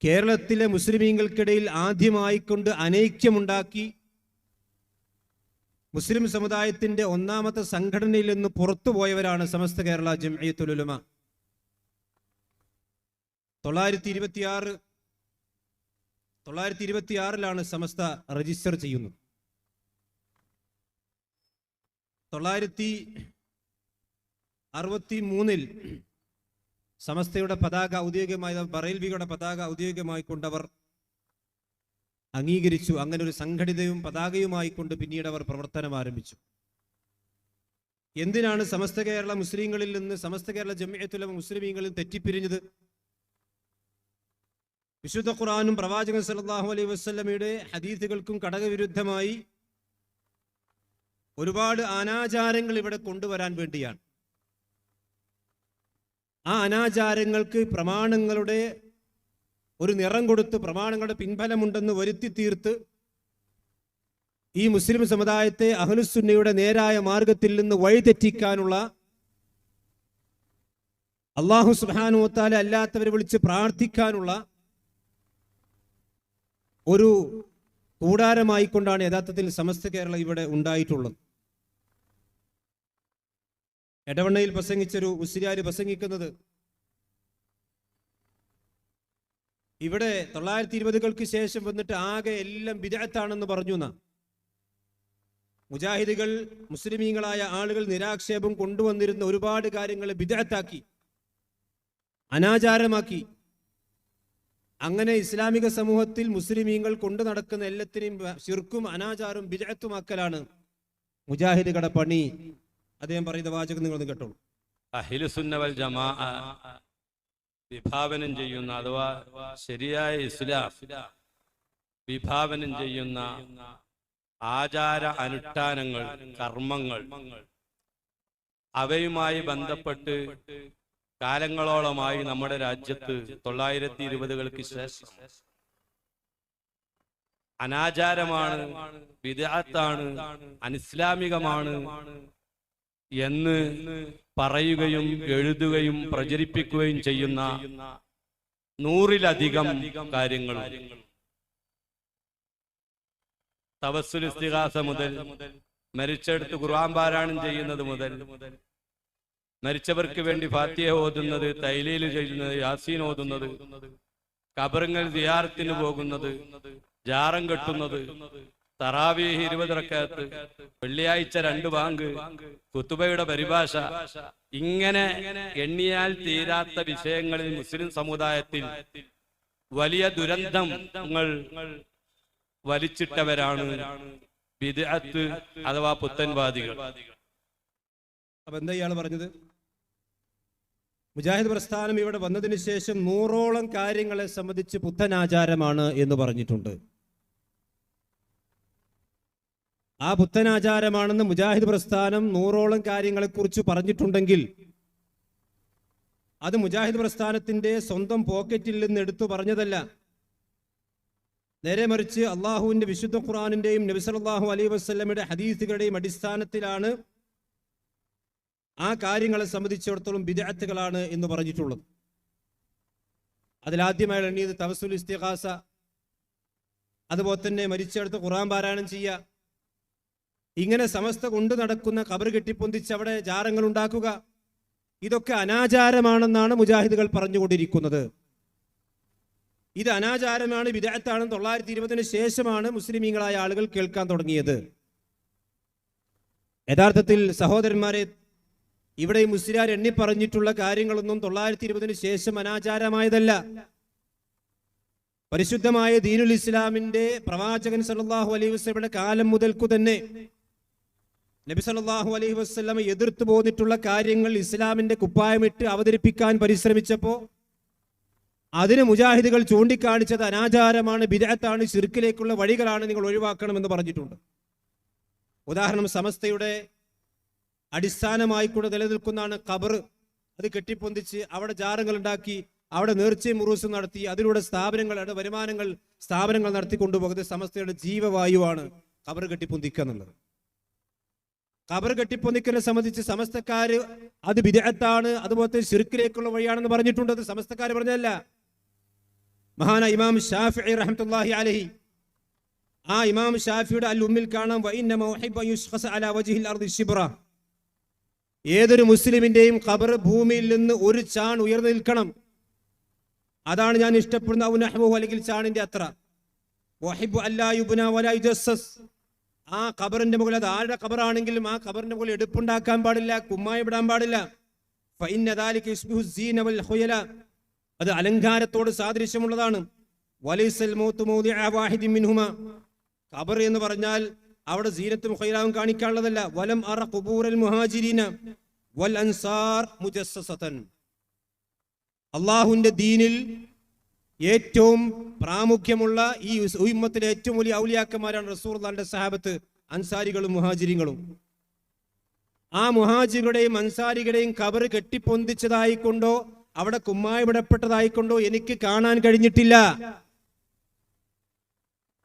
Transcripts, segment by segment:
കേരളത്തിലെ മുസ്ലിമീങ്ങൾക്കിടയിൽ ആദ്യമായിക്കൊണ്ട് അനൈക്യമുണ്ടാക്കി മുസ്ലിം സമുദായത്തിന്റെ ഒന്നാമത്തെ സംഘടനയിൽ നിന്ന് പുറത്തുപോയവരാണ് സമസ്ത കേരള ജംഇയ്യത്തുൽ ഉലമ. 926 സമസ്ത രജിസ്റ്റർ ചെയ്യുന്നത്. 963 സമസ്തയുടെ പതാക ഔദ്യോഗികമായി ബറേൽവിയുടെ പതാക ഔദ്യോഗികമായി കൊണ്ടവർ അംഗീകരിച്ചു. അങ്ങനെ ഒരു സംഘടിതയും പതാകയുമായി കൊണ്ട് പിന്നീട് അവർ പ്രവർത്തനം ആരംഭിച്ചു. എന്തിനാണ് സമസ്ത കേരള മുസ്ലിങ്ങളിൽ നിന്ന് സമസ്ത കേരള ജംഇയ്യത്തുൽ ഉലമ മുസ്ലിമീങ്ങളിൽ തെറ്റിപ്പിരിഞ്ഞത്? വിശുദ്ധ ഖുർആനും പ്രവാചകൻ സല്ലല്ലാഹു അലൈഹി വസല്ലമയുടെ ഹദീസുകൾക്കും ഘടകവിരുദ്ധമായി ഒരുപാട് അനാചാരങ്ങൾ ഇവിടെ കൊണ്ടുവരാൻ വേണ്ടിയാണ്. ആ അനാചാരങ്ങൾക്ക് പ്രമാണങ്ങളുടെ ഒരു നിറം കൊടുത്ത് പ്രമാണങ്ങളുടെ പിൻഫലമുണ്ടെന്ന് വരുത്തി തീർത്ത് ഈ മുസ്ലിം സമുദായത്തെ അഹ്ലുസുന്നയുടെ നേരായ മാർഗത്തിൽ നിന്ന് വഴിതെറ്റിക്കാനുള്ള, അല്ലാഹു സുബ്ഹാനഹു വ തആല അല്ലാത്തവരെ വിളിച്ച് പ്രാർത്ഥിക്കാനുള്ള ഒരു കൂടാരമായിക്കൊണ്ടാണ് യഥാർത്ഥത്തിൽ സമസ്ത കേരള ഇവിടെ ഉണ്ടായിട്ടുള്ളത്. എടവണ്ണയിൽ പ്രസംഗിച്ചൊരു ഉസ്രിയാര് പ്രസംഗിക്കുന്നത് ഇവിടെ 920-കൾക്ക് ശേഷം വന്നിട്ട് ആകെ എല്ലാം ബിദ്അത്താണെന്ന് പറഞ്ഞു എന്നാ. മുജാഹിദുകൾ മുസ്ലിമീങ്ങളായ ആളുകൾ നിരാക്ഷേപം കൊണ്ടുവന്നിരുന്ന ഒരുപാട് കാര്യങ്ങൾ ബിദ്അത്താക്കി, അനാചാരമാക്കി. അങ്ങനെ ഇസ്ലാമിക സമൂഹത്തിൽ മുസ്ലിമീങ്ങൾ കൊണ്ടു നടക്കുന്ന എല്ലാത്തിനെയും ശിർക്കും അനാചാരവും ബിദ്അത്തുമാക്കലാണ് മുജാഹിദുകളുടെ പണി. അദ്ദേഹം പറയുന്ന വാചകം നിങ്ങളൊന്ന് കേട്ടോളൂ. അഹ്ലുസുന്ന വൽ ജമാഅ വിഭാവനം ചെയ്യുന്ന, അഥവാ ശരിയായ ഇസ്ലാം വിഭാവനം ചെയ്യുന്ന ആചാര അനുഷ്ഠാനങ്ങൾ, കർമ്മങ്ങൾ, അവയുമായി ബന്ധപ്പെട്ട് കാലങ്ങളോളമായി നമ്മുടെ രാജ്യത്ത് 920-കൾക്ക് ശേഷം അനാചാരമാണ്, ബിദ്അത്താണ്, അനിസ്ലാമികമാണ് എന്ന് പറയുകയും എഴുതുകയും പ്രചരിപ്പിക്കുകയും ചെയ്യുന്ന 100-ലധികം കാര്യങ്ങൾ, തവസ്സുൽ ഇസ്തിഗാസ മുതൽ, മരിച്ചെടുത്ത് ഖുർആൻ പാരായണം ചെയ്യുന്നത് മുതൽ, മരിച്ചവർക്ക് വേണ്ടി ഫാത്തിഹ ഓതുന്നത്, തൈലീൽ ചെയ്യുന്നത്, യാസീൻ ഓതുന്നത്, ഖബറുകൾ സിയാറത്തിന് പോകുന്നത്, ജാറം കെട്ടുന്നത്, തറാവീഹ് 20 റക്അത്ത്, വെള്ളിയാഴ്ച 2 ബാങ്ക്, ഖുതുബയുടെ പരിഭാഷ, ഇങ്ങനെ എണ്ണിയാൽ തീരാത്ത വിഷയങ്ങളിൽ മുസ്ലിം സമുദായത്തിൽ വലിയ ദുരന്തങ്ങൾ വലിച്ചിട്ടവരാണ് ബിദ്അത്ത് അഥവാ പുത്തൻവാദികൾ. അപ്പൊ എന്താ ഇയാൾ പറഞ്ഞത്? മുജാഹിദ് പ്രസ്ഥാനം ഇവിടെ വന്നതിന് ശേഷം 100ഓളം കാര്യങ്ങളെ സംബന്ധിച്ച് പുത്തനാചാരമാണ് എന്ന് പറഞ്ഞിട്ടുണ്ട്. ആ പുത്തനാചാരമാണെന്ന് മുജാഹിദ് പ്രസ്ഥാനം 100ഓളം കാര്യങ്ങളെക്കുറിച്ച് പറഞ്ഞിട്ടുണ്ടെങ്കിൽ അത് മുജാഹിദ് പ്രസ്ഥാനത്തിന്റെ സ്വന്തം പോക്കറ്റിൽ നിന്ന് എടുത്തു പറഞ്ഞതല്ല. നേരെ മറിച്ച് അള്ളാഹുവിന്റെ വിശുദ്ധ ഖുർആനിന്റെയും നബി സല്ലല്ലാഹു അലൈഹി വസല്ലമയുടെ ഹദീസുകളുടെയും അടിസ്ഥാനത്തിലാണ് ആ കാര്യങ്ങളെ സംബന്ധിച്ചിടത്തോളം ബിദ്അത്തുകളാണ് എന്ന് പറഞ്ഞിട്ടുള്ളത്. അതിലാദ്യമായി എണ്ണിയത് തവസ്സുൽ ഇസ്തിഗാസ, അതുപോലെ തന്നെ മരിച്ചെടുത്ത് ഖുർആൻ പാരായണം ചെയ്യുക, ഇങ്ങനെ സമസ്ത കൊണ്ടു നടക്കുന്ന ഖബർ കെട്ടിപ്പൊന്തിച്ച് അവിടെ ജാറങ്ങൾ ഉണ്ടാക്കുക, ഇതൊക്കെ അനാചാരമാണെന്നാണ് മുജാഹിദുകൾ പറഞ്ഞുകൊണ്ടിരിക്കുന്നത്. ഇത് അനാചാരമാണ്, ബിദ്അത്താണ് 920-ന് ശേഷമാണ് മുസ്ലിമീങ്ങളായ ആളുകൾ കേൾക്കാൻ തുടങ്ങിയത്. യഥാർത്ഥത്തിൽ സഹോദരന്മാരെ, ഇവിടെ മുസ്ലിയാർ എണ്ണി പറഞ്ഞിട്ടുള്ള കാര്യങ്ങളൊന്നും 920-ന് ശേഷം അനാചാരമായതല്ല. പരിശുദ്ധമായ ദീനുൽ ഇസ്ലാമിന്റെ പ്രവാചകൻ സല്ലല്ലാഹു അലൈഹി വസല്ലമയുടെ കാലം മുതൽക്കു തന്നെ നബി സല്ലല്ലാഹു അലൈഹി വസല്ലമ എതിർത്തു പോന്നിട്ടുള്ള കാര്യങ്ങൾ ഇസ്ലാമിന്റെ കുപ്പായമിട്ട് അവതരിപ്പിക്കാൻ പരിശ്രമിച്ചപ്പോൾ അതിന് മുജാഹിദുകൾ ചൂണ്ടിക്കാണിച്ചത് അനാചാരമാണ്, ബിദ്അത്താണ്, ശിർക്കിലേക്കുള്ള വഴികളാണ്, നിങ്ങൾ ഒഴിവാക്കണമെന്ന് പറഞ്ഞിട്ടുണ്ട്. ഉദാഹരണം, സമസ്തയുടെ അടിസ്ഥാനമായിക്കൊണ്ട് നിലനിൽക്കുന്നതാണ് ഖബർ. അത് കെട്ടിപ്പൊന്തിച്ച് അവിടെ ജാറങ്ങൾ ഉണ്ടാക്കി, അവിടെ നേർച്ചയും ഉറൂസും നടത്തി, അതിലൂടെ സ്ഥാപനങ്ങൾ നടത്തിക്കൊണ്ടുപോകുന്നത് സമസ്തയുടെ ജീവവായുവാണ് ഖബർ കെട്ടിപ്പൊന്തിക്കുക എന്നുള്ളത്. ഖബർ കെട്ടിപ്പൊന്തിക്കലിനെ സംബന്ധിച്ച് സമസ്തക്കാര് അത് ബിദ്അത്താണ്, അതുപോലെ ശിർക്കിലേക്കുള്ള വഴിയാണെന്ന് പറഞ്ഞിട്ടുണ്ട്. അത് സമസ്തക്കാര് പറഞ്ഞതല്ല. മഹാന ഇമാം ഷാഫിഈ റഹ്മത്തുള്ളാഹി അലൈഹി, ആ ഇമാം ഷാഫിയുടെ അൽ ഉമ്മിൽ കാണാം, വഇന്നമ ഉഹിബ്ബു അൻ യുശ്ഖസ അലാ വജ്ഹിൽ അർദി ശിബ്റ, ഏതൊരു മുസ്ലിമിന്റെയും ഖബർ ഭൂമിയിൽ നിന്ന് ഒരു ചാൺ ഉയർന്നു നിൽക്കണം, അതാണ് ഞാൻ ഇഷ്ടപ്പെടുന്ന ഔ നഹ്വഹു, അല്ലെങ്കിൽ ചാണിന്റെ അത്ര. വഹിബ്ബു അല്ലാ യുബ്ന വലാ യുജസ്സസ്, ആ ഖബറിന്റെ മുകളിൽ, അത് ആരുടെ ഖബറാണെങ്കിലും ആ ഖബറിന്റെ മുകളിൽ എടുപ്പുണ്ടാക്കാൻ പാടില്ല, കുമ്മായി വിടാൻ പാടില്ല. ഫഇന്ന ദാലിക യുസ്ബിഹു സീന വൽ ഖുയല, അത് അലങ്കാരത്തോട് സാദൃശ്യമുള്ളതാണ്. വലൈസൽ മൗതു മൗദിഅ വാഹിദിൻ മിൻഹുമാ, ഖബർ എന്ന് പറഞ്ഞാൽ അവിടെ സീനത്തും ഖൈറാവും കാണിക്കാനുള്ളതല്ല. വലം അറ ഖുബൂറൽ മുഹാജിരീന വൽ അൻസാർ മുജസ്സസതൻ, അല്ലാഹുവിന്റെ ദീനിൽ ഏറ്റവും പ്രാമുഖ്യമുള്ള ഈ ഉമ്മത്തിലെ ഏറ്റവും വലിയ ഔലിയാക്കന്മാരാണ് റസൂലുള്ളാഹിന്റെ സഹാബത്ത്, അൻസാരികളും മുഹാജിരികളും. ആ മുഹാജികളുടെയും അൻസാരികളുടെയും ഖബർ കെട്ടിപ്പൊന്തിച്ചതായിക്കൊണ്ടോ അവിടെ കുമ്മായി വിടപ്പെട്ടതായിക്കൊണ്ടോ എനിക്ക് കാണാൻ കഴിഞ്ഞിട്ടില്ല.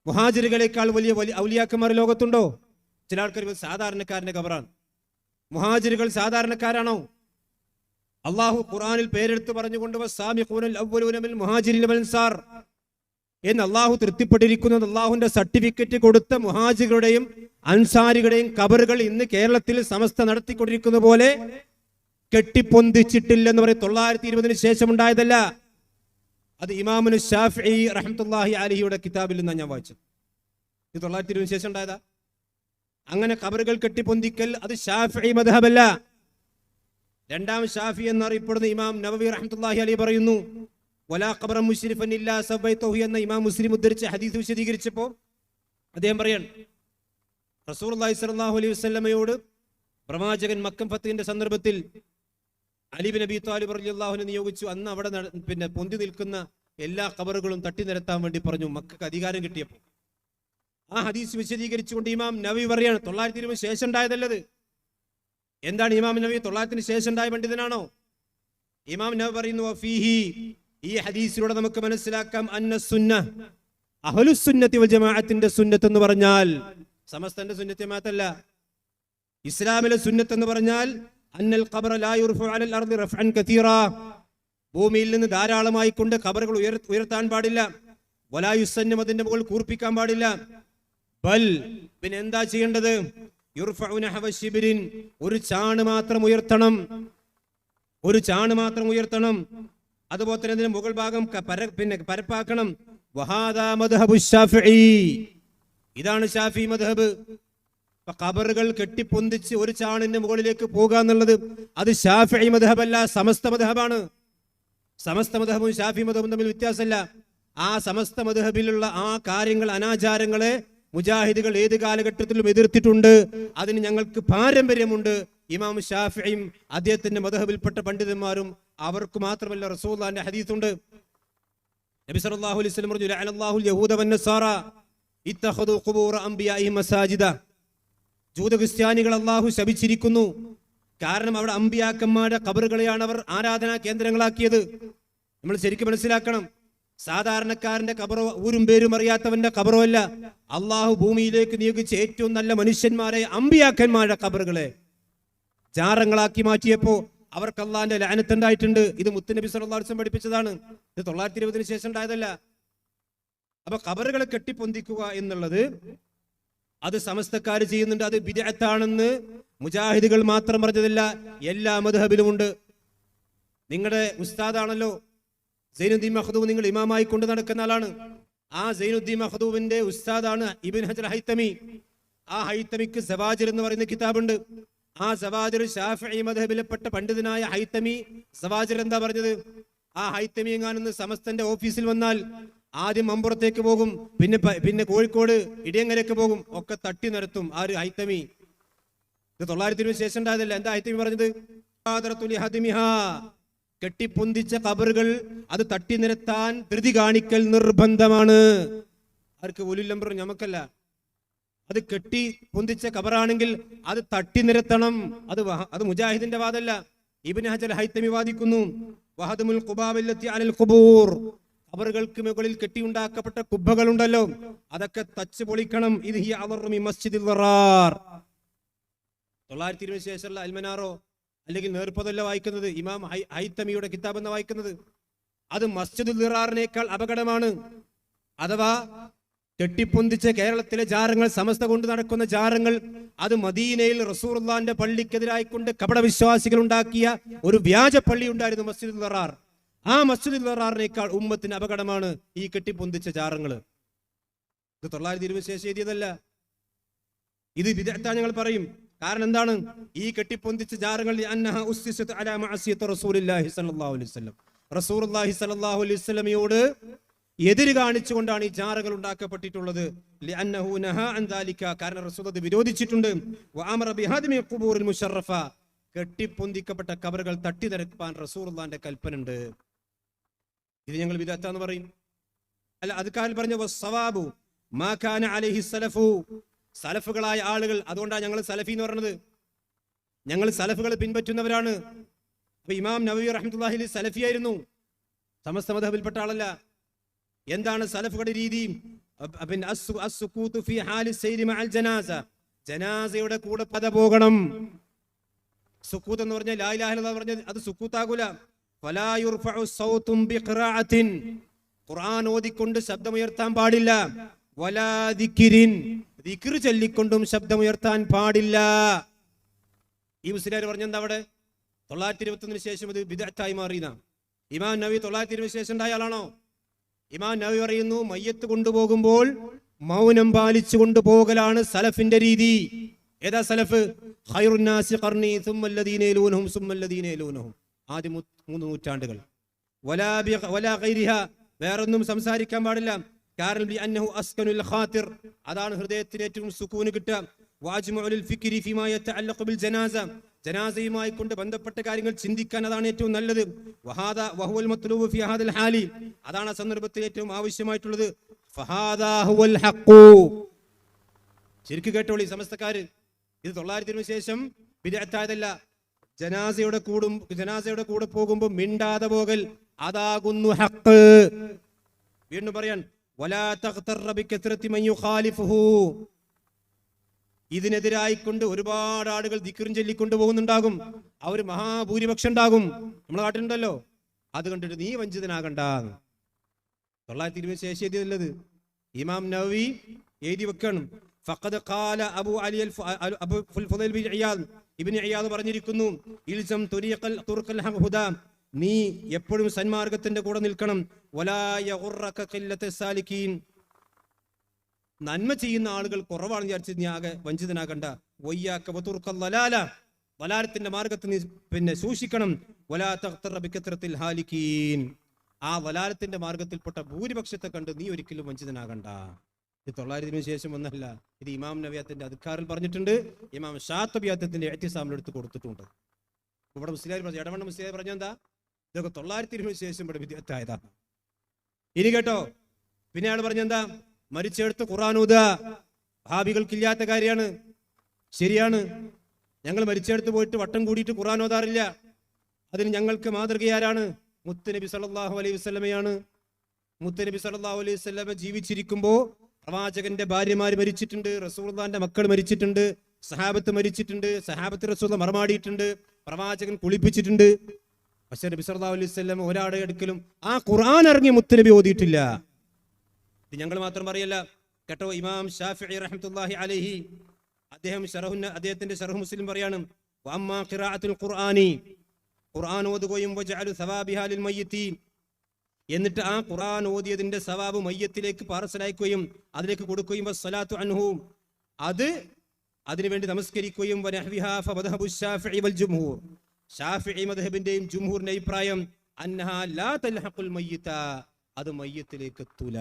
മുഹാജിറുകളെക്കാൾ വലിയ ഔലിയാക്കന്മാർ ലോകത്തുണ്ടോ? ചില ആൾക്കാർ സാധാരണക്കാരന്റെ ഖബറാണ്. മുഹാജിറുകൾ സാധാരണക്കാരാണോ? അള്ളാഹു ഖുർആനിൽ പേരെടുത്ത് പറഞ്ഞുകൊണ്ട് വസ്സാബിഖൂനൽ അവ്വലൂന മിനൽ മുഹാജിരീന വൽ അൻസാർ എന്ന് അള്ളാഹു തൃപ്തിപ്പെട്ടിരിക്കുന്നത്. അള്ളാഹുവിന്റെ സർട്ടിഫിക്കറ്റ് കൊടുത്ത മുഹാജിറുടെയും അൻസാരികളുടെയും ഖബറുകൾ ഇന്ന് കേരളത്തിൽ സമസ്ത നടത്തിക്കൊണ്ടിരിക്കുന്ന പോലെ കെട്ടിപ്പൊന്തിച്ചിട്ടില്ലെന്ന് പറയും. 920 ശേഷം ഉണ്ടായതല്ല. അത് ഇമാമുൽ ഷാഫിഈ റഹ്മത്തുള്ളാഹി അലൈഹിയുടെ കിതാബിൽ നിന്നാണ് ഞാൻ വായിച്ചത്. ഇത് 920 ശേഷം ഉണ്ടായതാ. അങ്ങനെ ഖബറുകൾ കെട്ടിപ്പൊന്തിക്കൽ അത് ഷാഫിഈ മദ്ഹബല്ല. രണ്ടാം ഷാഫി എന്നറിയപ്പെടുന്ന ഇമാം നവവി റഹ്മത്തുള്ളാഹി അലൈഹി പറയുന്നു, വലാ ഖബറ മുശ്രിഫൻ ഇല്ലാ സബൈതഹു എന്ന ഇമാം മുസ്ലിം ഉദ്ധരിച്ച ഹദീസ് വിശദീകരിച്ചപ്പോൾ അദ്ദേഹം പറയാണ്, റസൂലുള്ളാഹി സ്വല്ലല്ലാഹു അലൈഹി വസല്ലമയോട് പ്രവാചകൻ മക്കം ഫത്ഹിന്റെ സന്ദർഭത്തിൽ അലി ബിൻ അബി ത്വാലിബ് റളിയല്ലാഹു അൻഹു നിയോഗിച്ചു. അന്ന് അവിടെ പൊന്തി നിൽക്കുന്ന എല്ലാ ഖബറുകളും തട്ടി നിരത്താൻ വേണ്ടി പറഞ്ഞു, മക്കൾക്ക് അധികാരം കിട്ടിയപ്പോൾ. ആ ഹദീസ് വിശദീകരിച്ചുകൊണ്ട് ഇമാം നവവി പറയാണ്, 920 ശേഷം ഉണ്ടായതല്ലത്. എന്താണ് ഇമാം നവവി 900 ശേഷം ഉണ്ടായ പണ്ഡിതനാണോ? ഇമാം നവവി പറയുന്നു, വഫീഹി, ഈ ഹദീസിലൂടെ നമുക്ക് മനസ്സിലാക്കാം, അന്ന സുന്ന, അഹ്ലുസ് സുന്നത്തി വൽ ജമാഅത്തിന്റെ സുന്നത്ത് എന്ന് പറഞ്ഞാൽ സമസ്തന്റെ സുന്നത്ത് ജമാഅത്തല്ല. ഇസ്ലാമിലെ സുന്നത്ത് എന്ന് പറഞ്ഞാൽ അന്നൽ ഖബറ ലാ യുർഫഉ അലൽ അർദി റഫ്അൻ കതീറാ, ഭൂമിയിൽ നിന്ന് ധാരാളമായി കൊണ്ട് ഖബറുകൾ ഉയർത്താൻ പാടില്ല. വലാ യുസന്നം, അതിന്റെ മുകളിൽ കൂർപ്പിക്കാൻ പാടില്ല. ബൽ, പിന്നെ എന്താ ചെയ്യേണ്ടത്? യുർഫഉ നഹവ ശിബ്രിൻ, ഒരു ചാണ് മാത്രം ഉയർത്തണം, ഒരു ചാണ് മാത്രം ഉയർത്തണം. അതുപോലെ തന്നെ അതിന്റെ മുകൾ ഭാഗം പരപ്പാക്കണം. വഹാദാ മദ്ഹബു ശാഫിഈ, ഇതാണ് ഷാഫി മദ്ഹബ്. ഖബറുകൾ കെട്ടിപ്പൊന്തിച്ച് ഒരു ചാണിന്റെ മുകളിലേക്ക് പോകുക എന്നുള്ളത് അത് ഷാഫിഈ മദ്ഹബല്ല, സമസ്ത മദ്ഹബാണ്. സമസ്ത മദ്ഹബും ഷാഫി മദ്ഹബും തമ്മിൽ വ്യത്യാസമല്ല. ആ സമസ്ത മദ്ഹബിലുള്ള ആ കാര്യങ്ങൾ, അനാചാരങ്ങളെ മുജാഹിദുകൾ ഏത് കാലഘട്ടത്തിലും എതിർത്തിട്ടുണ്ട്. അതിന് ഞങ്ങൾക്ക് പാരമ്പര്യമുണ്ട്. ഇമാം ഷാഫിഈയും അദ്ദേഹത്തിന്റെ മദ്ഹബിൽപ്പെട്ട പണ്ഡിതന്മാരും, അവർക്ക് മാത്രമല്ല റസൂലുള്ളാഹിന്റെ ഹദീസുണ്ട്. നബി സല്ലല്ലാഹു അലൈഹി വസല്ലം പറഞ്ഞു, ലഅനല്ലാഹുൽ യഹൂദ വന്നസാറ ഇത്തഖദു ഖുബൂറ അംബിയാഇഹിം മസാജിദ, ജൂത ക്രിസ്ത്യാനികൾ അല്ലാഹു ശപിച്ചിരിക്കുന്നു. കാരണം അവിടെ അമ്പിയാക്കന്മാരുടെ ഖബറുകളെയാണ് അവർ ആരാധനാ കേന്ദ്രങ്ങളാക്കിയത്. നമ്മൾ ശരിക്കും മനസ്സിലാക്കണം, സാധാരണക്കാരന്റെ ഖബറോ ഊരും പേരും അറിയാത്തവന്റെ ഖബറോ അല്ല, അള്ളാഹു ഭൂമിയിലേക്ക് നിയോഗിച്ച ഏറ്റവും നല്ല മനുഷ്യന്മാരെ അമ്പിയാക്കന്മാരുടെ ഖബറുകളെ ജാറങ്ങളാക്കി മാറ്റിയപ്പോ അവർക്ക് അള്ളാഹിന്റെ ലഅനത്ത് ഉണ്ടായിട്ടുണ്ട്. ഇത് മുത്തുനബി സല്ലല്ലാഹു അലൈഹി വസല്ലം പഠിപ്പിച്ചതാണ്. ഇത് 920 ശേഷം ഉണ്ടായതല്ല. അപ്പൊ ഖബറുകളെ കെട്ടിപ്പൊന്തിക്കുക എന്നുള്ളത് അത് സമസ്തക്കാർ ചെയ്യുന്നുണ്ട്. അത് ബിദ്അത്താണെന്ന് മുജാഹിദുകൾ മാത്രം പറഞ്ഞതല്ല, എല്ലാ മദ്ഹബിലുമുണ്ട്. നിങ്ങളുടെ ഉസ്താദാണല്ലോ സൈനുദ്ദീൻ മഖ്ദൂം, നിങ്ങൾ ഇമാമായി കൊണ്ട് നടക്കുന്ന ആളാണ്. ആ സൈനുദ്ദീൻ മഖ്ദൂമിന്റെ ഉസ്താദാണ് ഇബ്ൻ ഹജർ ഹൈതമി. ആ ഹൈതമിക്ക് സവാജിർ എന്ന് പറയുന്ന കിതാബുണ്ട്. ആ സവാജിർ ശാഫിഈ മദ്ഹബിൽപ്പെട്ട പണ്ഡിതനായ ഹൈതമി സവാജിർ എന്താ പറഞ്ഞത്? ആ ഹൈതമി എങ്ങാനെന്ന് സമസ്തന്റെ ഓഫീസിൽ വന്നാൽ ആദ്യം മമ്പുറത്തേക്ക് പോകും, പിന്നെ കോഴിക്കോട് ഇടിയങ്ങലേക്ക് പോകും, ഒക്കെ തട്ടി നിരത്തും. ആര്? ഹൈതമി. ഇത് 920 ശേഷം ഉണ്ടായതല്ല. എന്താ ഹൈതമി പറഞ്ഞത്? കെട്ടിപ്പൊന്തിച്ച ഖബറുകൾ അത് തട്ടി നിരത്താൻ ധൃതി കാണിക്കൽ നിർബന്ധമാണ്. ആർക്ക്? ഒലുല്ലംബർ, ഞമ്മക്കല്ല. അത് കെട്ടി പൊന്തിച്ച ഖബറാണെങ്കിൽ അത് തട്ടി നിരത്തണം. അത് മുജാഹിദിന്റെ വാദമല്ല. ഇബ്നു ഹജർ ഹൈതമി വാദിക്കുന്നു, വഹദമുൽ ഖുബാബില്ലത്തി അലൽ ഖുബൂർ, ഖബറുകൾക്ക് മുകളിൽ കെട്ടിയുണ്ടാക്കപ്പെട്ട കുബ്ബകൾ ഉണ്ടല്ലോ, അതൊക്കെ തച്ച് പൊളിക്കണം. ഇത് ഹിയ അദറു മിൻ മസ്ജിദിൽ വറാർ. 920 ശേഷമുള്ള അൽമനാറോ അല്ലെങ്കിൽ നേർപ്പതല്ല വായിക്കുന്നത്, ഇമാം ഹൈതമിയുടെ കിതാബ് എന്ന വായിക്കുന്നത്. അത് മസ്ജിദുൽ ദിറാറിനേക്കാൾ അപകടമാണ്. അഥവാ കെട്ടിപ്പൊന്തിച്ച കേരളത്തിലെ ജാറങ്ങൾ, സമസ്ത കൊണ്ട് നടക്കുന്ന ജാറങ്ങൾ, അത് മദീനയിൽ റസൂലുള്ളാഹിന്റെ പള്ളിക്കെതിരായിക്കൊണ്ട് കപടവിശ്വാസികൾ ഉണ്ടാക്കിയ ഒരു വ്യാജ പള്ളി ഉണ്ടായിരുന്നു, മസ്ജിദുൽ ദിറാർ. ആ മസ്ജിദുൽ ദിറാറിനേക്കാൾ ഉമ്മത്തിന് അപകടമാണ് ഈ കെട്ടിപ്പൊന്തിച്ച ജാറങ്ങൾ. ഇത് 920 ശേഷം എഴുതിയതല്ല, ഇത് ബിദ്അത്താ ഞങ്ങൾ പറയും. കാരണം എന്താണ്? ഈ കെട്ടിപ്പൊന്തിച്ച ജാറങ്ങൾ റസൂലുള്ളാഹി സ്വല്ലല്ലാഹു അലൈഹി വസല്ലമയോട് എതിര് കാണിച്ചുകൊണ്ടാണ് ഈ ജാറകൾ ഉണ്ടാക്കപ്പെട്ടിട്ടുള്ളത്. കാരണം റസൂൽ അത് വിരോധിച്ചിട്ടുണ്ട്. കെട്ടിപ്പൊന്തിക്കപ്പെട്ട കബറുകൾ തട്ടി നിരപ്പാൻ റസൂലുള്ളാഹിന്റെ കൽപ്പന ഉണ്ട്. ഇത് ഞങ്ങൾ ബിദ്അത്താന്ന് പറയും. അല്ല, അതുകാരിൽ പറഞ്ഞ വസ്സവാബു മാ കാന അലൈഹി സലഫു, സലഫുകളായ ആളുകൾ. അതുകൊണ്ടാണ് ഞങ്ങൾ സലഫി എന്ന് പറയുന്നത്. ഞങ്ങൾ സലഫുകൾ പിൻപറ്റുന്നവരാണ്. അപ്പൊ ഇമാം നവവി റഹ്മത്തുള്ളാഹി അലൈഹി സലഫിയായിരുന്നു, സമസ്ത മദ്ഹബിൽപ്പെട്ട ആളല്ല. എന്താണ് സലഫുകളുടെ രീതി? ജനാസയുടെ കൂടെ പദ പോകണം. സുക്കൂത്ത് എന്ന് പറഞ്ഞാൽ ലാ ഇലാഹ ഇല്ലല്ലാഹ് പറഞ്ഞാൽ അത് സുക്കൂത്താകൂല. ഫലാ യുർഫഉ സൗതും ബിഖിറാഅത്തിൻ, ഖുർആൻ ഓതിക്കൊണ്ട് ശബ്ദമുയർത്താൻ പാടില്ല. വലാ ദിക്രിൻ, ദിക്ർ ചൊല്ലിക്കൊണ്ടും ശബ്ദമുയർത്താൻ പാടില്ല. ഈ മുസ്ലിയാർ പറഞ്ഞെന്താ അവിടെ? 921 ശേഷം ഇത് ബിദ്അത്തായി മാറിയതാണ്. ഇമാം നവവി 920 ശേഷം ഉണ്ടായ ആളാണോ? ഇമാം നവവി പറയുന്നു, മയ്യത്ത് കൊണ്ടുപോകുമ്പോൾ മൗനം പാലിച്ചു കൊണ്ടുപോകലാണ് സലഫിന്റെ രീതി. ഏതാ സലഫ്? ഖൈറുൻ നാസി ഖർനി സുമ്മല്ലദീന യലൂനഹും സുമ്മല്ലദീന യലൂനഹും, ആദ്യ 3 നൂറ്റാണ്ടുകൾ. വലാ ഗൈരിഹ, വേറൊന്നും സംസാരിക്കാൻ പാടില്ല. കാരണം ബിഅന്നഹു അസ്കനുൽ ഖാതിർ, അതാണ് ഹൃദയത്തിന് ഏറ്റവും സുകൂന് കിട്ടുക. വാജ്മുഉൽ ഫിക്രി ഫീമാ യതഅല്ലഖു ബിൽ ജനാസ, ജനാസയുമായി കൊണ്ട് ബന്ധപ്പെട്ട കാര്യങ്ങൾ ചിന്തിക്കാൻ അതാണ് ഏറ്റവും നല്ലത്. വഹാദാ വഹുവൽ മത്ലൂബു ഫീ ഹാദൽ ഹാലി, അതാണ് ആ സന്ദർഭത്തിൽ ഏറ്റവും ആവശ്യമായിട്ടുള്ളത്. ഫഹാദാ ഹുവൽ ഹഖ്, ശരിക്ക് കേട്ടോളി സമസ്തക്കാര്, ഇത് 920 ശേഷം ബിദ്അത്തായതല്ല. ജനാസയുടെ കൂടെ പോകുമ്പോൾ മിണ്ടാതെ പോകൽ, അതാകുന്നു ഹഖ്. വീണ്ടും പറയാൻ, വലാ തഗ്തറ ബികത്രതി മൻ യുഖാലിഫുഹു, ഇതിനെതിരായിക്കൊണ്ട് ഒരുപാട് ആളുകൾ ദിക്റും ചൊല്ലിക്കൊണ്ട് പോകുന്നുണ്ടാകും. അവർ മഹാഭൂരിപക്ഷം ഉണ്ടാകും, നമ്മളെ നാട്ടിലുണ്ടല്ലോ. അത് കണ്ടിട്ട് നീ വഞ്ചിതനാകണ്ട. 920 ശേഷം എഴുതിയതല്ലത്, ഇമാം നവവി എഴുതി വെക്കണം. ഫഖദ് ഖാല അബു അലി അബു ഫുദൈൽ ബിൻ ഇയാദ്, ഇബ്നു ഇയാദ് പറഞ്ഞിരിക്കുന്നു, ഇൽസം തുർഖൽ ഹുദാ, നീ എപ്പോഴും സന്മാർഗത്തിന്റെ കൂടെ നിൽക്കണം. വലാ യഗുറക ഖില്ലത സാലികീൻ, നന്മ ചെയ്യുന്ന ആളുകൾ കുറവാണെന്ന് വിചാരിച്ച് നീ ആകെ വഞ്ചിതനാകണ്ട. വയ്യാക വതുർഖൽ ദലാല, ദലാലത്തിന്റെ മാർഗത്തിൽ നീ പിന്നെ സൂക്ഷിക്കണം. വലാ തഗ്തറ ബികത്രത്തിൽ ഹാലികീൻ, ആ ദലാലത്തിന്റെ മാർഗത്തിൽപ്പെട്ട ഭൂരിപക്ഷത്തെ കണ്ട് നീ ഒരിക്കലും വഞ്ചിതനാകണ്ട. ഇത് 920 ശേഷം ഒന്നല്ല, ഇത് ഇമാം നവവിയത്തിന്റെ അദ്കാറിൽ പറഞ്ഞിട്ടുണ്ട്. ഇമാം ഷാത്തബിയത്തിന്റെ ഇഅ്തിസാമിൽ എടുത്ത് കൊടുത്തിട്ടുണ്ട്. ഇവിടെ മുസ്ലിയാർ പറഞ്ഞു, ഇടവണ്ണ മുസ്ലിയാർ പറഞ്ഞെന്താ, ഇതൊക്കെ 920 ശേഷം ഇവിടെ ബിദ്അത്തായതാ. ഇനി കേട്ടോ, പിന്നെ അയാൾ പറഞ്ഞെന്താ, മരിച്ചെടുത്ത് ഖുർആൻ ഓതുക വഹാബികൾക്കില്ലാത്ത കാര്യമാണ്. ശരിയാണ്, ഞങ്ങൾ മരിച്ചെടുത്ത് പോയിട്ട് വട്ടം കൂടിയിട്ട് ഖുർആൻ ഓതാറില്ല. അതിന് ഞങ്ങൾക്ക് മാതൃകയാരാണ്? മുത്തുനബി സല്ലല്ലാഹു അലൈഹി വസല്ലമയാണ്. മുത്തുനബി സല്ലല്ലാഹു അലൈഹി വസല്ലമ ജീവിച്ചിരിക്കുമ്പോൾ പ്രവാചകന്റെ ഭാര്യമാര് മരിച്ചിട്ടുണ്ട്, റസൂലുള്ളാഹിന്റെ മക്കൾ മരിച്ചിട്ടുണ്ട്, സഹാബത്ത് മരിച്ചിട്ടുണ്ട്, സഹാബത്ത് റസൂൽ മറമാടിയിട്ടുണ്ട്, പ്രവാചകൻ കുളിപ്പിച്ചിട്ടുണ്ട്. പക്ഷെ നബി സല്ലല്ലാഹു അലൈഹി വസല്ലം ഒരാളുടെ അടുക്കലും ആ ഖുർആൻ ഇറങ്ങി മുത്തുനബി ഓതിയിട്ടില്ല. ഇത് ഞങ്ങൾ മാത്രം പറയല്ല കേട്ടോ. ഇമാം ഷാഫിഈ റഹ്മത്തുള്ളാഹി അലൈഹി അദ്ദേഹത്തിന്റെ ശർഹ് മുസ്ലിം പറയാണ്, വഅമ്മാ ഖിറാഅത്തുൽ ഖുർആനി, ഖുർആൻ ഓതുകയും വജഅലു സവാബിഹാ ലിൽ മയ്യിത്തീൻ, എന്നിട്ട് ആ ഖുർആൻ ഓതിയതിന്റെ സവാബ് മയ്യത്തിലേക്ക് പാർസലാക്കുകയും അതിലേക്ക് കൊടുക്കുകയും വസ്സലാത്തു അൻഹു, അത് അതിനുവേണ്ടി നമസ്കരിക്കുകയും വനഹ്വിഹാ ഫമദ്ഹബു ശാഫിഈ വൽ ജംഹൂർ, ഷാഫിഈ മദ്ഹബിന്റെയും ജംഹൂറിന്റെ അഭിപ്രായം അന്നഹാ ലാ തൽഹഖുൽ മയ്യിത, അത് മയ്യത്തിലേക്ക് എത്തൂല.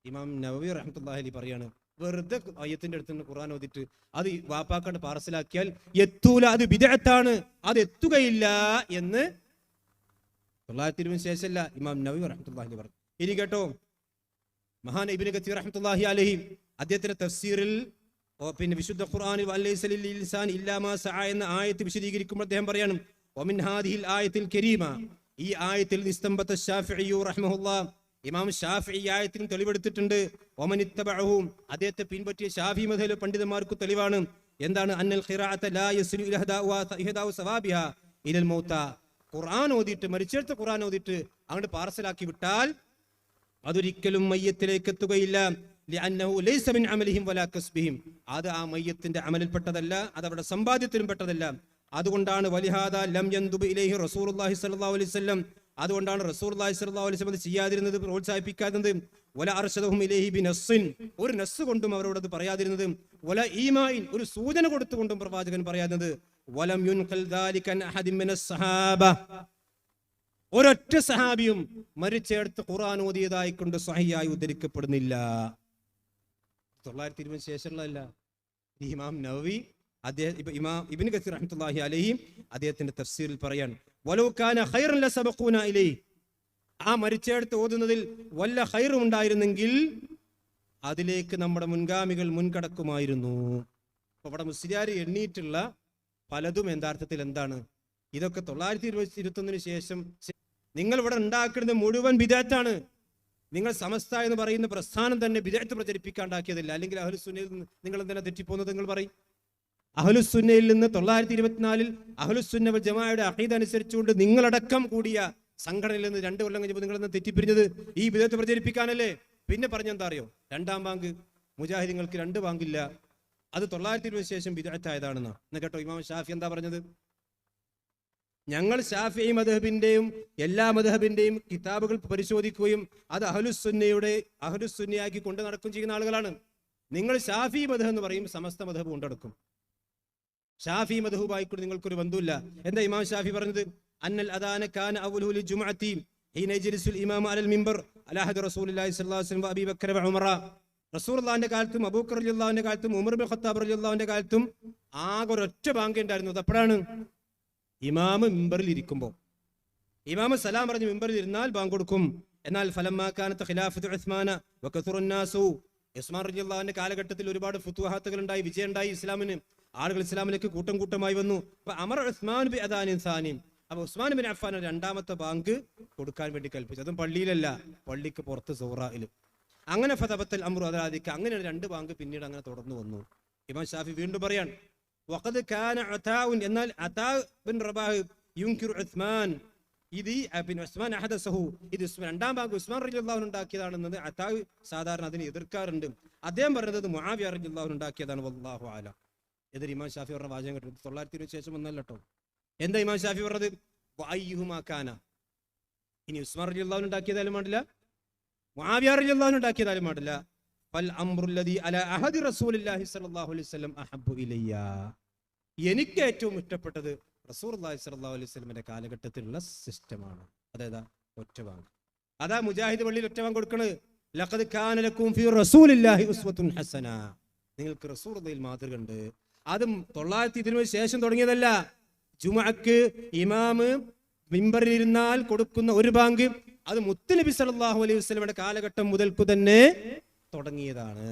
ഇമാം നവവി റഹ്മത്തുള്ളാഹി അലൈഹി പറയാണ്, വെറുതെ മയ്യത്തിന്റെ അടുത്ത് നിന്ന് ഖുർആൻ ഓതിട്ട് അത് വാപ്പാക്കണ്ട് പാർസലാക്കിയാൽ എത്തൂല, അത് ബിദ്അത്താണ്, അത് എത്തുകയില്ല എന്ന് 920 ശേഷമല്ല ഇമാം നവവി റഹ്മത്തുള്ളാഹി അലൈഹി പറഞ്ഞു. ഇനി കേട്ടോ, മഹാൻ ഇബ്നു കസീർ റഹ്മത്തുള്ളാഹി അലൈഹി അദ്ദേഹത്തിന്റെ തഫ്സീറിൽ പിന്നെ വിശുദ്ധ ഖുർആനിൽ വലൈസ ലിൽ ഇൻസാൻ ഇല്ലാ മാ സഅ എന്ന ആയത്ത് വിശദീകരിക്കുമ്പോൾ അദ്ദേഹം പറയാണ്, വമിൻ ഹാദിഹിൽ ആയത്തിൽ കരീമ, ഈ ആയത്തിൽ ഇസ്തംബത ശാഫിഈ റഹ്മഹുല്ലാഹ്, ഇമാം ശാഫിഈ ആയത്തിന് തെളിവെടുത്തിട്ടുണ്ട്. വമനിത്തബഅഹു, അദ്ദേഹത്തെ പിൻപറ്റിയ ശാഫിഈ മദ്ഹബിലെ പണ്ഡിതന്മാർക്ക് തെളിവാണ്. എന്താണ്? അന്നൽ ഖിറാഅത ലാ യസ്ലു ഇഹദാഉ സവാബിഹാ ഇലൽ മൗത, ഖുർആൻ ഓതിയിട്ട് മരിച്ചെടുത്ത ഖുർആൻ ഓതിയിട്ട് അങ്ങോട്ട് പാർസലാക്കി വിട്ടാൽ അതൊരിക്കലും മയ്യത്തിലേക്ക് എത്തുകയില്ല. ലിഅന്നഹു ലൈസ മിൻ അമലിഹിം വലാ കസ്ബിഹിം, അത് ആ മയ്യത്തിന്റെ അമലിൽപ്പെട്ടതല്ല, അത് അവരുടെ സമ്പാദ്യത്തിലും പെട്ടതല്ല. അതുകൊണ്ടാണ് വലിഹാദ ലം യൻദുബ് ഇലൈഹി റസൂലുള്ളാഹി സ്വല്ലല്ലാഹു അലൈഹി വസല്ലം, അതുകൊണ്ടാണ് റസൂലുള്ളാഹി സ്വല്ലല്ലാഹു അലൈഹി വസല്ലം ചെയ്യാതിരുന്നത്, പ്രോത്സാഹിപ്പിക്കാതിരുന്നത്. വല അർശദഹും ഇലൈഹി ബിനസ്സിൻ, ഒരു നസ്സ് കൊണ്ടും അവരോട് അത് പറയാതിരുന്നത്. വല ഈമായിൻ, ഒരു സൂചന കൊടുത്തുകൊണ്ടും പ്രവാചകൻ പറയാതിരുന്നത്. വലം യുൻഖൽ ദാലിക അൻ അഹദിൻ മിനസ് സഹാബ, ഒരൊറ്റ സഹാബിയും മരിച്ചെടുത്ത് ഖുർആൻ ഓതിയതായി കൊണ്ട് സഹിയായി ഉദ്ധരിക്കപ്പെടുന്നില്ല. 920 ശേഷമുള്ളതല്ല. ഇമാം നവവി ഇമാം ഇബ്നു കസീർ റഹ്മത്തുള്ളാഹി അലൈഹി അദ്ദേഹത്തിന്റെ തഫ്സീറിൽ പറയാൻ, വലൗ കാന ഖൈറൻ ലസബഖൂന ഇലൈഹി, ആ മരിച്ചെടുത്ത് ഓതുന്നതിൽ വല്ല ഖൈറും ഉണ്ടായിരുന്നെങ്കിൽ അതിലേക്ക് നമ്മുടെ മുൻഗാമികൾ മുൻകടക്കുമായിരുന്നു. അപ്പൊ ഇവിടെ മുസ്ലിയാർ എണ്ണീറ്റുള്ള പലതും യഥാർത്ഥത്തിൽ എന്താണ്? ഇതൊക്കെ 921 ശേഷം നിങ്ങൾ ഇവിടെ ഉണ്ടാക്കുന്നത് മുഴുവൻ ബിദഅത്താണ്. നിങ്ങൾ സമസ്ത എന്ന് പറയുന്ന പ്രസ്ഥാനം തന്നെ ബിദഅത്ത് പ്രചരിപ്പിക്കാണ്ടാക്കിയതില്ല. അല്ലെങ്കിൽ അഹ്ലുസുന്നയിൽ നിന്ന് നിങ്ങൾ എന്തിനാ തെറ്റിപ്പോകുന്നത്? നിങ്ങൾ പറയും. അഹ്ലുസുന്നയിൽ നിന്ന് 924 അഹ്ലുസുന്ന വൽ ജമാഅയുടെ അഖീദ അനുസരിച്ചുകൊണ്ട് നിങ്ങളടക്കം കൂടിയ സംഘടനയിൽ നിന്ന് 2 കൊല്ലം കഴിഞ്ഞപ്പോൾ നിങ്ങൾ തെറ്റിപ്പിരിഞ്ഞത് ഈ ബിദഅത്ത് പ്രചരിപ്പിക്കാനല്ലേ? പിന്നെ പറഞ്ഞെന്താ അറിയോ? 2ാം ബാങ്ക് മുജാഹിദീങ്ങൾക്ക് 2 ബാങ്കില്ല, അത് 920 ശേഷം ബിദഅത്തായതാണെന്നാ. എന്ന് കേട്ടോ ഇമാം ഷാഫി എന്താ പറഞ്ഞത്? ഞങ്ങൾ ഷാഫിഈ മദ്ഹബിന്റെയും എല്ലാ മദ്ഹബിന്റെയും കിതാബുകൾ പരിശോധിക്കുകയും അത് അഹ്ലുസുന്നയാക്കി കൊണ്ട് നടക്കുകയും ചെയ്യുന്ന ആളുകളാണ്. നിങ്ങൾ ഷാഫിഈ മദ്ഹബ് എന്ന് പറയും, സമസ്ത മദ്ഹബ് കൊണ്ടെടുക്കും. ഷാഫിഈ മദ്ഹബുമായിക്കൂടി നിങ്ങൾക്കൊരു ബന്ധമില്ല. എന്താ ഇമാം ഷാഫി പറഞ്ഞത്? അന്നൽ അദാന കാന അവ്വലുഹു ലിജുമുഅത്തി ഹീന യജ്ലിസുൽ ഇമാമു അലൽ മിമ്പർ അലാ ഹദി റസൂലുള്ളാഹി സ്വല്ലല്ലാഹു അലൈഹി വസല്ലം വഅബീ ബക്കർ വഉമറ. റസൂലുള്ളാഹിന്റെ കാലത്തും അബൂബക്കർ റളിയല്ലാഹുവിന്റെ കാലത്തും ഉമർ ഇബ്നു ഖത്താബ് റളിയല്ലാഹുവിന്റെ കാലത്തും ആകെ ഒരൊറ്റ ബാങ്ക് ഉണ്ടായിരുന്നു. അത് എപ്പോഴാണ്? ഇമാമ് മിമ്പറിൽ ഇരിക്കുമ്പോൾ. ഇമാമ് സലാം പറഞ്ഞ് മിമ്പറിൽ ഇരുന്നാൽ ബാങ്ക് കൊടുക്കും. എന്നാൽ ഫലമ്മാ കാനത്ത് ഖിലാഫത്തു ഉസ്മാന വകസുറൻ നാസു, ഉസ്മാൻ റളിയല്ലാഹുവിന്റെ കാലഘട്ടത്തിൽ ഒരുപാട് ഫുതുഹാത്തുകൾ ഉണ്ടായി, വിജയം ഉണ്ടായി ഇസ്ലാമിന്. ആളുകൾ ഇസ്ലാമിലേക്ക് കൂട്ടം കൂട്ടമായി വന്നു. അപ്പൊ അമർ ഉസ്മാൻ ബി അദാനിൻ സാനിൻ, അപ്പൊ ഉസ്മാൻ ബിൻ അഫ്ഫാൻ 2ാമത്തെ ബാങ്ക് കൊടുക്കാൻ വേണ്ടി കൽപ്പിച്ചു. അതും പള്ളിയിലല്ല, പള്ളിക്ക് പുറത്ത് സൂറയിൽ. അങ്ങനെ ഫതബത്തൽ അംറു അദാദിക്ക്, അങ്ങനെ 2 ബാങ്ക് പിന്നീട് അങ്ങനെ തുടർന്നു വന്നു. ഇമാം ഷാഫി വീണ്ടും പറയാൻ, വഖദ് കാന അതാഉൻ, എന്നാൽ അതാ ബിൻ റബാഹ് യുൻകിറു ഉസ്മാൻ, ഇത് പിന്നെ ഉസ്മാൻ അഹദസഹു, ഇത് 2ാം ബാങ്ക് ഉസ്മാൻ റളിയല്ലാഹു അൻഹു ഉണ്ടാക്കിയതാണെന്നത് അതാ സാധാരണ അതിനെ എതിർക്കാറുണ്ട്. അദ്ദേഹം പറഞ്ഞത് മുആവിയ റളിയല്ലാഹു അൻഹു ഉണ്ടാക്കിയതാണ്. വല്ലാഹു അലം. എതിർ ഇമാം ഷാഫി പറഞ്ഞ വാചകം കേട്ടു. 920 ശേഷം വന്നല്ലോ കേട്ടോ. എന്താ ഇമാം ഷാഫി പറഞ്ഞത്? വഅയ്യുഹുമാ കാന, ഇനി ഉസ്മാൻ റളിയല്ലാഹു അൻഹു ഉണ്ടാക്കിയതാലും പാടില്ല, മുആവിയ റളിയല്ലാഹു അൻഹു ഉണ്ടാക്കിയതാലും പാടില്ല. ഫൽ അംറുല്ലദി അലാ അഹദി റസൂലുള്ളാഹി സ്വല്ലല്ലാഹു അലൈഹി വസല്ലം അഹബ്ബു ഇലയ്യ, എനിക്ക് ഏറ്റവും ഇഷ്ടപ്പെട്ടത് റസൂലുള്ളാഹി സ്വല്ലല്ലാഹു അലൈഹി വസല്ലമിന്റെ കാലഘട്ടത്തിലുള്ള സിസ്റ്റമാണ്. അതായത് ഒറ്റ ബാങ്ക്. അതാ മുജാഹിദ് പള്ളിയിൽ ഒറ്റ ബാങ്ക് കൊടുക്കണത്. ലഖദ് കാന ലക്കും ഫീ റസൂലില്ലാഹി ഉസ്വത്തുൻ ഹസന, നിങ്ങൾക്ക് റസൂലുള്ളാഹിൽ മാതൃക ഉണ്ട്. അതും 920 ശേഷം തുടങ്ങിയതല്ല. ജുമുഅക്ക് ഇമാമ് മിമ്പറിൽ ഇരുന്നാൽ കൊടുക്കുന്ന ഒരു ബാങ്ക് അത് മുത്തുനബി സല്ലല്ലാഹു അലൈഹി വസല്ലമയുടെ കാലഘട്ടം മുതൽക്കു തന്നെ തുടങ്ങിയതാണ്.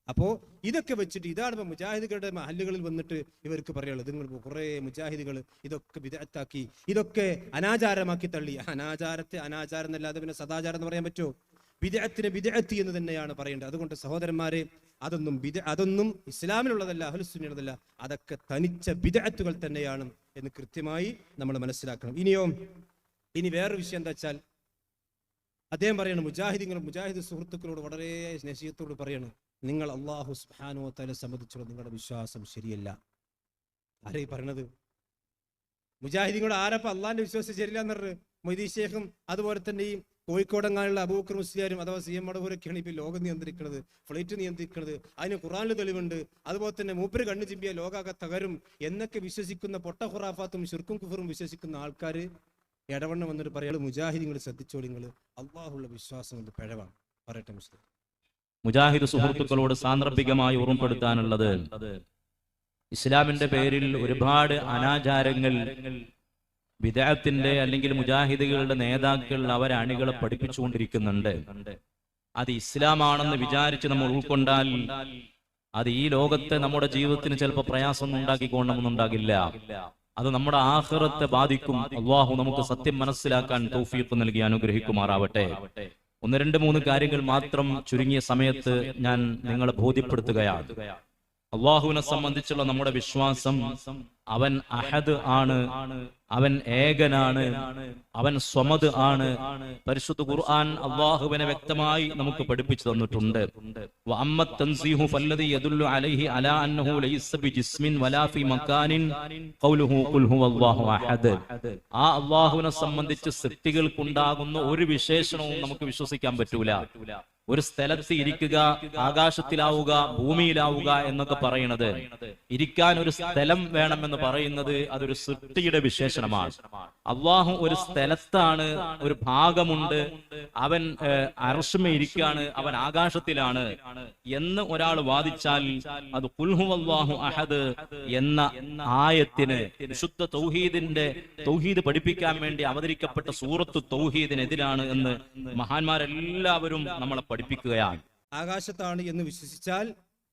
അപ്പോ ഇതൊക്കെ വെച്ചിട്ട് ഇതാണ് ഇപ്പൊ മുജാഹിദുകളുടെ മഹല്ലുകളിൽ വന്നിട്ട് ഇവർക്ക് പറയുള്ളത്. നിങ്ങൾ കുറെ മുജാഹിദുകൾ ഇതൊക്കെ ബിദ്അത്താക്കി, ഇതൊക്കെ അനാചാരമാക്കി തള്ളി. അനാചാരത്തെ അനാചാരം എന്നല്ലാതെ പിന്നെ സദാചാരം എന്ന് പറയാൻ പറ്റുമോ? ബിദ്അത്തിനെ ബിദ്അത്ത് എന്ന് തന്നെയാണ് പറയേണ്ടത്. അതുകൊണ്ട് സഹോദരന്മാരെ, അതൊന്നും ഇസ്ലാമിലുള്ളതല്ല, അഹ്ലുസുന്നയുള്ളതല്ല, അതൊക്കെ തനിച്ച ബിദ്അത്തുകൾ തന്നെയാണ് എന്ന് കൃത്യമായി നമ്മൾ മനസ്സിലാക്കണം. ഇനി വേറൊരു വിഷയം എന്താ വെച്ചാൽ, അദ്ദേഹം പറയണം മുജാഹിദ് സുഹൃത്തുക്കളോട് വളരെ സ്നേഹത്തോട് പറയണം, നിങ്ങൾ അല്ലാഹു സുബ്ഹാനഹു വ തആലയെ സംബന്ധിച്ചുള്ള നിങ്ങളുടെ വിശ്വാസം ശരിയല്ല. ആരെയും പറയണത്? മുജാഹിദീങ്ങളോട് ആരപ്പ അള്ളാഹിന്റെ വിശ്വാസം ശരിയില്ല എന്ന് പറഞ്ഞത്? മൊയ്തീൻ ശേഖും അതുപോലെ തന്നെ ഈ കോഴിക്കോടങ്ങാനുള്ള അബൂബക്കർ മുസ്ലിയാരും അഥവാ സി എം മടവൂരൊക്കെയാണ് ഇപ്പൊ ലോകം നിയന്ത്രിക്കുന്നത്, ഫ്ലൈറ്റ് നിയന്ത്രിക്കുന്നത്. അതിന് ഖുർആനിൽ തെളിവുണ്ട്. അതുപോലെ തന്നെ മൂപ്പര് കണ്ണു ചിമ്പിയ ലോകാകെ തകരും എന്നൊക്കെ വിശ്വസിക്കുന്ന പൊട്ട ഖുറാഫാത്തും ശിർക്കും കുഫറും വിശ്വസിക്കുന്ന ആൾക്കാർ ഇടവണ്ണം വന്നിട്ട് പറയാം, മുജാഹിദീങ്ങൾ ശ്രദ്ധിച്ചോളിങ്ങൾ, അള്ളാഹുള്ള വിശ്വാസം കൊണ്ട് പിഴവാണ്. പറയട്ടെ മുസ്ലിം. മുജാഹിദ് സുഹൃത്തുക്കളോട് സാന്ദർഭികമായി ഓർമ്മപ്പെടുത്താനുള്ളത്, ഇസ്ലാമിന്റെ പേരിൽ ഒരുപാട് അനാചാരങ്ങൾ ബിദ്അത്തിന്റെ അല്ലെങ്കിൽ മുജാഹിദുകളുടെ നേതാക്കൾ അവരെ അണികളെ പഠിപ്പിച്ചുകൊണ്ടിരിക്കുന്നുണ്ട്. അത് ഇസ്ലാമാണെന്ന് വിചാരിച്ച് നമ്മൾ ഉൾക്കൊണ്ടാൽ അത് ഈ ലോകത്തെ നമ്മുടെ ജീവിതത്തിന് ചിലപ്പോൾ പ്രയാസം ഉണ്ടാക്കിക്കൊണ്ടൊന്നുണ്ടാകില്ല. അത് നമ്മുടെ ആഖിറത്തെ ബാധിക്കും. അല്ലാഹു നമുക്ക് സത്യം മനസ്സിലാക്കാൻ തൗഫീഖ് നൽകി അനുഗ്രഹിക്കുമാറാവട്ടെ. 1, 2, 3 കാര്യങ്ങൾ മാത്രം ചുരുങ്ങിയ സമയത്ത് ഞാൻ നിങ്ങളെ ബോധ്യപ്പെടുത്തുകയാണ്. അള്ളാഹുവിനെ സംബന്ധിച്ചുള്ള നമ്മുടെ വിശ്വാസം, അവൻ അഹദ് ആണ്, അവൻ ഏകനാണ്, അവൻ സ്വമദ് ആണ്. പരിശുദ്ധ ഖുർആൻ അള്ളാഹുവിനെ വ്യക്തമായി നമുക്ക് പഠിപ്പിച്ചു തന്നിട്ടുണ്ട്. വഅമ്മ തൻസീഹു ഫല്ലദി യദുല്ലു അലൈഹി അലാ അന്നഹു ലൈസ ബിജിസ്മിൻ വലാ ഫി മകാനിൻ ഖൗലുഹു ഖുൽ ഹുവല്ലാഹു അഹദ്. ആ അള്ളാഹുവിനെ സംബന്ധിച്ച് സൃഷ്ടികൾക്കുണ്ടാകുന്ന ഒരു വിശേഷണവും നമുക്ക് വിശ്വസിക്കാൻ പറ്റൂല. ഒരു സ്ഥലത്ത് ഇരിക്കുക, ആകാശത്തിലാവുക, ഭൂമിയിലാവുക എന്നൊക്കെ പറയുന്നത്, ഇരിക്കാൻ ഒരു സ്ഥലം വേണമെന്ന് പറയുന്നത് അതൊരു സൃഷ്ടിയുടെ വിശേഷണമാണ്. അള്ളാഹു ഒരു സ്ഥലത്താണ്, ഒരു ഭാഗമുണ്ട്, അവൻ അർശമേ ഇരിക്കാണ്, അവൻ ആകാശത്തിലാണ് എന്ന് ഒരാൾ വാദിച്ചാൽ അത് ഖുൽ ഹുവല്ലാഹു അഹദ് എന്ന ആയത്തിന്, വിശുദ്ധ തൗഹീദ് പഠിപ്പിക്കാൻ വേണ്ടി അവതരിക്കപ്പെട്ട സൂറത്തു തൗഹീദിനെതിരാണ് എന്ന് മഹാന്മാരെല്ലാവരും നമ്മളെ പഠിപ്പിക്കുകയാണ്. ആകാശത്താണ് എന്ന് വിശ്വസിച്ചാൽ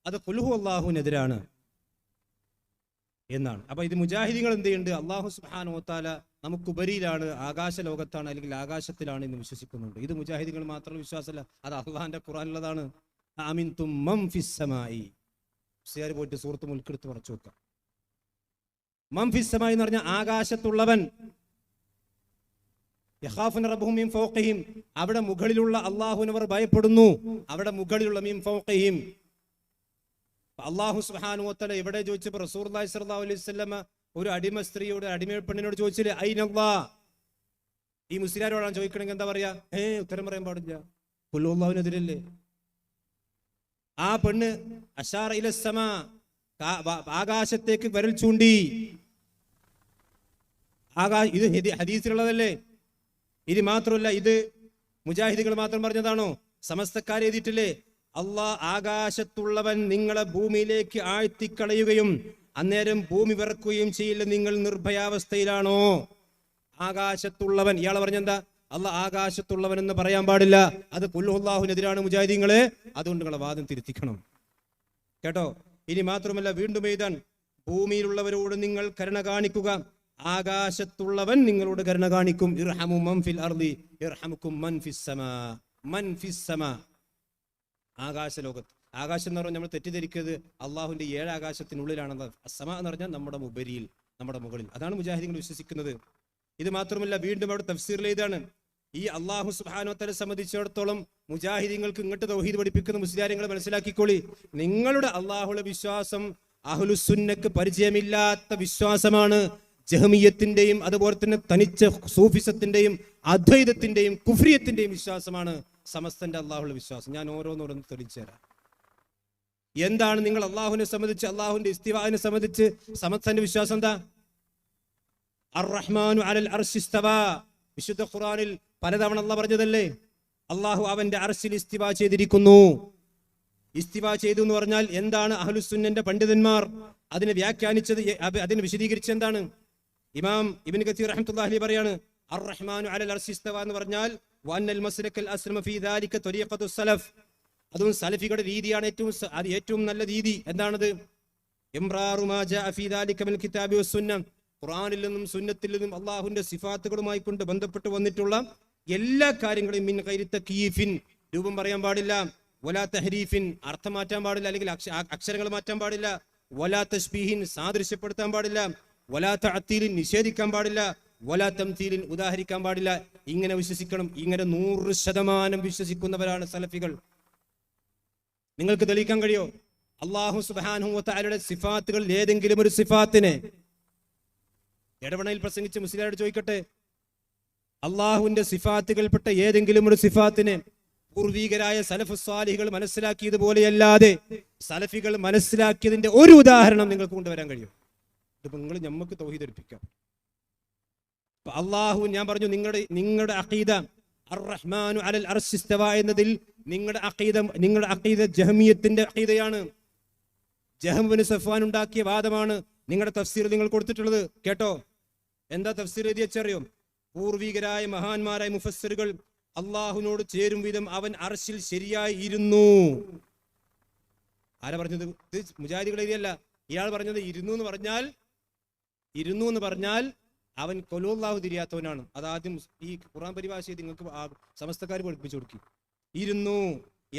അത് ഖുൽ ഹുവല്ലാഹുവിനെതിരാണ് എന്നാണ്. അപ്പൊ ഇത് മുജാഹിദീങ്ങൾ എന്ത് ചെയ്യുന്നുണ്ട്? അല്ലാഹു സുബ്ഹാനഹു വ തആല നമുക്കുപരിയിലാണ്, ആകാശ ലോകത്താണ് അല്ലെങ്കിൽ ആകാശത്തിലാണ് എന്ന് വിശ്വസിക്കുന്നുണ്ട്. ഇത് മുജാഹിദീങ്ങൾ മാത്രം വിശ്വാസമല്ല, അത് അള്ളാഹിന്റെ ഖുർആനിലുള്ളതാണ്. അമിൻതും മൻ ഫിസ് സമായി. മുസ്ലിയാർ പോയിട്ട് സൂറത്ത് മുൽക്ക് എടുത്ത് പറഞ്ഞു നോക്കാം. മൻ ഫിസ് സമായി എന്ന് പറഞ്ഞാൽ ആകാശത്തുള്ളവൻ. യഖാഫുന റബ്ബഹും മിൻ ഫൗഖിഹിം, അവിടെ മുകളിലുള്ള അല്ലാഹുവിനെ അവർ ഭയപ്പെടുന്നു. അവിടെ മുകളിലുള്ള മിൻ ഫൗഖിഹിം. അല്ലാഹു സുബ്ഹാനഹു വ തആല എവിടെ ചോദിച്ചപ്പോൾ റസൂലുള്ളാഹി സ്വല്ലല്ലാഹു അലൈഹി വസല്ലം ഒരു അടിമ സ്ത്രീയോട്, അടിമ പെണ്ണിനോട് ചോദിച്ചില്ലേ ഐനല്ലാഹ്? ഈ മുസ്ലിയാരോടാണ് ചോദിക്കണമെങ്കിൽ എന്താ പറയാ? ഉത്തരം പറയാൻ പാടില്ല, ഖുൽ ഹുവല്ലാഹുവിനെതിരല്ലേ. ആ പെണ്ണ് അശാറ ഇലസ്സമാ, ആകാശത്തേക്ക് വിരൽ ചൂണ്ടി. ഇത് ഹദീസിലുള്ളതല്ലേ? ഇത് മാത്രമല്ല, ഇത് മുജാഹിദുകൾ മാത്രം പറഞ്ഞതാണോ? സമസ്തക്കാർ എഴുതിയിട്ടില്ലേ? അള്ളാഹ് ആകാശത്തുള്ളവൻ നിങ്ങളെ ഭൂമിയിലേക്ക് ആഴ്ത്തിക്കളയുകയും അന്നേരം ഭൂമി വിറക്കുകയും ചെയ്യില്ല, നിങ്ങൾ നിർഭയാവസ്ഥയിലാണോ? ആകാശത്തുള്ളവൻ, ഇയാളെ പറഞ്ഞെന്താ? അള്ളാഹ് ആകാശത്തുള്ളവൻ എന്ന് പറയാൻ പാടില്ല, അത് ഖുൽ ഹുവല്ലാഹുവിനെതിരാണ് മുജാഹിദീങ്ങളെ. അതുകൊണ്ട് നിങ്ങളെ വാദം തിരുത്തിക്കണം കേട്ടോ. ഇനി മാത്രമല്ല, വീണ്ടും എഴുതാൻ, ഭൂമിയിലുള്ളവരോട് നിങ്ങൾ കരുണ കാണിക്കുക, ആകാശത്തുള്ളവൻ നിങ്ങളോട് കരുണ കാണിക്കും. ഇർഹമു മൻ ഫിൽ അർളി ഇർഹമുക്കും മൻ ഫിസ് സമാ. മൻ ഫിസ് സമാ, ആകാശ ലോകത്ത്. ആകാശം എന്ന് പറഞ്ഞാൽ നമ്മൾ തെറ്റിദ്ധരിക്കരുത്, അള്ളാഹുവിന്റെ 7 ആകാശത്തിനുള്ളിലാണെന്ന്. സമ എന്ന് പറഞ്ഞാൽ നമ്മുടെ ഉപരിയിൽ, നമ്മുടെ മുകളിൽ. അതാണ് മുജാഹിദീങ്ങൾ വിശ്വസിക്കുന്നത്. ഇത് മാത്രമല്ല, വീണ്ടും അവിടെ തഫ്സീറിൽ ഇതാണ്, ഈ അള്ളാഹു സുബ്ഹാനഹു വ തആല സംബന്ധിച്ചിടത്തോളം മുജാഹിദീങ്ങൾക്ക് ഇങ്ങോട്ട് തൗഹീദ് പഠിപ്പിക്കുന്ന മുസ്ലിയാരിങ്ങൾ മനസ്സിലാക്കിക്കോളി, നിങ്ങളുടെ അള്ളാഹുവിന്റെ വിശ്വാസം അഹ്ലുസുന്നക്ക് പരിചയമില്ലാത്ത വിശ്വാസമാണ്. ജഹ്മിയത്തിന്റെയും അതുപോലെ തന്നെ തനിച്ച സൂഫിസത്തിന്റെയും അദ്വൈതത്തിന്റെയും കുഫ്രിയത്തിന്റെയും വിശ്വാസമാണ് സമസ്തന്റെ അള്ളാഹുള്ള വിശ്വാസം. ഞാൻ ഓരോന്നോരോന്ന് തെളിയിച്ചു തരാം. എന്താണ് നിങ്ങൾ അള്ളാഹുവിനെ സംബന്ധിച്ച്, അള്ളാഹുവിന്റെ ഇസ്തിവാനെ സംബന്ധിച്ച് സമസ്തന്റെ വിശ്വാസം എന്താ? അർ-റഹ്മാനു അലൽ അർശി ഇസ്തവാ. വിശുദ്ധ ഖുർആനിൽ പലതവണ അള്ളാഹ് പറഞ്ഞതല്ലേ, അള്ളാഹു അവന്റെ അർശിൽ ഇസ്തിവാ ചെയ്തിരിക്കുന്നു. ഇസ്തിവാ ചെയ്തു എന്ന് പറഞ്ഞാൽ എന്താണ്? അഹ്ലുസുന്നന്റെ പണ്ഡിതന്മാർ അതിനെ വ്യാഖ്യാനിച്ചത്, അതിനെ വിശദീകരിച്ചത് എന്താണ്? ഇമാം ഇബ്നു കസീർ റഹ്മത്തുള്ളാഹി അലൈഹി പറയാണ്, അർ-റഹ്മാനു അലൽ അർശി ഇസ്തവാ എന്ന് പറഞ്ഞാൽ വഅന്നൽ മസ്ലകൽ അസ്ലമ ഫീ ദാലിക ത്വരീഖത്തു സലഫ്, അതും സലഫികളുടെ രീതിയാണ് ഏറ്റവും നല്ല രീതി. എന്താണത്? ഇംറാറു മാ ജാഅ ഫീ ദാലിക മിനൽ കിതാബി വസ്സുന്ന, ഖുർആനിൽ നിന്നും സുന്നത്തിൽ നിന്നും അല്ലാഹുവിന്റെ സിഫാത്തുകളുമായി കൊണ്ട് ബന്ധപ്പെട്ട് വന്നിട്ടുള്ള എല്ലാ കാര്യങ്ങളും മിൻ ഗൈരി തക്യീഫിൻ, രൂപം പറയാൻ പാടില്ല, വലാ തഹരീഫിൻ, അർത്ഥം മാറ്റാൻ പാടില്ല, അല്ലെങ്കിൽ അക്ഷരങ്ങൾ മാറ്റാൻ പാടില്ല, വലാ തശ്ബീഹിൻ, സാദൃശ്യപ്പെടുത്താൻ പാടില്ല, വലാ തഅത്തീലിൻ, നിഷേധിക്കാൻ പാടില്ല, വലാ തംതീലിൻ, ഉദാഹരിക്കാൻ പാടില്ല. ഇങ്ങനെ വിശ്വസിക്കണം. ഇങ്ങനെ 100% വിശ്വസിക്കുന്നവരാണ് സലഫികൾ. നിങ്ങൾക്ക് തെളിയിക്കാൻ കഴിയോ? അല്ലാഹു സുബ്ഹാനഹു വ തആലയുടെ സിഫാത്തുകളിൽ ഏതെങ്കിലും ഒരു സിഫാത്തിനെ, ഇടവണയിൽ പ്രസംഗിച്ച് മുസ്ലിയാരോട് ചോദിക്കട്ടെ, അള്ളാഹുവിന്റെ സിഫാത്തുകൾപ്പെട്ട ഏതെങ്കിലും ഒരു സിഫാത്തിനെ പൂർവീകരായ സലഫ് സ്വാലിഹികൾ മനസ്സിലാക്കിയതുപോലെയല്ലാതെ സലഫികൾ മനസ്സിലാക്കിയതിന്റെ ഒരു ഉദാഹരണം നിങ്ങൾക്ക് കൊണ്ടുവരാൻ കഴിയും? ഇതിപ്പോ നിങ്ങൾ ഞമ്മക്ക് തൗഹീദ് പഠിപ്പിക്കാം. അള്ളാഹു, ഞാൻ പറഞ്ഞു, നിങ്ങളുടെ അഖീദ അർ-റഹ്മാനു അലൽ അർശി ഇസ്തവാ എന്നതിൽ നിങ്ങളുടെ അഖീദ ജഹ്മിയത്തിന്റെ അഖീദയാണ്. ജഹ്ം ബിൻ സഫ്വാൻ ഉണ്ടാക്കിയ വാദമാണ് നിങ്ങളുടെ തഫ്സീർ നിങ്ങൾ കൊടുത്തിട്ടുള്ളത്. കേട്ടോ, എന്താ തഫ്സീർ എഴുതി വെച്ചറിയോ? പൂർവികരായ മഹാന്മാരായ മുഫസ്സിറുകൾ അള്ളാഹുവിനോട് ചേരും വിധം അവൻ അർശിൽ ശരിയായി ഇരുന്നു. ആരാ പറഞ്ഞത്? ഇത് മുജാഹിദുകൾ എഴുതിയല്ല. ഇയാൾ പറഞ്ഞത് ഇരുന്നു എന്ന് പറഞ്ഞാൽ അവൻ ഖുലുല്ലാഹു തിരിയാത്തവനാണ്. അതാദ്യം ഈ ഖുർആൻ പരിഭാഷ നിങ്ങൾക്ക് സമസ്തക്കാർ പഠിപ്പിച്ചു കൊടുക്കി. ഇരുന്നു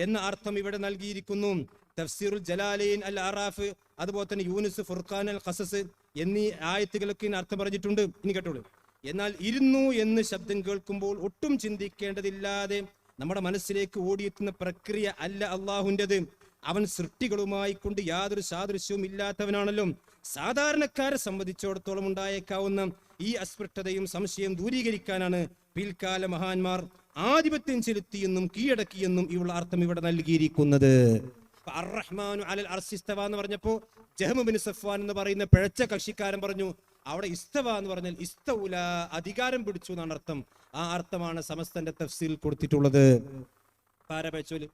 എന്ന അർത്ഥം ഇവിടെ നൽകിയിരിക്കുന്നു. തഫ്സീറുൽ ജലാലൈൻ, അൽ അറാഫ്, അതുപോലെ തന്നെ യൂനുസ്, ഫുർഖാൻ, അൽ ഖസസ് എന്നീ ആയത്തുകളൊക്കെ അർത്ഥം പറഞ്ഞിട്ടുണ്ട്. ഇനി കേട്ടോളൂ. എന്നാൽ ഇരുന്നു എന്ന് ശബ്ദം കേൾക്കുമ്പോൾ ഒട്ടും ചിന്തിക്കേണ്ടതില്ലാതെ നമ്മുടെ മനസ്സിലേക്ക് ഓടിയെത്തുന്ന പ്രക്രിയ അല്ല അള്ളാഹുവിൻ്റെത്. അവൻ സൃഷ്ടികളുമായി കൊണ്ട് യാതൊരു സാദൃശ്യവും ഇല്ലാത്തവനാണല്ലോ. സാധാരണക്കാരെ സംബന്ധിച്ചിടത്തോളം ഉണ്ടായേക്കാവുന്ന ഈ അസ്പൃഷ്ടതയും സംശയം ദൂരീകരിക്കാനാണ് പിൽക്കാല മഹാന്മാർ ആധിപത്യം ചെലുത്തിയെന്നും കീഴടക്കിയെന്നും ഇവളുടെ അർത്ഥം ഇവിടെ നൽകിയിരിക്കുന്നത്. അർ-റഹ്മാനു അലൽ അർശി ഇസ്തവ എന്ന് പറഞ്ഞപ്പോ ജഹ്മു ബിൻ സഫ്വാൻ എന്ന് പറയുന്ന പിഴച്ച കക്ഷിക്കാരൻ പറഞ്ഞു, അവിടെ ഇസ്തവ എന്ന് പറഞ്ഞാൽ ഇസ്തൗല, അധികാരം പിടിച്ചു എന്നാണ് അർത്ഥം. ആ അർത്ഥമാണ് സമസ്തന്റെ തഫ്സീറിൽ കൊടുത്തിട്ടുള്ളത്. പാരപേച്ചോല്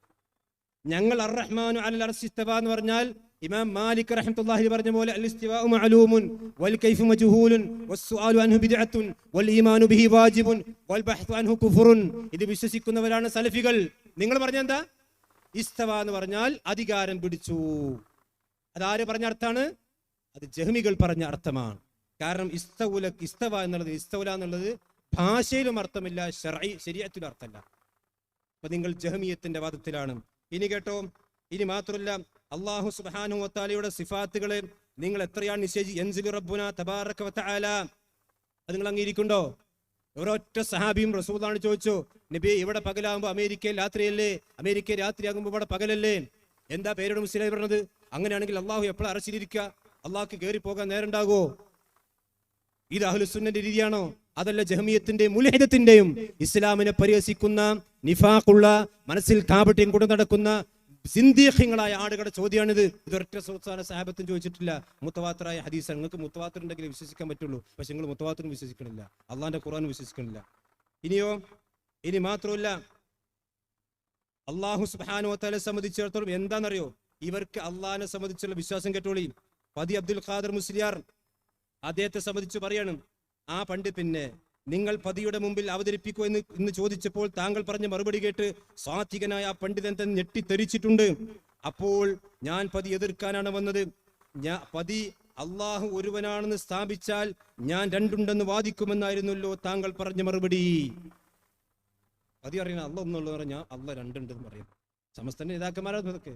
ഞങ്ങൾ അർ-റഹ്മാനു അലൽ അർശി ഇസ്തവ എന്ന് പറഞ്ഞാൽ ഇമാം മാലിക് റഹ്മത്തുള്ളാഹി പറഞ്ഞ പോലെ അൽ ഇസ്തിവാഉ മഅലൂമുൻ വൽ കൈഫു മജ്ഹൂലുൻ വസ്സുആലു അൻഹു ബിദ്അത്തുൻ വൽ ഈമാനു ബിഹി വാജിബുൻ വൽ ബഹ്തു അൻഹു കുഫ്റുൻ. ഇത് വിശ്വസിക്കുന്നവരാണ് സലഫികൾ. നിങ്ങൾ പറഞ്ഞ എന്താ? ഇസ്തവ എന്ന് പറഞ്ഞാൽ അധികാരം പിടിച്ചു. അതാര് പറഞ്ഞ അർത്ഥാണ്? അത് ജഹ്മികൾ പറഞ്ഞ അർത്ഥമാണ്. കാരണം ഇസ്തവ എന്നുള്ളത്, ഇസ്തൗല എന്നുള്ളത് ഭാഷയിലും അർത്ഥമില്ല, ശരീഅത്തിലും അർത്ഥമല്ല. അപ്പൊ നിങ്ങൾ ജഹ്മിയത്തിന്റെ വാദത്തിലാണ്. ഇനി കേട്ടോ, ഇനി മാത്രമല്ല അല്ലാഹു സുബ്ഹാനഹു വ തആലയുടെ സിഫാത്തുകളെ നിങ്ങൾ എത്രയാണ് യൻസിലു റബ്ബുനാ തബാറക വ തആല, അത് നിങ്ങൾ അംഗീകരിക്കുന്നുണ്ടോ? ഒരൊറ്റ സഹാബിയും റസൂലാണ് ചോദിച്ചു, നബി ഇവിടെ പകലാകുമ്പോ അമേരിക്കയിൽ രാത്രിയല്ലേ, അമേരിക്കയിൽ രാത്രിയാകുമ്പോ ഇവിടെ പകലല്ലേ, എന്താ പേരോട് മുസ്ലിം പറഞ്ഞത്? അങ്ങനെയാണെങ്കിൽ അള്ളാഹു എപ്പോഴും അറച്ചിരിക്കുക, അള്ളാഹ്ക്ക് കയറി പോകാൻ നേരണ്ടാകുമോ? ഇത് അഹ്ലുസുന്നന്റെ രീതിയാണോ? അതല്ല ജഹ്മിയത്തിന്റെയും മുൽഹിദത്തിന്റെയും ഇസ്ലാമിനെ പരിഹസിക്കുന്ന, നിഫാഖുള്ള, മനസ്സിൽ കാപട്യം കൊണ്ടു നടക്കുന്ന സിന്ദീഖ്യങ്ങളായ ആളുകളുടെ ചോദ്യമാണിത്. ഇതൊരൊറ്റ സഹാബത്തും ചോദിച്ചിട്ടില്ല. മുത്തവാത്തറായ ഹദീസാണ്. നിങ്ങൾക്ക് മുത്തവാത്തർ ഉണ്ടെങ്കിൽ വിശ്വസിക്കാൻ പറ്റുള്ളൂ. പക്ഷെ നിങ്ങൾ മുത്തവാത്തറും വിശ്വസിക്കണില്ല, അള്ളാന്റെ ഖുർആൻ വിശ്വസിക്കണില്ല. ഇനിയോ, ഇനി മാത്രമല്ല അള്ളാഹു സുബ്ഹാനഹു വ തആലയെ സംബന്ധിച്ചിടത്തോളം എന്താണെന്നറിയോ? ഇവർക്ക് അള്ളാഹിനെ സംബന്ധിച്ചുള്ള വിശ്വാസം കേട്ടോളി. പതി അബ്ദുൽ ഖാദർ മുസ്ലിയാർ അദ്ദേഹത്തെ സംബന്ധിച്ച് പറയണം, ആ പണ്ഡിറ്റ് പിന്നെ നിങ്ങൾ പതിയുടെ മുമ്പിൽ അവതരിപ്പിക്കൂ എന്ന് ചോദിച്ചപ്പോൾ താങ്കൾ പറഞ്ഞ മറുപടി കേട്ട് സാത്വികനായ ആ പണ്ഡിതൻ തന്നെ ഞെട്ടിത്തെറിച്ചിട്ടുണ്ട്. അപ്പോൾ ഞാൻ പതി എതിർക്കാനാണ് വന്നത്. പതി അള്ളാഹു ഒരുവനാണെന്ന് സ്ഥാപിച്ചാൽ ഞാൻ രണ്ടുണ്ടെന്ന് വാദിക്കുമെന്നായിരുന്നല്ലോ താങ്കൾ പറഞ്ഞ മറുപടി. പതി അറിയണം അല്ല ഒന്നുള്ളത് പറഞ്ഞാൽ അല്ല രണ്ടുണ്ടെന്ന് പറയും. സമസ്തന്റെ നേതാക്കന്മാരാണ് അതൊക്കെ.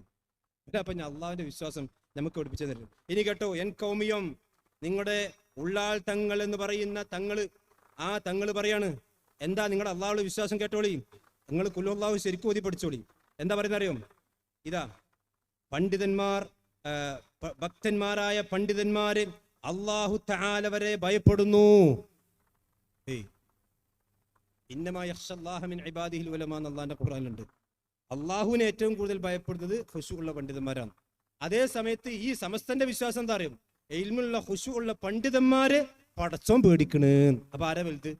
അപ്പൊ ഞാൻ അള്ളാഹുവിന്റെ വിശ്വാസം നമുക്ക് പഠിപ്പിച്ചു തരും. ഇനി കേട്ടോ, എൻ കൗമിയം, നിങ്ങളുടെ ഉള്ളാൾ തങ്ങൾ എന്ന് പറയുന്ന തങ്ങള്, ആ തങ്ങൾ പറയാണ്, എന്താ നിങ്ങളുടെ അള്ളാഹുള്ള വിശ്വാസം കേട്ടോളി, നിങ്ങൾ കുല്ലല്ലാഹു ശരിക്കും ഓതി പഠിച്ചോളി. എന്താ പറയുന്ന അറിയോ? ഇതാ പണ്ഡിതന്മാർ, ഭക്തന്മാരായ പണ്ഡിതന്മാര് അള്ളാഹു തആല വരെ ഭയപ്പെടുന്നു. ഇന്നമാ യഖ്ശല്ലാഹ മിൻ ഇബാദിഹിൽ ഉലമാ എന്ന് അള്ളാഹിന്റെ ഖുർആനിലുണ്ട്. അള്ളാഹുവിനെ ഏറ്റവും കൂടുതൽ ഭയപ്പെടുന്നത് ഖുശൂഉള്ള പണ്ഡിതന്മാരാണ്. അതേ സമയത്ത് ഈ സമസ്തന്റെ വിശ്വാസം എന്താ അറിയും? ഇൽമുള്ള ഖുശൂഉള്ള പണ്ഡിതന്മാരെ പടച്ചോൻ പേടിക്കണ്. അപ്പൊ ആരാ വലുത്?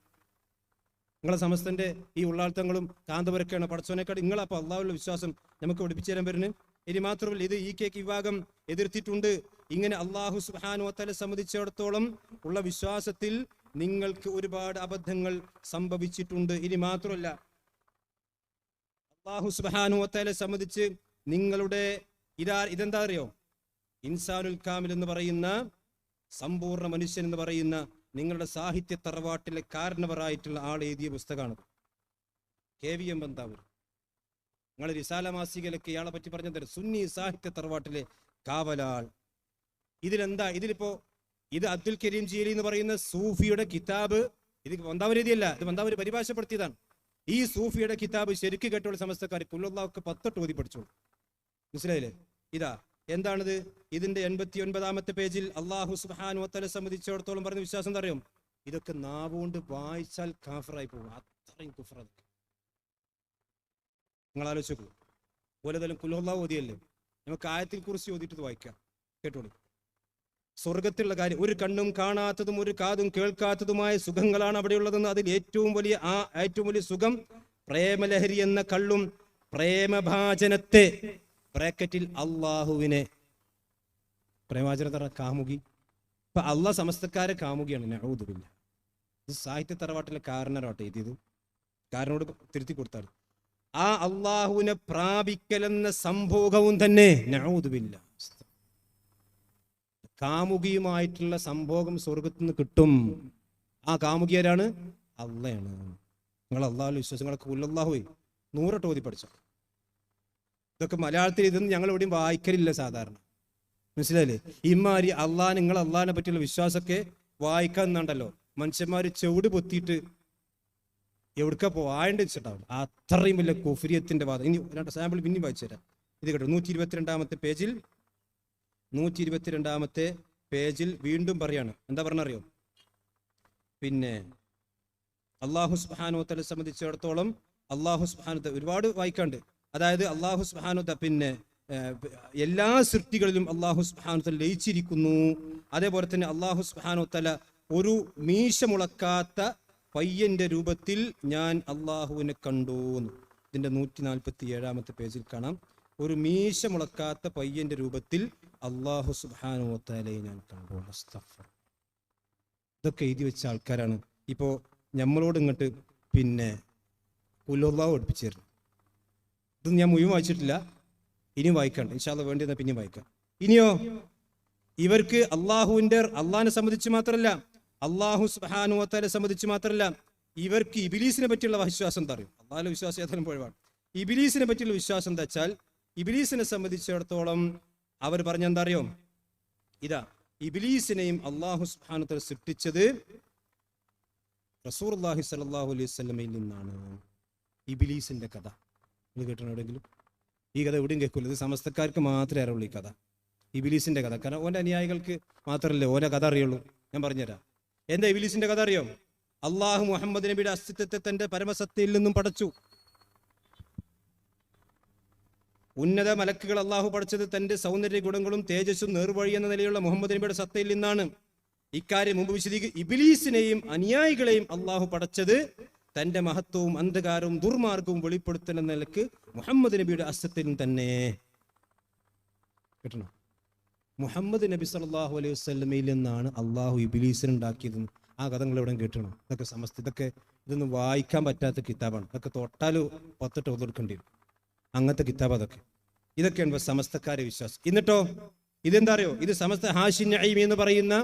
നിങ്ങളെ സമസ്തന്റെ ഈ ഉള്ളാൾത്തങ്ങളും കാന്തപുരക്കാണ് പടച്ചോനേക്കാൾ. നിങ്ങളപ്പോ അള്ളാഹുള്ള വിശ്വാസം നമുക്ക് പഠിപ്പിച്ചു തരാൻ വരുന്നത്. ഇനി മാത്രമല്ല, ഇത് ഈ കേക്ക് വിഭാഗം എതിർത്തിട്ടുണ്ട്. ഇങ്ങനെ അള്ളാഹു സുബ്ഹാനഹു വ തആലയെ സംബന്ധിച്ചിടത്തോളം ഉള്ള വിശ്വാസത്തിൽ നിങ്ങൾക്ക് ഒരുപാട് അബദ്ധങ്ങൾ സംഭവിച്ചിട്ടുണ്ട്. ഇനി മാത്രമല്ല, അള്ളാഹു സുബ്ഹാനഹു വ തആലയെ സംബന്ധിച്ച് നിങ്ങളുടെ ഇതെന്താ അറിയോ? ഇൻസാനുൽ കാമിൽ എന്ന് പറയുന്ന, സമ്പൂർണ്ണ മനുഷ്യൻ എന്ന് പറയുന്ന നിങ്ങളുടെ സാഹിത്യ തറവാട്ടിലെ കാരണവരായിട്ടുള്ള ആൾ എഴുതിയ പുസ്തകമാണ് KVM ബന്താവൂർ. നിങ്ങൾ റിസാല മാസികയിലൊക്കെ ഇയാളെ പറ്റി പറഞ്ഞു തരും. സുന്നി സാഹിത്യ തറവാട്ടിലെ കാവലാൾ. ഇതിലെന്താ? ഇതിലിപ്പോ ഇത് അബ്ദുൽ കരീം ജീലി എന്ന് പറയുന്ന സൂഫിയുടെ കിതാബ്. ഇത് ബന്താവൂർ എഴുതിയല്ല, ഇത് ബന്താവൂർ പരിഭാഷപ്പെടുത്തിയതാണ്. ഈ സൂഫിയുടെ കിതാബ് ശരിക്ക് കേട്ടോളൂ സമസ്തക്കാർ, കുല്ലല്ലാഹുക്ക് 10 ഓതി പഠിച്ചോളൂ. മനസ്സിലായില്ലേ? ഇതാ എന്താണിത്? ഇതിന്റെ 89ാമത്തെ പേജിൽ അള്ളാഹു സുബ്ഹാനഹു വ തആലയെ സംബന്ധിച്ചിടത്തോളം പറഞ്ഞ വിശ്വാസം എന്താ അറിയും? ഇതൊക്കെ നാവുകൊണ്ട് വായിച്ചാൽ കാഫിറായി പോകും. അത്രയും കുഫ്ര. നിങ്ങൾ ആലോചിച്ചു. ഓലതലം കുല്ലല്ലാഹു ഓതിയല്ലേ, നമുക്ക് ആയത്തിൽ കുറിച്ച് ഓതിയിട്ട് വായിക്കാം. കേട്ടോളൂ. സ്വർഗത്തിലുള്ള കാര്യം, ഒരു കണ്ണും കാണാത്തതും ഒരു കാതും കേൾക്കാത്തതുമായ സുഖങ്ങളാണ് അവിടെയുള്ളതെന്ന്. അതിൽ ഏറ്റവും വലിയ സുഖം പ്രേമലഹരി എന്ന കള്ളും പ്രേമഭാജനത്തെ ബ്രാക്കറ്റിൽ അള്ളാഹുവിനെ പ്രേമാചരണ കാമുകി. ഇപ്പൊ അള്ളാഹ് സമസ്തക്കാരെ കാമുകിയാണ്. നഊദു ബില്ലാഹ്. ഇത് സാഹിത്യ തറവാട്ടിലെ കാരണരാട്ടെ എഴുതിയത്. കാരനോട് തിരുത്തി കൊടുത്താൽ ആ അള്ളാഹുവിനെ പ്രാപിക്കലെന്ന സംഭോഗവും തന്നെ നഊദു ബില്ലാഹ്, കാമുകിയുമായിട്ടുള്ള സംഭോഗം സ്വർഗത്തിൽ നിന്ന് കിട്ടും. ആ കാമുകി ആരാണ്? അള്ളയാണ്. നിങ്ങൾ അള്ളാഹു വിശ്വാസങ്ങളൊക്കെ ഉല്ലല്ലാഹു 100 ഓതി പഠിച്ചോ. ഇതൊക്കെ മലയാളത്തിൽ ഇതൊന്നും ഞങ്ങൾ എവിടെയും വായിക്കലില്ല സാധാരണ, മനസ്സിലായില്ലേ? ഇമാരി നിങ്ങൾ അള്ളാഹിനെ പറ്റിയുള്ള വിശ്വാസമൊക്കെ വായിക്കാൻ നിന്നുണ്ടല്ലോ മനുഷ്യന്മാർ ചെവിട് പൊത്തിയിട്ട് എവിടേക്കാ പോവാണ്ട് വെച്ചിട്ടാവും. അത്രയും വലിയ കുഫ്രിയത്തിന്റെ വാദം. ഇനി രണ്ട് സാമ്പിൾ പിന്നെയും വായിച്ചു തരാം. ഇത് കേട്ടോ, 122 പേജിൽ 122 പേജിൽ വീണ്ടും പറയാണ്. എന്താ പറഞ്ഞറിയോ? പിന്നെ അള്ളാഹു സുബ്ഹാനഹു വ തആല സംബന്ധിച്ചിടത്തോളം അള്ളാഹു സുബ്ഹാനഹു വ തആല ഒരുപാട് വായിക്കാണ്ട്. അതായത് അള്ളാഹു സുബ്ഹാനഹു വ തആല പിന്നെ എല്ലാ സൃഷ്ടികളിലും അള്ളാഹു സുബ്ഹാനഹു വ തആല ലയിച്ചിരിക്കുന്നു. അതേപോലെ തന്നെ അള്ളാഹു സുബ്ഹാനഹു വ തആല ഒരു മീശ മുളക്കാത്ത പയ്യന്റെ രൂപത്തിൽ ഞാൻ അള്ളാഹുവിനെ കണ്ടു. ഇതിന്റെ 147 പേജിൽ കാണാം. ഒരു മീശ മുളക്കാത്ത പയ്യന്റെ രൂപത്തിൽ അള്ളാഹു സുബ്ഹാനഹു വ തആലയെ ഞാൻ കണ്ടു. ഇതൊക്കെ എഴുതി വെച്ച ആൾക്കാരാണ് ഇപ്പോ നമ്മളോട് ഇങ്ങോട്ട് പിന്നെ ഉലുല്ലാഹ് പഠിപ്പിച്ചു തരുന്നു. ഇതൊന്നും ഞാൻ മുഴുവൻ വായിച്ചിട്ടില്ല, ഇനിയും വായിക്കണ്ട. ഇൻഷാ അല്ലാഹ് വേണ്ടി വന്നാൽ പിന്നെയും വായിക്കാം. ഇനിയോ ഇവർക്ക് അള്ളാഹിനെ സംബന്ധിച്ച് മാത്രമല്ല, അള്ളാഹു സുബ്ഹാനഹു വ തആലയെ സംബന്ധിച്ച് മാത്രമല്ല, ഇവർക്ക് ഇബ്ലീസിനെ പറ്റിയുള്ള വിശ്വാസം എന്താ അറിയും? അള്ളാഹിന്റെ വിശ്വാസം ഏതായാലും പോയവാണ്. ഇബ്ലീസിനെ പറ്റിയുള്ള വിശ്വാസം എന്താ വെച്ചാൽ, ഇബ്ലീസിനെ സംബന്ധിച്ചിടത്തോളം അവർ പറഞ്ഞെന്താ അറിയോ? ഇതാ, ഇബ്ലീസിനെയും അള്ളാഹു സുബ്ഹാനഹു വ തആല സൃഷ്ടിച്ചത് റസൂലുള്ളാഹി സ്വല്ലല്ലാഹു അലൈഹി വസല്ലമയിൽ നിന്നാണ്. ഇബ്ലീസിന്റെ കഥ നിങ്ങൾ കേട്ടോ എവിടെയെങ്കിലും? ഈ കഥ എവിടെയും കേൾക്കില്ല. ഇത് സമസ്തക്കാർക്ക് മാത്രമേ അറിയുള്ളൂ ഈ കഥ, ഇബ്ലീസിന്റെ കഥ. കാരണം ഓൻ്റെ അനുയായികൾക്ക് മാത്രമല്ലേ ഓരോ കഥ അറിയുള്ളൂ. ഞാൻ പറഞ്ഞുതരാം. എന്താ ഇബ്ലീസിന്റെ കഥ അറിയോ? അള്ളാഹു മുഹമ്മദ് നബിയുടെ അസ്തിത്വത്തെ തന്റെ പരമസത്തയിൽ നിന്നും പടച്ചു. ഉന്നത മലക്കുകൾ അള്ളാഹു പഠിച്ചത് തന്റെ സൗന്ദര്യ ഗുണങ്ങളും തേജസ്സും നേർവഴി എന്ന നിലയുള്ള മുഹമ്മദ് നബിയുടെ സത്തയിൽ നിന്നാണ്. ഇക്കാര്യം മുമ്പ് ഇബ്ലീസിനെയും അനുയായികളെയും അള്ളാഹു പഠിച്ചത് തന്റെ മഹത്വവും അന്ധകാരവും ദുർമാർഗവും വെളിപ്പെടുത്തുന്ന നിലക്ക് മുഹമ്മദ് നബിയുടെ അസ്തിത്വത്തിൽ തന്നെ. കേട്ടണോ? മുഹമ്മദ് നബി സല്ലല്ലാഹു അലൈഹി വസല്ലമയിൽ നിന്നാണ് അള്ളാഹു ഇബ്ലീസിനെ ഉണ്ടാക്കിയത്. ആ കഥകൾ എവിടെ കേട്ടണോ? ഇതൊന്നും വായിക്കാൻ പറ്റാത്ത കിതാബാണ്. ഇതൊക്കെ തൊട്ടാലും 10 കൊടുക്കേണ്ടി വരും. അങ്ങനത്തെ കിതാബ് ഇതൊക്കെയാണ് സമസ്തക്കാരെ വിശ്വാസം. എന്നിട്ടോ ഇതെന്താ അറിയോ? ഇത് സമസ്ത ഹാഷിൻ നഈമി എന്ന് പറയുന്ന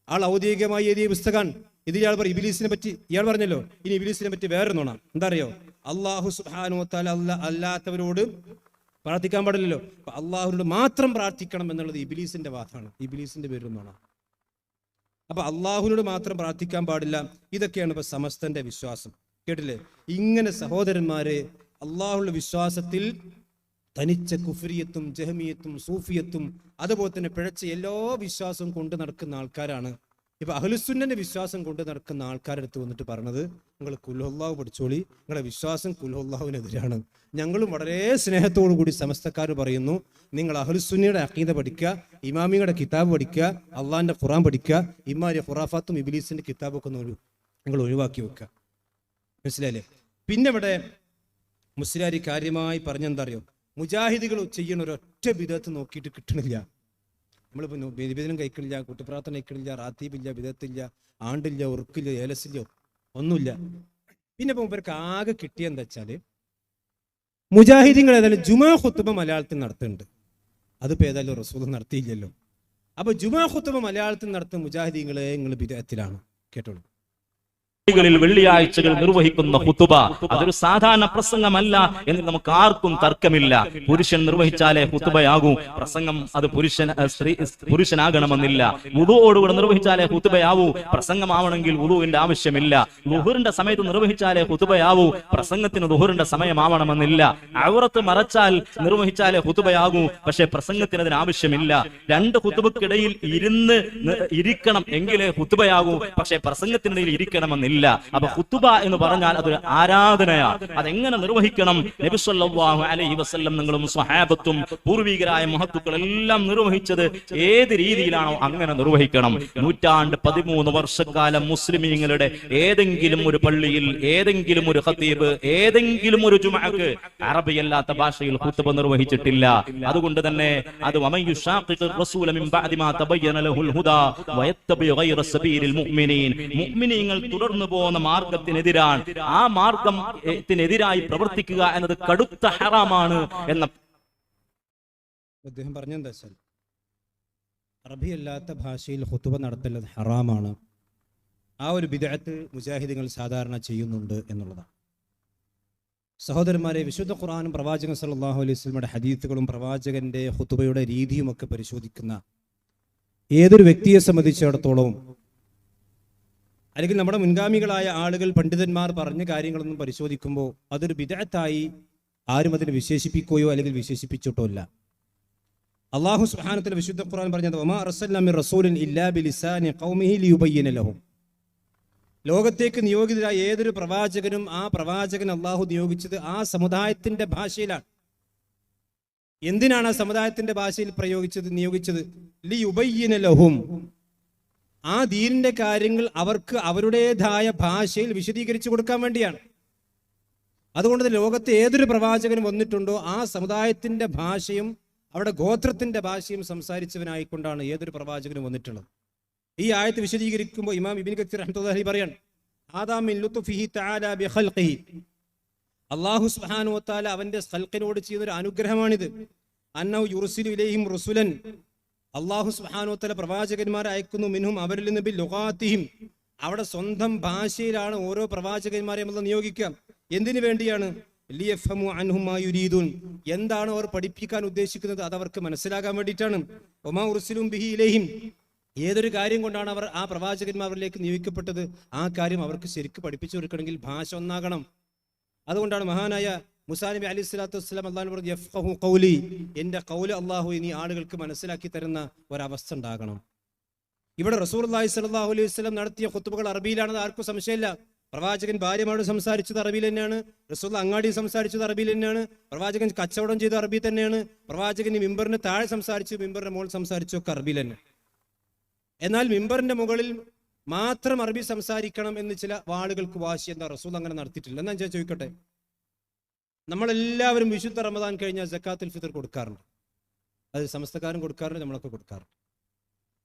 ആൾ ഔദ്യോഗികമായി എഴുതിയ പുസ്തകമാണ്. ഇത് ഇയാൾ പറയും ഇബ്ലീസിനെ പറ്റി. ഇയാൾ പറഞ്ഞല്ലോ ഇനി ഇബ്ലീസിനെ പറ്റി വേറെ നോണ. എന്താ അറിയോ? അള്ളാഹു സുബ്ഹാനഹു വ തആല അല്ലാത്തവരോട് പ്രാർത്ഥിക്കാൻ പാടില്ലല്ലോ, അള്ളാഹുവിനോട് മാത്രം പ്രാർത്ഥിക്കണം എന്നുള്ളത് ഇബ്ലീസിന്റെ വാദമാണ്. ഇബ്ലീസിന്റെ പേരൊന്നാണ്. അപ്പൊ അള്ളാഹുവിനോട് മാത്രം പ്രാർത്ഥിക്കാൻ പാടില്ല. ഇതൊക്കെയാണ് ഇപ്പൊ സമസ്തന്റെ വിശ്വാസം. കേട്ടില്ലേ? ഇങ്ങനെ സഹോദരന്മാരെ അള്ളാഹുള്ള വിശ്വാസത്തിൽ തനിച്ച കുഫ്രിയത്തും ജഹമിയത്തും സൂഫിയത്തും അതുപോലെ തന്നെ പിഴച്ച എല്ലാ വിശ്വാസവും കൊണ്ട് നടക്കുന്ന ആൾക്കാരാണ്. ഇപ്പൊ അഹ്ലുസുന്നന്റെ വിശ്വാസം കൊണ്ട് നടക്കുന്ന ആൾക്കാരെടുത്ത് വന്നിട്ട് പറഞ്ഞത്, നിങ്ങൾ കുൽഹുല്ലാഹു പഠിച്ചോളി, നിങ്ങളുടെ വിശ്വാസം കുൽഹുല്ലാഹുവിനെതിരാണ്. ഞങ്ങളും വളരെ സ്നേഹത്തോടു കൂടി സമസ്തക്കാർ പറയുന്നു, നിങ്ങൾ അഹ്ലുസുന്നയുടെ അഖീദ പഠിക്കുക, ഇമാമിയുടെ കിതാബ് പഠിക്കുക, അള്ളാഹിന്റെ ഖുർആൻ പഠിക്കുക, ഇമാരിയ ഖുറാഫാത്തും ഇബ്ലീസിന്റെ കിതാബൊക്കെ നിങ്ങൾ ഒഴിവാക്കി വെക്കുക. മനസ്സിലായില്ലേ? പിന്നെ ഇവിടെ മുസ്ലിയാരി കാര്യമായി പറഞ്ഞെന്താ അറിയോ? മുജാഹിദുകൾ ചെയ്യുന്ന ഒരൊറ്റ ബിദഅത്ത് നോക്കിയിട്ട് കിട്ടണില്ല. നമ്മളിപ്പോൾ നിവേദനം കഴിക്കണില്ല, കൂട്ടുപ്രാർത്ഥന കഴിക്കണില്ല, റാത്തീബില്ല, ബിദഅത്തില്ല, ആണ്ടില്ല, ഉറുക്കില്ല, ഏലസില്ല, ഒന്നുമില്ല. പിന്നെ ഇപ്പം ഇവർക്ക് ആകെ കിട്ടിയെന്താ വെച്ചാല് മുജാഹിദീങ്ങൾ ഏതായാലും ജുമാ ഖുത്ബ മലയാളത്തിൽ നടത്തുന്നുണ്ട്. അതിപ്പോൾ ഏതായാലും റസൂൽ നടത്തിയില്ലല്ലോ. അപ്പൊ ജുമാ ഖുത്ബ മലയാളത്തിൽ നടത്തുന്ന മുജാഹിദീങ്ങളെ നിങ്ങൾ ബിദഅത്തിലാണ്. കേട്ടോളൂ. ിൽ വെള്ളിയാഴ്ചകൾ നിർവഹിക്കുന്ന ഖുതുബ അതൊരു സാധാരണ പ്രസംഗമല്ല എന്ന് നമുക്ക് ആർക്കും തർക്കമില്ല. പുരുഷൻ നിർവഹിച്ചാലേ ഖുതുബയാകൂ. പ്രസംഗം അത് പുരുഷനാകണമെന്നില്ല. വുദൂഓടുകൂടെ നിർവഹിച്ചാലേ ഖുതുബയാവൂ. പ്രസംഗമാവണമെങ്കിൽ വുദൂവിന്റെ ആവശ്യമില്ല. ളുഹറിന്റെ സമയത്ത് നിർവഹിച്ചാലേ ഖുതുബയാവൂ. പ്രസംഗത്തിന് ളുഹറിന്റെ സമയമാവണമെന്നില്ല. ഔറത്ത് മറച്ചാൽ നിർവഹിച്ചാലേ ഖുതുബയാകൂ. പക്ഷെ പ്രസംഗത്തിന് അതിന് ആവശ്യമില്ല. രണ്ട് ഖുതുബക്കിടയിൽ ഇരിക്കണം എങ്കിലേ ഖുതുബയാകൂ. പക്ഷെ പ്രസംഗത്തിനിടയിൽ ഇരിക്കണമെന്നില്ല. അപ്പൊ ഖുതുബ എന്ന് പറഞ്ഞാൽ അതൊരു ആരാധനയാണ്. അതെങ്ങനെ നിർവഹിക്കണം? നബി സല്ലല്ലാഹു അലൈഹി വസല്ലം നിങ്ങളും സ്വഹാബത്തും പൂർവികരായ മഹത്തുക്കൾ എല്ലാം നിർവഹിച്ചത് ഏത് രീതിയിലാണോ അങ്ങനെ നിർവഹിക്കണം. 113 വർഷക്കാലം മുസ്ലിമീങ്ങളുടെ ഏതെങ്കിലും ഒരു പള്ളിയിൽ ഏതെങ്കിലും ഒരു ഖതീബ് ഏതെങ്കിലും ഒരു ജുമുഅക്ക് അറബിയല്ലാത്ത ഭാഷയിൽ ഖുതുബ നിർവഹിച്ചിട്ടില്ല. അതുകൊണ്ട് തന്നെ അത് വമയുശാഖിഖിർ റസൂല മിൻ ബഅദി മാ തബയ്യന ലഹുൽ ഹുദാ വയത്തബി ഗൈറ സബീലിൽ മുഅ്മിനീൻ. മുഅ്മിനീങ്ങൾ തുടർന്നു പോകുന്ന മാർഗത്തിനെതിരാണ്. ആ മാർഗത്തിനെതിരായി പ്രവർത്തിക്കുക എന്നത് കടുത്ത ഹറാമാണ് എന്ന അദ്ദേഹം പറഞ്ഞെന്താ വെച്ചാൽ അറബി അല്ലാത്ത ഭാഷയിൽ ഖുതുബ നടത്തുന്നത് ഹറാമാണ്. ആ ഒരു ബിദ്അത്ത് മുജാഹിദുകൾ സാധാരണ ചെയ്യുന്നുണ്ട് എന്നുള്ളതാണ്. സഹോദരന്മാരെ, വിശുദ്ധ ഖുർആനും പ്രവാചകൻ സല്ലല്ലാഹു അലൈഹി വസല്ലമയുടെ ഹദീസുകളും പ്രവാചകന്റെ ഖുതുബയുടെ രീതിയും ഒക്കെ പരിശോധിക്കുന്ന ഏതൊരു വ്യക്തിയെ സംബന്ധിച്ചിടത്തോളം, അല്ലെങ്കിൽ നമ്മുടെ മുൻഗാമികളായ ആളുകൾ, പണ്ഡിതന്മാർ പറഞ്ഞ കാര്യങ്ങളൊന്നും പരിശോധിക്കുമ്പോൾ അതൊരു ബിദ്അത്തായി ആരും അതിനെ വിശേഷിപ്പിക്കുകയോ അല്ലെങ്കിൽ വിശേഷിപ്പിച്ചിട്ടോ അല്ല. അല്ലാഹു സുബ്ഹാനഹു വ തആല വിശുദ്ധ ഖുർആൻ പറഞ്ഞത്, വമാ അർസൽനാ മിർ റസൂലിൻ ഇല്ലാ ബിലിസാനി ഖൗമിഹി ലിയുബയ്യിന ലഹും. ലോകത്തേക്ക് നിയോഗിതരായ ഏതൊരു പ്രവാചകനും ആ പ്രവാചകൻ അള്ളാഹു നിയോഗിച്ചത് ആ സമുദായത്തിന്റെ ഭാഷയിലാണ്. എന്തിനാണ് ആ സമുദായത്തിന്റെ ഭാഷയിൽ നിയോഗിച്ചത്? ലിയുബയ്യിന ലഹും. ആ ദീനിന്റെ കാര്യങ്ങൾ അവർക്ക് അവരുടേതായ ഭാഷയിൽ വിശദീകരിച്ചു കൊടുക്കാൻ വേണ്ടിയാണ്. അതുകൊണ്ട് ലോകത്ത് ഏതൊരു പ്രവാചകനും വന്നിട്ടുണ്ടോ ആ സമുദായത്തിന്റെ ഭാഷയും അവിടെ ഗോത്രത്തിന്റെ ഭാഷയും സംസാരിച്ചവനായിക്കൊണ്ടാണ് ഏതൊരു പ്രവാചകനും വന്നിട്ടുള്ളത്. ഈ ആയത്ത് വിശദീകരിക്കുമ്പോൾ ഇമാം ഇബ്നു കസീർ റഹ്മത്തുള്ളാഹി പറയാണ്, ആദാ മിൻ ലുത്ഫിഹി തആല ബിഖൽഖിഹി. അല്ലാഹു സുബ്ഹാനഹു വ തആല അവന്റെ ഖൽഖിനോട് ചെയ്യുന്ന ഒരു അനുഗ്രഹമാണിത്. അന്നഹു യുർസിലു ഇലൈഹിം റുസുലൻ. അല്ലാഹു സുബ്ഹാനഹു വ തആല പ്രവാചകന്മാരെ അയക്കുന്നു, മിൻഹും അവരിൽ നിന്ന് ബിലുഗാതിഹിം. അവിടെ സ്വന്തം ഭാഷയിലാണ് ഓരോ പ്രവാചകന്മാരെയും അല്ലാഹു നിയോഗിക്കുക. എന്തിനു വേണ്ടിയാണ്? ലിയഫ്ഹമു അൻഹും മാ യുരീദൂൻ. എന്താണ് അവർ പഠിപ്പിക്കാൻ ഉദ്ദേശിക്കുന്നത് അത് അവർക്ക് മനസ്സിലാകാൻ വേണ്ടിയിട്ടാണ്. വമാ ഉർസിലും ബിഹി ഇലൈഹിം. ഏതൊരു കാര്യം കൊണ്ടാണ് അവർ ആ പ്രവാചകന്മാരിലേക്ക് നിയോഗിക്കപ്പെട്ടത് ആ കാര്യം അവർക്ക് ശരിക്കും പഠിപ്പിച്ചു കൊടുക്കണമെങ്കിൽ ഭാഷ ഒന്നാകണം. അതുകൊണ്ടാണ് മഹാനായ മൂസാ നബി അലൈഹി സ്വലാത്തു വസ്സലാം അല്ലാഹു പറഞ്ഞു, യഫ്ഖഹു ഖൗലി. എന്റെ ഖൗല അല്ലാഹു ഇനി ആളുകൾക്ക് മനസ്സിലാക്കി തരുന്ന ഒരവസ്ഥ ഉണ്ടാകണം. ഇവിടെ റസൂലുള്ളാഹി സ്വല്ലല്ലാഹു അലൈഹി വസല്ലം നടത്തിയ ഖുതുബകൾ അറബിയിലാണെന്ന് ആർക്കും സംശയമില്ല. പ്രവാചകൻ ഭാര്യമാരോട് സംസാരിച്ചത് അറബിയിൽ തന്നെയാണ്. റസൂൽ അങ്ങാടി സംസാരിച്ചത് അറബിയിൽ തന്നെയാണ്. പ്രവാചകൻ കച്ചവടം ചെയ്ത അറബി തന്നെയാണ്. പ്രവാചകൻ മിമ്പറിന് താഴെ സംസാരിച്ചു, മിമ്പറിന്റെ മുകളിൽ സംസാരിച്ചു ഒക്കെ അറബിയിൽ തന്നെ. എന്നാൽ മിമ്പറിന്റെ മുകളിൽ മാത്രം അറബി സംസാരിക്കണം എന്ന് ചില ആളുകൾക്ക് വാശി. എന്താ? റസൂൽ അങ്ങനെ നടത്തിയിട്ടില്ല. എന്നാ ഞാൻ ചോദിക്കട്ടെ, നമ്മളെല്ലാവരും വിശുദ്ധ റമദാൻ കഴിഞ്ഞാൽ സക്കാത്തുൽ ഫിത്ർ കൊടുക്കാറുണ്ട്. അത് സമസ്തക്കാരും കൊടുക്കാറുണ്ട്, നമ്മളൊക്കെ കൊടുക്കാറുണ്ട്.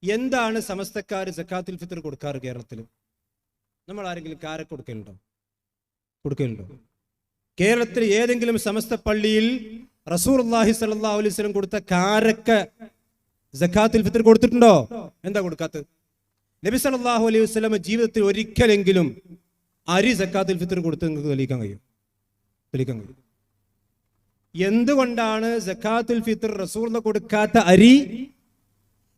എന്താണ് സമസ്തക്കാർ സക്കാത്തുൽ ഫിത്ർ കൊടുക്കാറ് കേരളത്തിൽ? നമ്മൾ ആരെങ്കിലും കാര കൊടുക്കലുണ്ടോ? കേരളത്തിൽ ഏതെങ്കിലും സമസ്ത പള്ളിയിൽ റസൂലുള്ളാഹി സ്വല്ലല്ലാഹു അലൈഹി വസല്ലം കൊടുത്ത കാരക്ക സക്കാത്തുൽ ഫിത്ർ കൊടുത്തിട്ടുണ്ടോ? എന്താ കൊടുക്കാത്തത്? നബി സല്ലല്ലാഹു അലൈഹി വസല്ലം ജീവിതത്തിൽ ഒരിക്കലെങ്കിലും അരി സക്കാത്തുൽ ഫിത്ർ കൊടുത്ത് നിങ്ങൾക്ക് തെളിയിക്കാൻ കഴിയും? എന്തുകൊണ്ടാണ് സക്കാത്തുൽ ഫിത്ർ റസൂലിന് കൊടുക്കാത്ത അരി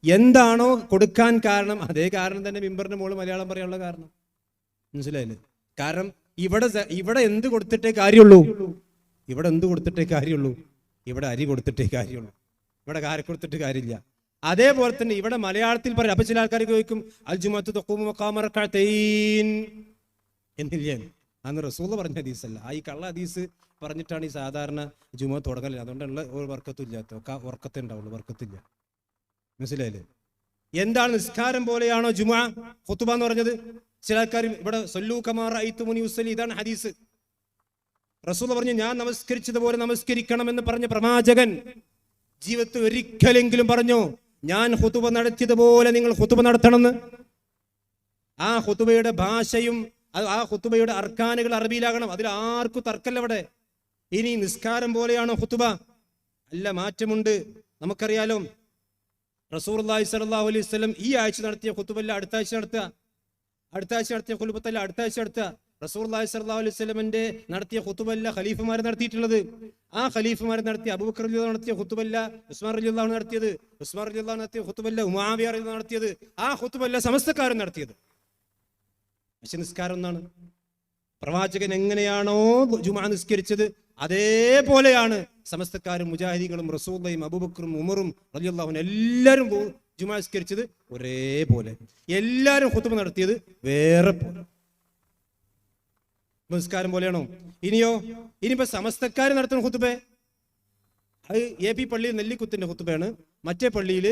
എന്താണോ കൊടുക്കാൻ കാരണം, അതേ കാരണം തന്നെ മിമ്പറിന്റെ മുകളിൽ മലയാളം പറയാനുള്ള കാരണം. മനസ്സിലായില്ലേ? കാരണം ഇവിടെ എന്ത് കൊടുത്തിട്ടേ കാര്യമുള്ളൂ? ഇവിടെ അരി കൊടുത്തിട്ടേ കാര്യമുള്ളൂ. ഇവിടെ കാര കൊടുത്തിട്ട് കാര്യമില്ല. അതേപോലെ തന്നെ ഇവിടെ മലയാളത്തിൽ പറയും. അപ്പൊ ചില ആൾക്കാർ ചോദിക്കും, അൽ ജുമുഅത്തു തഖൂമു മഖാമ റകഅതൈൻ എന്നില്ലേ? അന്ന് റസൂൽ പറഞ്ഞ ഹദീസല്ല, ഈ കള്ള ഹദീസ് പറഞ്ഞിട്ടാണ് ഈ സാധാരണ ജുമുഅ തുടങ്ങല്. അതുകൊണ്ടുള്ള ഒരു വർക്കത്തും ഇല്ലാത്ത ഒക്കെ വർക്കത്തേ ഉണ്ടാവുള്ളൂ, വർക്കത്തില്ല. മനസ്സിലായില്ലേ? എന്താണ്? നിസ്കാരം പോലെയാണോ ജുമുഅ ഖുതുബ എന്ന് പറഞ്ഞത്? ചില ആൾക്കാർ ഇവിടെ സല്ലൂ കമാ റഅയ്തുമുനി ഉസല്ലി, ഇതാണ് ഹദീസ്. റസൂൽ പറഞ്ഞു, ഞാൻ നമസ്കരിച്ചതുപോലെ നമസ്കരിക്കണം എന്ന് പറഞ്ഞ പ്രവാചകൻ ജീവിതത്തിൽ ഒരിക്കലെങ്കിലും പറഞ്ഞു, ഞാൻ ഖുതുബ നടത്തിയതുപോലെ നിങ്ങൾ ഖുതുബ നടത്തണമെന്ന്? ആ ഖുതുബയുടെ ഭാഷയും ആ ഖുതുബയുടെ അർക്കാനുകൾ അറബിയിലാകണം. അതിൽ ആർക്കും തർക്കല്ല. അവിടെ ഇനി നിസ്കാരം പോലെയാണോ ഖുതുബ? അല്ല, മാറ്റമുണ്ട്. നമുക്കറിയാലോ, റസൂലുള്ളാഹി സ്വല്ലല്ലാഹു അലൈഹി വസല്ലം ഈ ആഴ്ച നടത്തിയ ഖുതുബല്ല അടുത്ത ആഴ്ച നടത്തുക, അടുത്ത ആഴ്ച നടത്തിയ ഖുതുബത്തല്ല അടുത്ത ആഴ്ച നടത്തുക. റസൂലുള്ളാഹി സ്വല്ലല്ലാഹു അലൈഹി വസല്ലമിന്റെ നടത്തിയ ഖുതുബല്ല ഖലീഫമാർ നടത്തിയിട്ടുള്ളത്. ആ ഖലീഫമാർ നടത്തിയ അബൂബക്കർ റളിയല്ലാഹു അൻഹു നടത്തിയ ഖുതുബല്ല ഉസ്മാൻ റളിയല്ലാഹു അൻഹു നടത്തിയത്, ഉസ്മാൻ റളിയല്ലാഹു അൻഹു നടത്തിയ ഖുതുബല്ല മുആവിയ റളിയല്ലാഹു അൻഹു നടത്തിയത്. ആ ഖുതുബല്ല സമസ്തക്കാരൻ നടത്തിയത്. പക്ഷെ നിസ്കാരം ഒന്നാണ്. പ്രവാചകൻ എങ്ങനെയാണോ ജുമുഅ നിസ്കരിച്ചത് അതേപോലെയാണ് സമസ്തക്കാരും മുജാഹിദീകളും റസൂലുള്ളാഹിയും അബൂബക്കറും ഉമറും റളിയല്ലാഹു അൻഹു എല്ലാവരും ജുമുഅ നിസ്കരിച്ചത് ഒരേപോലെ. എല്ലാവരും ഖുതുബ നടത്തിയത് വേറെ പോലെ. നിസ്കാരം പോലെയാണോ? ഇനിയിപ്പോ സമസ്തക്കാർ നടത്തുന്ന ഖുതുബ അത് AP പള്ളിയിൽ നെല്ലിക്കുത്തിന്റെ ഖുതുബയാണ്, മറ്റേ പള്ളിയിൽ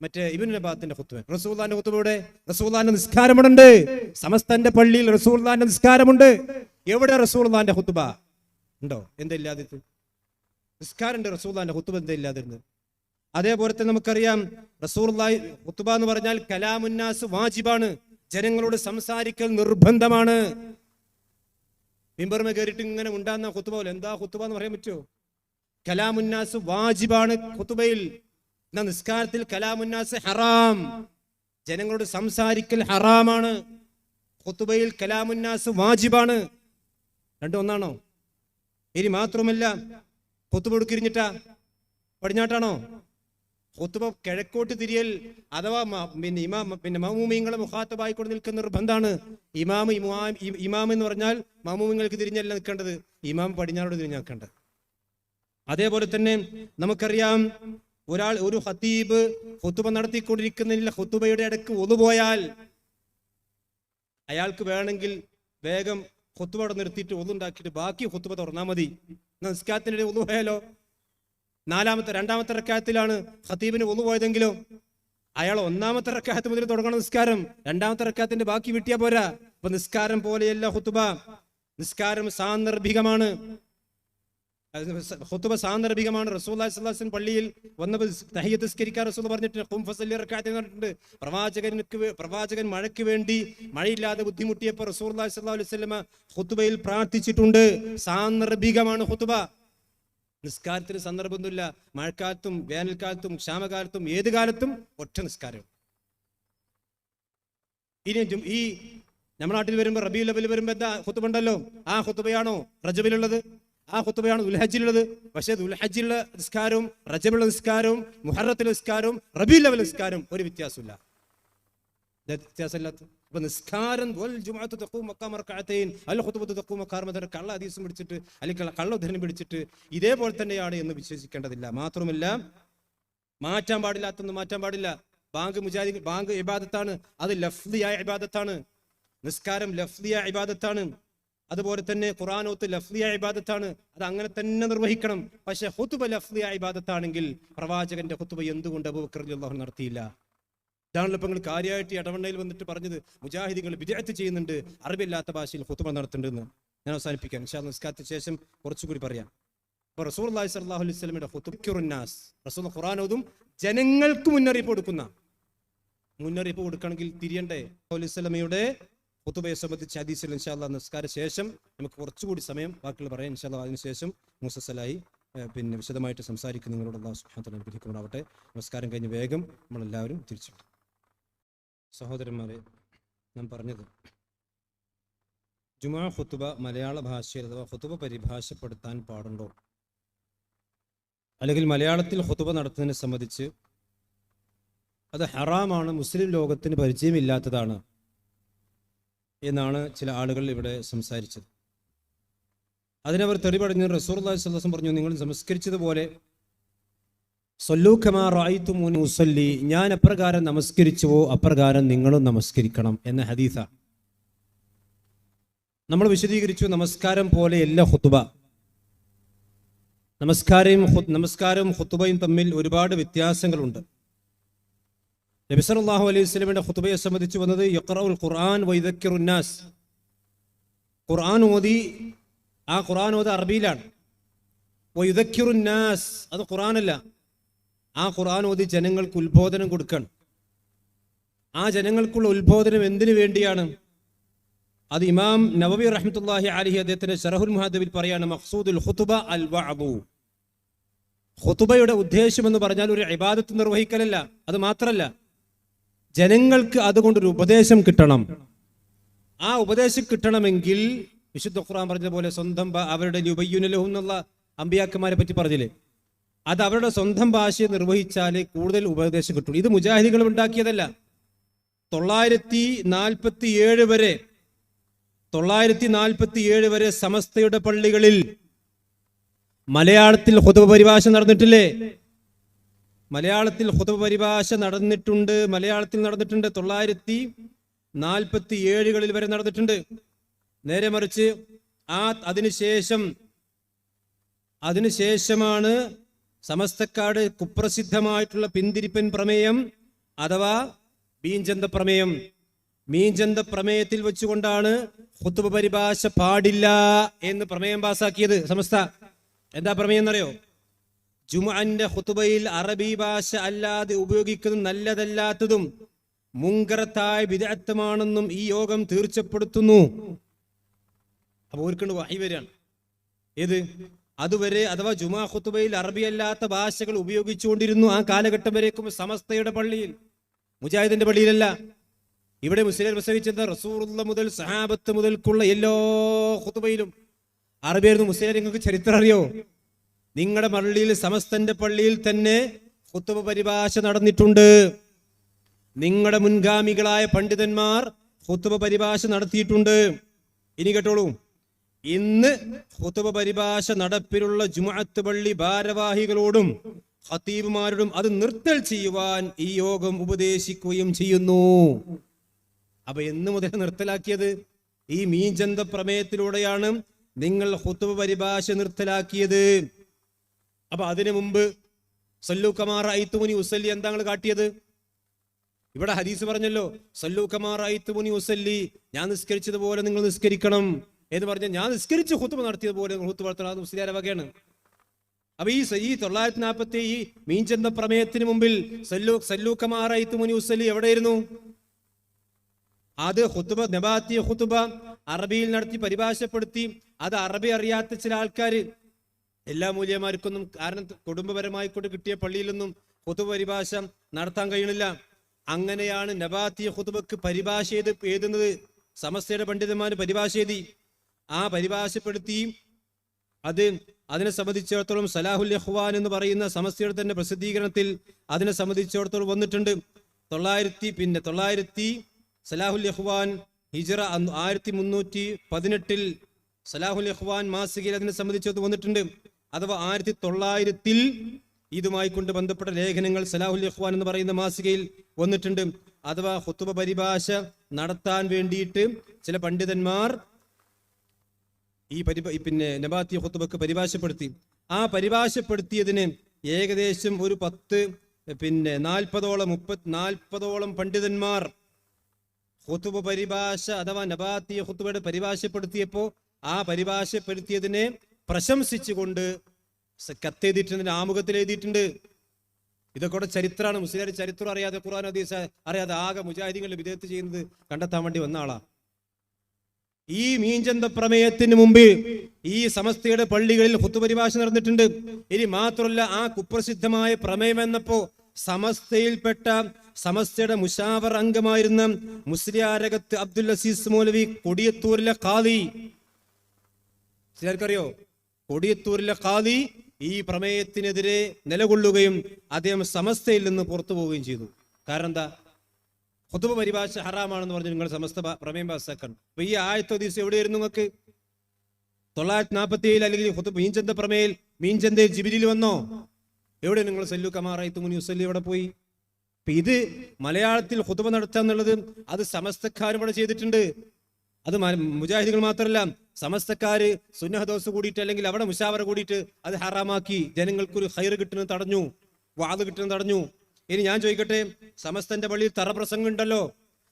മറ്റേ ഇബ്നു നബാത്തിന്റെ ഖുതുബ. റസൂലുള്ളാഹിന്റെ ഖുതുബയുടെ റസൂലുള്ളാഹിന്റെ നിസ്കാരമുണ്ട്. സമസ്തന്റെ പള്ളിയിൽ റസൂലുള്ളാഹിന്റെ നിസ്കാരമുണ്ട്. എവിടെ റസൂലുള്ളാഹിന്റെ ഖുതുബ ഉണ്ടോ? എന്താ ഇല്ലാതിരുന്നത്? നിസ്കാരമുണ്ട്, റസൂലുള്ളാഹിന്റെ ഖുതുബ എന്താ ഇല്ലാതിരുന്നത്? അതേപോലെ തന്നെ നമുക്കറിയാം, റസൂലുള്ളാഹി ഖുതുബ എന്ന് പറഞ്ഞാൽ കലാമുന്നാസ് വാജിബാണ്. ജനങ്ങളോട് സംസാരിക്കൽ നിർബന്ധമാണ്. മിമ്പർമേ കയറിയിട്ട് ഇങ്ങനെ ഉണ്ടാകുന്ന ഖുതുബ പോലെ എന്താ ഖുതുബ എന്ന് പറയാൻ പറ്റുമോ? കലാമുന്നാസ് വാജിബാണ് ഖുതുബയിൽ. എന്നാ നിസ്കാരത്തിൽ കലാമുന്നാസ് ഹറാം, ജനങ്ങളോട് സംസാരിക്കൽ ഹറാമാണ്. ഖുതുബയിൽ കലാമുന്നാസ് വാജിബാണ്. രണ്ടും ഒന്നാണോ? ഇനി മാത്രമല്ല ഖുത്ബ എടുക്കിരിഞ്ഞിട്ടാ പടിഞ്ഞാട്ടാണോ? ഖുത്ബ കിഴക്കോട്ട് തിരിയൽ അഥവാ പിന്നെ മഅ്മൂമീങ്ങളെ മുഖാത്തബായിക്കൊണ്ട് നിൽക്കുന്ന നിർബന്ധാണ്. ഇമാം എന്ന് പറഞ്ഞാൽ മഅ്മൂമീങ്ങൾക്ക് തിരിഞ്ഞല്ല നിൽക്കേണ്ടത്, ഇമാം പടിഞ്ഞാറോട് തിരിഞ്ഞ് നിൽക്കേണ്ടത്. അതേപോലെ തന്നെ നമുക്കറിയാം, ഒരു ഖതീബ് ഖുത്ബ നടത്തിക്കൊണ്ടിരിക്കുന്നില്ല, ഖുത്ബയുടെ ഇടയ്ക്ക് ഒളു പോയാൽ അയാൾക്ക് വേണമെങ്കിൽ വേഗം ഖുത്ബ അവിടെ നിർത്തിയിട്ട് ഒളു ഉണ്ടാക്കിയിട്ട് ബാക്കി ഖുത്ബ തുറന്നാൽ മതി. നിസ്കാരത്തിനിടെ ഒളു പോയാലോ, രണ്ടാമത്തെ റക്അത്തിലാണ് ഖതീബിന് ഒളു പോയതെങ്കിലോ അയാൾ ഒന്നാമത്തെ റക്അത്ത് മുതൽ തുടങ്ങണം നിസ്കാരം, രണ്ടാമത്തെ റക്അത്തിന്റെ ബാക്കി വിട്ടിയാ പോരാ. അപ്പൊ നിസ്കാരം പോലെയല്ല ഖുത്ബ. നിസ്കാരം സാന്ദർഭികമാണ്, ഖുത്ബ സാന്ദർഭികമാണ്. റസൂലുള്ളാഹി സ്വല്ലല്ലാഹു അലൈഹി വസല്ലം പള്ളിയിൽ വന്നപ്പോൾ തഹിയ്യത്ത് നിസ്കരിക്കാൻ റസൂൽ പറഞ്ഞിട്ടുണ്ട്, ഖും ഫസല്ലി റക്അത്തൈൻ പറഞ്ഞിട്ടുണ്ട്. പ്രവാചകൻ മഴയ്ക്ക് വേണ്ടി മഴയില്ലാതെ ബുദ്ധിമുട്ടിയപ്പോൾ റസൂലുള്ളാഹി സ്വല്ലല്ലാഹു അലൈഹി വസല്ലം ഖുത്ബയിൽ പ്രാർത്ഥിച്ചിട്ടുണ്ട്. സാന്ദർഭികമാണ് ഖുത്ബ. നിസ്കാരത്തിന് സന്ദർഭമൊന്നുമില്ല. മഴക്കാലത്തും വേനൽക്കാലത്തും ക്ഷാമകാലത്തും ഏത് കാലത്തും ഒറ്റ നിസ്കാരം. ഇനി ഈ നമ്മുടെ നാട്ടിൽ വരുമ്പോ റബീഉൽ അവ്വൽ വരുമ്പോ എന്താ ഖുത്ബ ഉണ്ടല്ലോ, ആ ഖുത്ബയാണോ റജബിലുള്ളത്? ആ ഖുത്ബയാണ് ദുൽഹജ്ജിലുള്ളത്. പക്ഷേ ദുൽഹജ്ജിലുള്ള നിസ്കാരവും റജബിലുള്ള നിസ്കാരവും മുഹറത്തിലെ നിസ്കാരവും റബീഉൽ അവ്വൽ നിസ്കാരവും ഒരു വ്യത്യാസമില്ല, വ്യത്യാസമില്ലാത്ത. അപ്പൊ നിസ്കാരം കള്ള ഹദീസും പിടിച്ചിട്ട് അല്ലെങ്കിൽ കള്ള ഉദ്ധരണം പിടിച്ചിട്ട് ഇതേപോലെ തന്നെയാണ് എന്ന് വിശ്വസിക്കേണ്ടതില്ല. മാത്രമല്ല, മാറ്റാൻ പാടില്ലാത്തൊന്നും മാറ്റാൻ പാടില്ല. ബാങ്ക് ഇബാദത്താണ്, അത് ലഫ്ദിയായ ഇബാദത്താണ്. നിസ്കാരം ലഫ്ദിയായ ഇബാദത്താണ്. അതുപോലെ തന്നെ ഖുർആനോത്ത് ലഫ്ദിയായ ഇബാദത്താണ്, അത് അങ്ങനെ തന്നെ നിർവഹിക്കണം. പക്ഷെ ഖുത്ബ ലഫ്ദിയായ ഇബാദത്താണെങ്കിൽ പ്രവാചകന്റെ ഖുത്ബ എന്തുകൊണ്ട് അബൂബക്കർ റളിയല്ലാഹു അൻഹു നടത്തിയില്ല? ഇതാണല്ലോ ഇപ്പൊ നിങ്ങൾ കാര്യമായിട്ട് ഇടവണ്ണയിൽ വന്നിട്ട് പറഞ്ഞത്, മുജാഹിദികൾ ബിദ്അത്ത് ചെയ്യുന്നുണ്ട്, അറബിയല്ലാത്ത ഭാഷയിൽ ഖുത്ബ നടത്തുന്നുണ്ടെന്ന്. ഞാൻ അവസാനിപ്പിക്കാം, ഇൻഷാ അല്ലാഹ് നിസ്കാരത്തിന് ശേഷം കുറച്ചുകൂടി പറയാം. അപ്പൊ റസൂലുള്ളാഹി സ്വല്ലല്ലാഹു അലൈഹി വസല്ലമയുടെ ഖുത്ബുന്നാസ്, റസൂൽ ഖുർആനോതും ജനങ്ങൾക്ക് മുന്നറിയിപ്പ് കൊടുക്കണമെങ്കിൽ തിരിയണ്ടേ? അലൈഹി വസല്ലമയുടെ ഖുത്ബയെ സംബന്ധിച്ച് ഹദീസിൽ ഇൻഷാ അല്ലാഹ് നിസ്കാര ശേഷം നമുക്ക് കുറച്ചുകൂടി സമയം ബാക്കിയുള്ള പറയാം ഇൻഷാ അല്ലാഹ്. അതിനുശേഷം മുസസ്സലായി പിന്നെ വിശദമായിട്ട് സംസാരിക്കുന്ന നിങ്ങളോട് അല്ലാഹു സുബ്ഹാനഹു വ തആല അനുഗ്രഹിക്കുമാറാവട്ടെ. നമസ്കാരം കഴിഞ്ഞ് വേഗം നമ്മളെല്ലാവരും തിരിച്ചു. സഹോദരന്മാരെ, ഞാൻ പറഞ്ഞത് ജുമുഅ ഖുത്ബ മലയാള ഭാഷയിൽ അഥവാ ഖുത്ബ പരിഭാഷപ്പെടുത്താൻ പാടുണ്ടോ, അല്ലെങ്കിൽ മലയാളത്തിൽ ഖുത്ബ നടത്തുന്നതിനെ സംബന്ധിച്ച് അത് ഹറാമാണ്, മുസ്ലിം ലോകത്തിന് പരിചയമില്ലാത്തതാണ് എന്നാണ് ചില ആളുകൾ ഇവിടെ സംസാരിച്ചത്. അതിനവർ തെളിവടഞ്ഞ് റസൂലുള്ളാഹി സ്വല്ലല്ലാഹു അലൈഹി വസല്ലം പറഞ്ഞു, നിങ്ങൾ നമസ്കരിച്ചതുപോലെ സ്വല്ലൂ കമാ റഅയ്തുമൂനി ഉസല്ലി, ഞാൻ എപ്രകാരം നമസ്കരിച്ചുവോ അപ്രകാരം നിങ്ങളും നമസ്കരിക്കണം എന്ന ഹദീസ നമ്മൾ വിശദീകരിച്ചു. നമസ്കാരം പോലെയല്ല ഖുത്ബ. നമസ്കാരവും ഖുത്ബയും തമ്മിൽ ഒരുപാട് വ്യത്യാസങ്ങളുണ്ട്. നബി സല്ലല്ലാഹു അലൈഹി വസല്ലമയുടെ ഖുത്ബയെ സംബന്ധിച്ച് വന്നത് യഖറഉൽ ഖുർആൻ വയദക്കിറുൻ നാസ്, ഖുർആൻ ഓതി, ആ ഖുർആൻ ഓത് അറബിയിലാണ്. വയദക്കിറുൻ നാസ്, അത് ഖുർആനല്ല, ആ ഖുർആൻ ഓതി ജനങ്ങൾക്ക് ഉത്ബോധനം കൊടുക്കണം. ആ ജനങ്ങൾക്കുള്ള ഉത്ബോധനം എന്തിനു വേണ്ടിയാണ്? അത് ഇമാം നവവി റഹ്മത്തുള്ളാഹി അലൈഹി അദ്ദേഹത്തിന്റെ ശറഹുൽ മുഹദ്ദബിൽ പറയാണ്, മഖ്സൂദുൽ ഖുത്ബ അൽ വഅദു. ഖുത്ബയുടെ ഉദ്ദേശം എന്ന് പറഞ്ഞാൽ ഒരു ഇബാദത്ത് നിർവഹിക്കലല്ല, അത് മാത്രല്ല, ജനങ്ങൾക്ക് അതുകൊണ്ടൊരു ഉപദേശം കിട്ടണം. ആ ഉപദേശം കിട്ടണമെങ്കിൽ വിശുദ്ധ ഖുർആൻ പറഞ്ഞതുപോലെ സ്വന്തം അവരുടെ ലുബയ്യുന ലഹും എന്നുള്ള അമ്പിയാക്കന്മാരെ പറ്റി പറഞ്ഞില്ലേ, അത് അവരുടെ സ്വന്തം ഭാഷയെ നിർവഹിച്ചാലേ കൂടുതൽ ഉപദേശം കിട്ടുള്ളൂ. ഇത് മുജാഹിദികൾ ഉണ്ടാക്കിയതല്ല. 947 വരെ സമസ്തയുടെ പള്ളികളിൽ മലയാളത്തിൽ ഖുത്ബ പരിഭാഷ നടന്നിട്ടില്ലേ? മലയാളത്തിൽ ഖുത്ബ പരിഭാഷ നടന്നിട്ടുണ്ട്. 947 വരെ നടന്നിട്ടുണ്ട്. നേരെ മറിച്ച് അതിനുശേഷമാണ് സമസ്തക്കാട് കുപ്രസിദ്ധമായിട്ടുള്ള പിന്തിരിപ്പൻ പ്രമേയം അഥവാ മീഞ്ചന്ത പ്രമേയം. മീഞ്ചന്ത പ്രമേയത്തിൽ വെച്ചുകൊണ്ടാണ് ഖുത്ബ പരിഭാഷ പാടില്ല എന്ന് പ്രമേയം പാസാക്കിയത് സമസ്ത. എന്താ പ്രമേയം എന്നറിയോ? ജുമുഅന്റെ ഖുത്ബയിൽ അറബി ഭാഷ അല്ലാതെ ഉപയോഗിക്കുന്നതും നല്ലതല്ലാത്തതും മുങ്കറത്തായ ബിദ്അത്തുമാണെന്നും ഈ യോഗം തീർച്ചപ്പെടുത്തുന്നു. അപ്പൊ ഓർക്കൊണ്ട് വഹി വരികയാണ്. ഏത്? അതുവരെ അഥവാ ജുമുഅ ഖുത്ബയിൽ അറബി അല്ലാത്ത ഭാഷകൾ ഉപയോഗിച്ചുകൊണ്ടിരുന്നു. ആ കാലഘട്ടം വരേക്കും സമസ്തയുടെ പള്ളിയിൽ, മുജാഹിദിന്റെ പള്ളിയിലല്ല. ഇവിടെ മുസ്ലിം പ്രസവിച്ചത് റസൂലുള്ള മുതൽ സഹാബത്ത് മുതൽക്കുള്ള എല്ലാ ഖുത്ബയിലും അറബിയായിരുന്നു മുസ്ലിം. നിങ്ങൾക്ക് ചരിത്രം അറിയോ? നിങ്ങളുടെ പള്ളിയിൽ, സമസ്തന്റെ പള്ളിയിൽ തന്നെ ഖുതുബ പരിഭാഷ നടന്നിട്ടുണ്ട്. നിങ്ങളുടെ മുൻഗാമികളായ പണ്ഡിതന്മാർ ഖുതുബ പരിഭാഷ നടത്തിയിട്ടുണ്ട്. ഇനി കേട്ടോളൂ, ഇന്ന് ഖുതുബ പരിഭാഷ നടപ്പിലുള്ള ജുമുഅത്ത് പള്ളി ഭാരവാഹികളോടും ഖതീബുമാരോടും അത് നിർത്തൽ ചെയ്യുവാൻ ഈ യോഗം ഉപദേശിക്കുകയും ചെയ്യുന്നു. അപ്പൊ എന്ന് മുതൽ നിർത്തലാക്കിയത്? ഈ മീഞ്ചന്ത പ്രമേയത്തിലൂടെയാണ് നിങ്ങൾ ഖുതുബ പരിഭാഷ നിർത്തലാക്കിയത്. അപ്പൊ അതിനു മുമ്പ് സല്ലു കമാ റഅയ്തുമുനി ഉസല്ലി എന്താ നിങ്ങൾ കാട്ടിയത്? ഇവിടെ ഹദീസ് പറഞ്ഞല്ലോ, സല്ലു കമാ റഅയ്തുമുനി ഉസല്ലി, ഞാൻ നിസ്കരിച്ചതുപോലെ നിങ്ങൾ നിസ്കരിക്കണം എന്ന് പറഞ്ഞാൽ ഞാൻ നിസ്കരിച്ച് ഖുതുബ നടത്തിയതുപോലെ ഖുതുബ നടത്തണം. മുസ്ലിയാരെ വകയാണ്. അപ്പൊ ഈ 940 ഈ മീഞ്ചന്ത പ്രമേയത്തിന് മുമ്പിൽ സല്ലു കമാ റഅയ്തുമുനി ഉസല്ലി എവിടെയായിരുന്നു? അത് ഖുതുബ, നബാത്തിയ ഖുതുബ അറബിയിൽ നടത്തി പരിഭാഷപ്പെടുത്തി. അത് അറബി അറിയാത്ത ചില ആൾക്കാര്, എല്ലാ മൂല്യമാർക്കൊന്നും, കാരണം കുടുംബപരമായി കൊണ്ട് കിട്ടിയ പള്ളിയിലൊന്നും ഖുതുബ പരിഭാഷ നടത്താൻ കഴിയണില്ല. അങ്ങനെയാണ് നബാത്തിയ ഖുതുബക്ക് പരിഭാഷ എഴുതുന്നത്. സമസ്തയുടെ പണ്ഡിതന്മാര് പരിഭാഷ എഴുതി, ആ പരിഭാഷപ്പെടുത്തി. അതിനെ സംബന്ധിച്ചിടത്തോളം സലാഹുൽ ഇഖ്വാൻ എന്ന് പറയുന്ന സമസ്തയുടെ തന്നെ പ്രസിദ്ധീകരണത്തിൽ അതിനെ സംബന്ധിച്ചിടത്തോളം വന്നിട്ടുണ്ട്. 900 സലാഹുൽ ഇഖ്വാൻ ഹിജ്റ 1318 സലാഹുൽ ഇഖ്വാൻ മാസികയിൽ അതിനെ സംബന്ധിച്ച് വന്നിട്ടുണ്ട്. അഥവാ 1900 ഇതുമായി കൊണ്ട് ബന്ധപ്പെട്ട ലേഖനങ്ങൾ സലാഹുൽ ഇഖ്വാൻ എന്ന് പറയുന്ന മാസികയിൽ വന്നിട്ടുണ്ട്. അഥവാ ഖുതുബ പരിഭാഷ നടത്താൻ വേണ്ടിയിട്ട് ചില പണ്ഡിതന്മാർ ഈ നബാത്തി ഖുതുബക്ക് പരിഭാഷപ്പെടുത്തി. ആ പരിഭാഷപ്പെടുത്തിയതിന് ഏകദേശം ഒരു 40ഓളം പണ്ഡിതന്മാർ ഖുതുബ പരിഭാഷ അഥവാ നബാത്തി ഖുതുബയുടെ പരിഭാഷപ്പെടുത്തിയപ്പോ ആ പരിഭാഷപ്പെടുത്തിയതിനെ പ്രശംസിച്ചുകൊണ്ട് കത്തെഴുതിയിട്ടുണ്ട്, ആമുഖത്തിൽ എഴുതിയിട്ടുണ്ട്. ഇതൊക്കെ ചരിത്രമാണ്. മുസ്ലിം ചരിത്രം അറിയാതെ, ഖുർആൻ ഹദീസ് അറിയാതെ ആകെ മുജാഹിദീങ്ങളുടെ വിദേഹത്ത് ചെയ്യുന്നത് കണ്ടെത്താൻ വേണ്ടി വന്ന ആളാ. ഈ മീഞ്ചന്ത പ്രമേയത്തിന് മുമ്പ് ഈ സമസ്തയുടെ പള്ളികളിൽ ഖുതുബ പരിഭാഷ നടന്നിട്ടുണ്ട്. ഇനി മാത്രമല്ല, ആ കുപ്രസിദ്ധമായ പ്രമേയം എന്നപ്പോ സമസ്തയിൽപ്പെട്ട സമസ്തയുടെ മുശാവർ അംഗമായിരുന്ന മുസ്ലിയാരകത്ത് അബ്ദുൽ അസീസ് മൗലവി കൊടിയത്തൂരിലെ ഖാദി, ചിലർക്കറിയോ? കൊടിയത്തൂരിലെ ഖാദി ഈ പ്രമേയത്തിനെതിരെ നിലകൊള്ളുകയും അദ്ദേഹം സമസ്തയിൽ നിന്ന് പുറത്തു പോവുകയും ചെയ്തു. കാരണം എന്താ? ഖുതുബ പരിഭാഷ ഹറാമാണെന്ന് പറഞ്ഞ് നിങ്ങൾ സമസ്ത പ്രമേയം പാസ്സാക്കണം. അപ്പൊ ഈ ആയത്ത് ഹദീസ് എവിടെയായിരുന്നു നിങ്ങൾക്ക്? 947 അല്ലെങ്കിൽ മീഞ്ചന്ത പ്രമേയിൽ മീഞ്ചന്തയിൽ ജിബിലിൽ വന്നോ? എവിടെ നിങ്ങൾ സല്ലു കമാ റഅയ്തുമുനി ഉസല്ലി എവിടെ പോയി? ഇത് മലയാളത്തിൽ ഖുതുബ നടത്തുക എന്നുള്ളത് അത് സമസ്തക്കാരും ഇവിടെ ചെയ്തിട്ടുണ്ട്. അത് മുജാഹിദുകൾ മാത്രമല്ല, സമസ്തക്കാര് സുന്നഹദോസ് കൂടിയിട്ട് അല്ലെങ്കിൽ അവിടെ മുശാവറ കൂടിയിട്ട് അത് ഹറാമാക്കി. ജനങ്ങൾക്കൊരു ഖൈറ് കിട്ടുന്നത് തടഞ്ഞു, വാദ് കിട്ടുന്നത് തടഞ്ഞു. ഇനി ഞാൻ ചോദിക്കട്ടെ, സമസ്തന്റെ പള്ളിയിൽ തറപ്രസംഗം ഉണ്ടല്ലോ.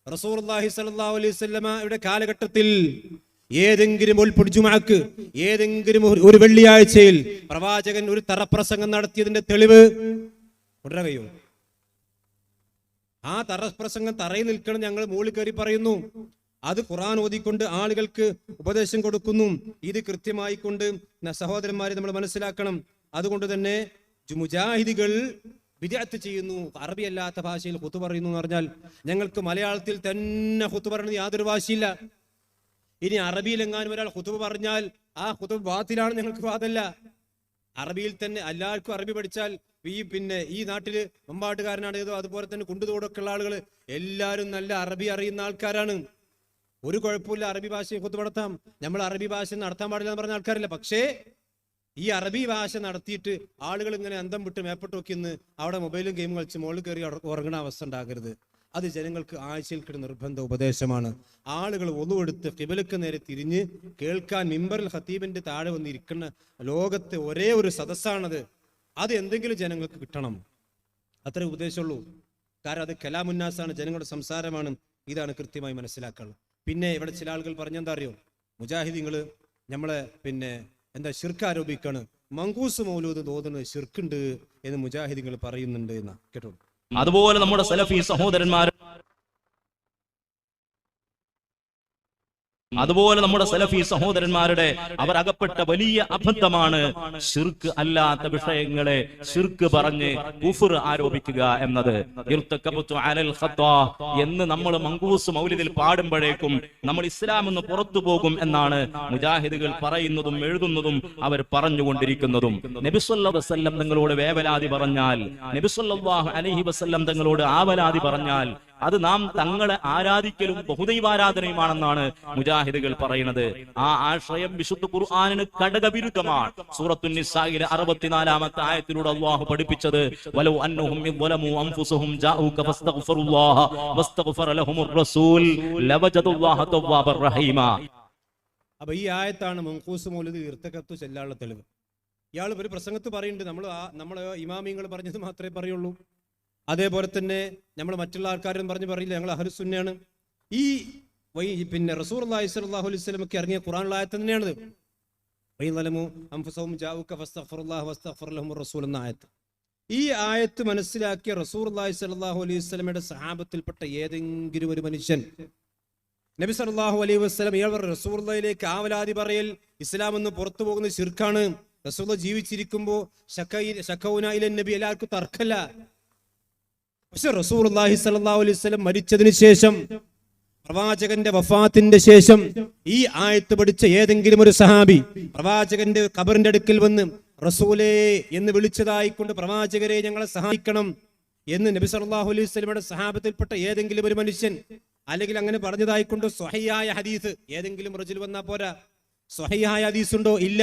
റസൂലുള്ളാഹി സ്വല്ലല്ലാഹു അലൈഹി വസല്ലമയുടെ കാലഘട്ടത്തിൽ ഏതെങ്കിലും ജുമുഅക്ക്, ഏതെങ്കിലും ഒരു വെള്ളിയാഴ്ചയിൽ പ്രവാചകൻ ഒരു തറപ്രസംഗം നടത്തിയതിന്റെ തെളിവ് കൊണ്ടുവരാൻ കഴിയും? ആ തറപ്രസംഗം തറയിൽ നിൽക്കണം, ഞങ്ങൾ മുകളിൽ കയറി പറയുന്നു. അത് ഖുർആൻ ഓതിക്കൊണ്ട് ആളുകൾക്ക് ഉപദേശം കൊടുക്കുന്നു. ഇത് കൃത്യമായി കൊണ്ട് സഹോദരന്മാരെ നമ്മൾ മനസ്സിലാക്കണം. അതുകൊണ്ട് തന്നെ മുജാഹിദികൾ ബിദ്അത്ത് ചെയ്യുന്നു, അറബി അല്ലാത്ത ഭാഷയിൽ ഖുതുബ പറയുന്നു എന്ന് പറഞ്ഞാൽ ഞങ്ങൾക്ക് മലയാളത്തിൽ തന്നെ ഖുതുബ പറയുന്നത് യാതൊരു ഭാഷയില്ല. ഇനി അറബിയിൽ എങ്ങാനും ഒരാൾ ഖുതുബ പറഞ്ഞാൽ ആ ഖുതുബ ബാത്തിലാണ്, ഞങ്ങൾക്ക് വാദമല്ല. അറബിയിൽ തന്നെ എല്ലാവർക്കും അറബി പഠിച്ചാൽ ഈ നാട്ടില് മമ്പാട്ടുകാരനാണ് ഏതോ അതുപോലെ തന്നെ കുണ്ടുതോടൊക്കെ ഉള്ള ആളുകൾ എല്ലാവരും നല്ല അറബി അറിയുന്ന ആൾക്കാരാണ്. ഒരു കുഴപ്പമില്ല, അറബി ഭാഷയെ ഖുതുബ നടത്താം. നമ്മൾ അറബി ഭാഷ നടത്താൻ പാടില്ല എന്ന് പറഞ്ഞ ആൾക്കാരില്ല. പക്ഷേ ഈ അറബി ഭാഷ നടത്തിയിട്ട് ആളുകൾ ഇങ്ങനെ അന്തം വിട്ട് മേപ്പെട്ട് നോക്കിന്ന് അവിടെ മൊബൈലും ഗെയിം കളിച്ച് മുകളിൽ കയറി ഉറങ്ങുന്ന അവസ്ഥ ഉണ്ടാകരുത്. അത് ജനങ്ങൾക്ക് ആഴ്ചയിൽ കിട്ടുന്ന നിർബന്ധ ഉപദേശമാണ്. ആളുകൾ ഒന്നുവെടുത്ത് ഖിബലക്ക് നേരെ തിരിഞ്ഞ് കേൾക്കാൻ മിമ്പറിൽ ഖതീബിന്റെ താഴെ വന്നിരിക്കുന്ന ലോകത്തെ ഒരേ ഒരു സദസ്സാണത്. അത് എന്തെങ്കിലും ജനങ്ങൾക്ക് കിട്ടണം, അത്രേ ഉപദേശമുള്ളൂ. കാരണം അത് കലാമുന്നാസാണ്, ജനങ്ങളുടെ സംസാരമാണ്. ഇതാണ് കൃത്യമായി മനസ്സിലാക്കണം. പിന്നെ ഇവിടെ ചില ആളുകൾ പറഞ്ഞെന്താ അറിയോ? മുജാഹിദീങ്ങള് നമ്മളെ ഷിർക്ക് ആരോപിക്കാണ്, മങ്കൂസ് മൗലൂദ് തോന്നുന്നത് ഷിർക്കുണ്ട് എന്ന് മുജാഹിദീങ്ങൾ പറയുന്നുണ്ട് എന്നാ കേട്ടോ. അതുപോലെ നമ്മുടെ സലഫി സഹോദരന്മാർ അതുപോലെ നമ്മുടെ സലഫി സഹോദരന്മാരുടെ അവർ അകപ്പെട്ട വലിയ അബദ്ധമാണ് ശിർക്ക് അല്ലാത്ത വിഷയങ്ങളെ ശിർക്ക് പറഞ്ഞ് കുഫ്ർ ആരോപിക്കുക എന്നത്. ഇർതകബതു അലൽ ഖത്താ എന്ന് നമ്മൾ മങ്കൂസ് മൗലിദിൽ പാടുമ്പോഴേക്കും നമ്മൾ ഇസ്ലാം എന്ന് പുറത്തു പോകും എന്നാണ് മുജാഹിദുകൾ പറയുന്നതും എഴുതുന്നതും അവർ പറഞ്ഞുകൊണ്ടിരിക്കുന്നതും. നബി സല്ലല്ലാഹു അലൈഹി വസല്ലം തങ്ങളോട് വേവലാതി പറഞ്ഞാൽ, നബി സല്ലല്ലാഹു അലൈഹി വസല്ലം തങ്ങളോട് ആവലാതി പറഞ്ഞാൽ അത് നാം തങ്ങളെ ആരാധിക്കലും ബഹുദൈവാരാധനയുമാണെന്നാണ് മുജാഹിദുകൾ പറയുന്നത്. ആ ആശയം വിശുദ്ധ ഖുർആനിന് കടകവിരുദ്ധമാണ്. സൂറത്തുൻ നിസായിലെ 64-ാമത്തെ ആയത്തിലൂടെ അല്ലാഹു പഠിപ്പിച്ചത് വലൗ അന്നഹും യളമു അൻഫുസഹും ജാഊക ഫസ്തഗ്ഫിറുല്ലാഹ വസ്തഗ്ഫറ ലഹുമുർ റസൂൽ ലവജദുല്ലാഹ തവ്വാബർ റഹീമ. അപ്പൊ ഈ ആയത്താണ് മങ്കൂസ് മൗലിദ് ഇർതകബത്തു ചെല്ലാനുള്ള തെളിവ്. ഇയാൾ ഒരു പ്രസംഗത്ത് പറയുന്നുണ്ട്, നമ്മൾ ഇമാമിങ്ങൾ പറഞ്ഞത് മാത്രമേ പറയുള്ളൂ, അതേപോലെ തന്നെ നമ്മൾ മറ്റുള്ള ആൾക്കാരും പറയില്ല, ഞങ്ങൾ അഹ്ലു സുന്നയാണ്. ഈ പിന്നെ റസൂലുള്ളാഹി സ്വല്ലല്ലാഹു അലൈഹി വസല്ലമക്ക് ഇറങ്ങിയ ഖുർആനിലെ ആയത്ത് തന്നെയാണിത്. വയലമു അൻഫുസഹും ജാഊക ഫസ്തഗ്ഫിറുല്ലാഹ വസ്തഗ്ഫറ ലഹുമുർ റസൂൽ എന്ന ആയത്ത്. ഈ ആയത്ത് മനസ്സിലാക്കിയ റസൂലുള്ളാഹി സ്വല്ലല്ലാഹു അലൈഹി വസല്ലമയുടെ സഹാബത്തിൽപ്പെട്ട ഏതെങ്കിലും ഒരു മനുഷ്യൻ നബി സല്ലല്ലാഹു അലൈഹി വസല്ലം ഇയാൾ റസൂലുള്ളാഹിയിലേക്ക് ആവലാതി പറയൽ ഇസ്ലാം എന്ന് പുറത്തു പോകുന്ന ശിർക്കാണ്, റസൂലുള്ളാഹി ജീവിച്ചിരിക്കുമ്പോൾ ശക്കൗന ഇലൻ നബി എല്ലാവർക്കും തർക്കല്ല. പക്ഷെ റസൂലുള്ളാഹി സ്വല്ലല്ലാഹു അലൈഹി വസല്ലം മരിച്ചതിന് ശേഷം, പ്രവാചകന്റെ വഫാത്തിന്റെ ശേഷം ഈ ആയത്ത് പഠിച്ച ഏതെങ്കിലും ഒരു സഹാബി പ്രവാചകന്റെ ഖബറിന്റെ അടുക്കൽ വന്ന് റസൂലേ എന്ന് വിളിച്ചതായിക്കൊണ്ട് പ്രവാചകരെ ഞങ്ങളെ സഹായിക്കണം എന്ന് നബി സല്ലല്ലാഹു അലൈഹി വസല്ലമയുടെ സഹാബത്തിൽപ്പെട്ട ഏതെങ്കിലും ഒരു മനുഷ്യൻ അല്ലെങ്കിൽ അങ്ങനെ പറഞ്ഞതായിക്കൊണ്ട് സ്വഹീഹായ ഹദീസ് ഏതെങ്കിലും റജുൽ വന്നാ പോരാ. സ്വഹീഹായ ഹദീസ് ഉണ്ടോ? ഇല്ല.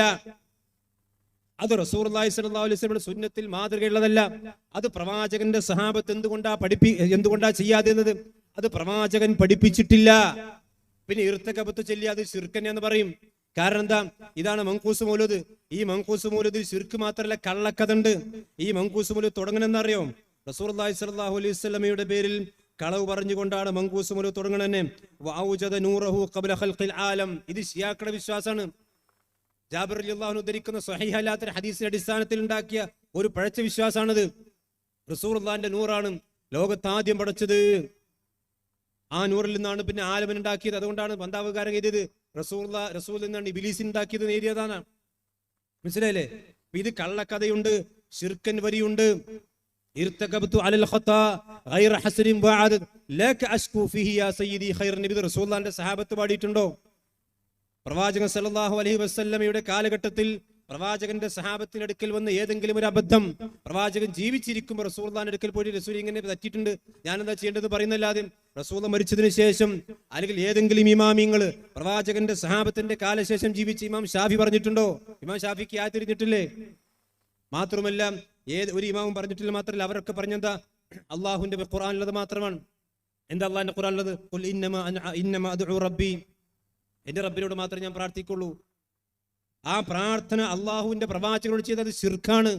അത് റസൂലുള്ളാഹി സ്വല്ലല്ലാഹു അലൈഹി വസല്ലമയുടെ സുന്നത്തിൽ മാതൃകയുള്ളതല്ല. അത് പ്രവാചകന്റെ സഹാബത്ത് എന്തുകൊണ്ടാ ചെയ്യാതെന്നത്? അത് പ്രവാചകൻ പഠിപ്പിച്ചിട്ടില്ല. പിന്നെ ഇർതകബത്ത് ചൊല്ലിയത് ശിർക്ക് എന്ന് പറയും. കാരണം എന്താ? ഇതാണ് മങ്കൂസ് മൗലിദ്. ഈ മങ്കൂസ് മൗലിദിൽ ശിർക്ക് മാത്രമല്ല, കള്ളക്കഥ ഉണ്ട്. ഈ മങ്കൂസ് മൗലിദ് തുടങ്ങണമെന്നറിയോ? റസൂലുള്ളാഹി സ്വല്ലല്ലാഹു അലൈഹി വസല്ലമയുടെ പേരിൽ കളവ് പറഞ്ഞുകൊണ്ടാണ് മങ്കൂസ് മൗലിദ് തുടങ്ങണന്നെ. വഔജദ നൂറഹു ഖബ്ല ഖൽഖിൽ ആലം. ഇത് ശിയാക്കളുടെ വിശ്വാസമാണ്. ജാബിർ റളിയല്ലാഹു അൻഹു ഉദ്ധരിക്കുന്ന സ്വഹീഹ് അല്ലാത്ത ഹദീസിന്റെ അടിസ്ഥാനത്തിൽ ഉണ്ടാക്കിയ ഒരു പഴച്ച വിശ്വാസമാണിത്. റസൂലുള്ളാഹിന്റെ നൂറാണ് ലോകത്ത് ആദ്യം പടച്ചത്. ആ നൂറിൽ നിന്നാണ് പിന്നെ ആലമൻ ഉണ്ടാക്കിയത്. അതുകൊണ്ടാണ് ബന്ധാവുകാരൻ എഴുതിയത് റസൂൽ നിന്നാണ് ഇബ്ലീസ് ഉണ്ടാക്കിയത് എഴുതിയതാണ്. മനസ്സിലായില്ലേ? ഇത് കള്ളക്കഥയുണ്ട്, ശിർക്കൻ വരിയുണ്ട്. ഇർതകബതു അലൽ ഖത്താ ഗൈറ ഹസ്രിൻ വഅദദ് ലക അശ്കു ഫീഹി യാ സയ്യിദി ഖൈർ. നബി റസൂലുള്ളാഹിന്റെ സഹാബത്ത് പാടിയിട്ടുണ്ടോ? പ്രവാചകൻ സല്ലല്ലാഹു അലൈഹി വസല്ലമയുടെ കാലഘട്ടത്തിൽ പ്രവാചകന്റെ സഹാബത്തിന്റെ അടുക്കൽ വന്ന് ഏതെങ്കിലും ഒരു അബദ്ധം പ്രവാചകൻ ജീവിച്ചിരിക്കുമ്പോൾ റസൂലുള്ളാഹിന്റെ അടുക്കൽ പോയി റസൂൽ ഇങ്ങനെ തെറ്റിയിട്ടുണ്ട്, ഞാനെന്താ ചെയ്യേണ്ടത് പറയുന്നല്ലാതെ റസൂൽ മരിച്ചതിന് ശേഷം അല്ലെങ്കിൽ ഏതെങ്കിലും ഇമാമിങ്ങൾ പ്രവാചകന്റെ സഹാബത്തിന്റെ കാലശേഷം ജീവിച്ച ഇമാം ഷാഫി പറഞ്ഞിട്ടുണ്ടോ? ഇമാം ഷാഫിക്ക് ആയത്ത് തിരിഞ്ഞിട്ടില്ലേ? മാത്രമല്ല ഒരു ഇമാമും പറഞ്ഞിട്ടില്ല. മാത്രമല്ല അവരൊക്കെ പറഞ്ഞെന്താ? അള്ളാഹുവിന്റെ ഖുർആനിലുള്ളത് മാത്രമാണ്. എന്താ അള്ളാഹിന്റെ ഖുർആനിലുള്ളത്? ഖുൽ ഇന്നമ അദ്ഉ റബ്ബി, എന്റെ റബ്ബിനോട് മാത്രമേ ഞാൻ പ്രാർത്ഥിക്കുള്ളൂ. ആ പ്രാർത്ഥന അള്ളാഹുവിന്റെ പ്രവാചകനോട് ചെയ്തത് ശിർക്കാണ്.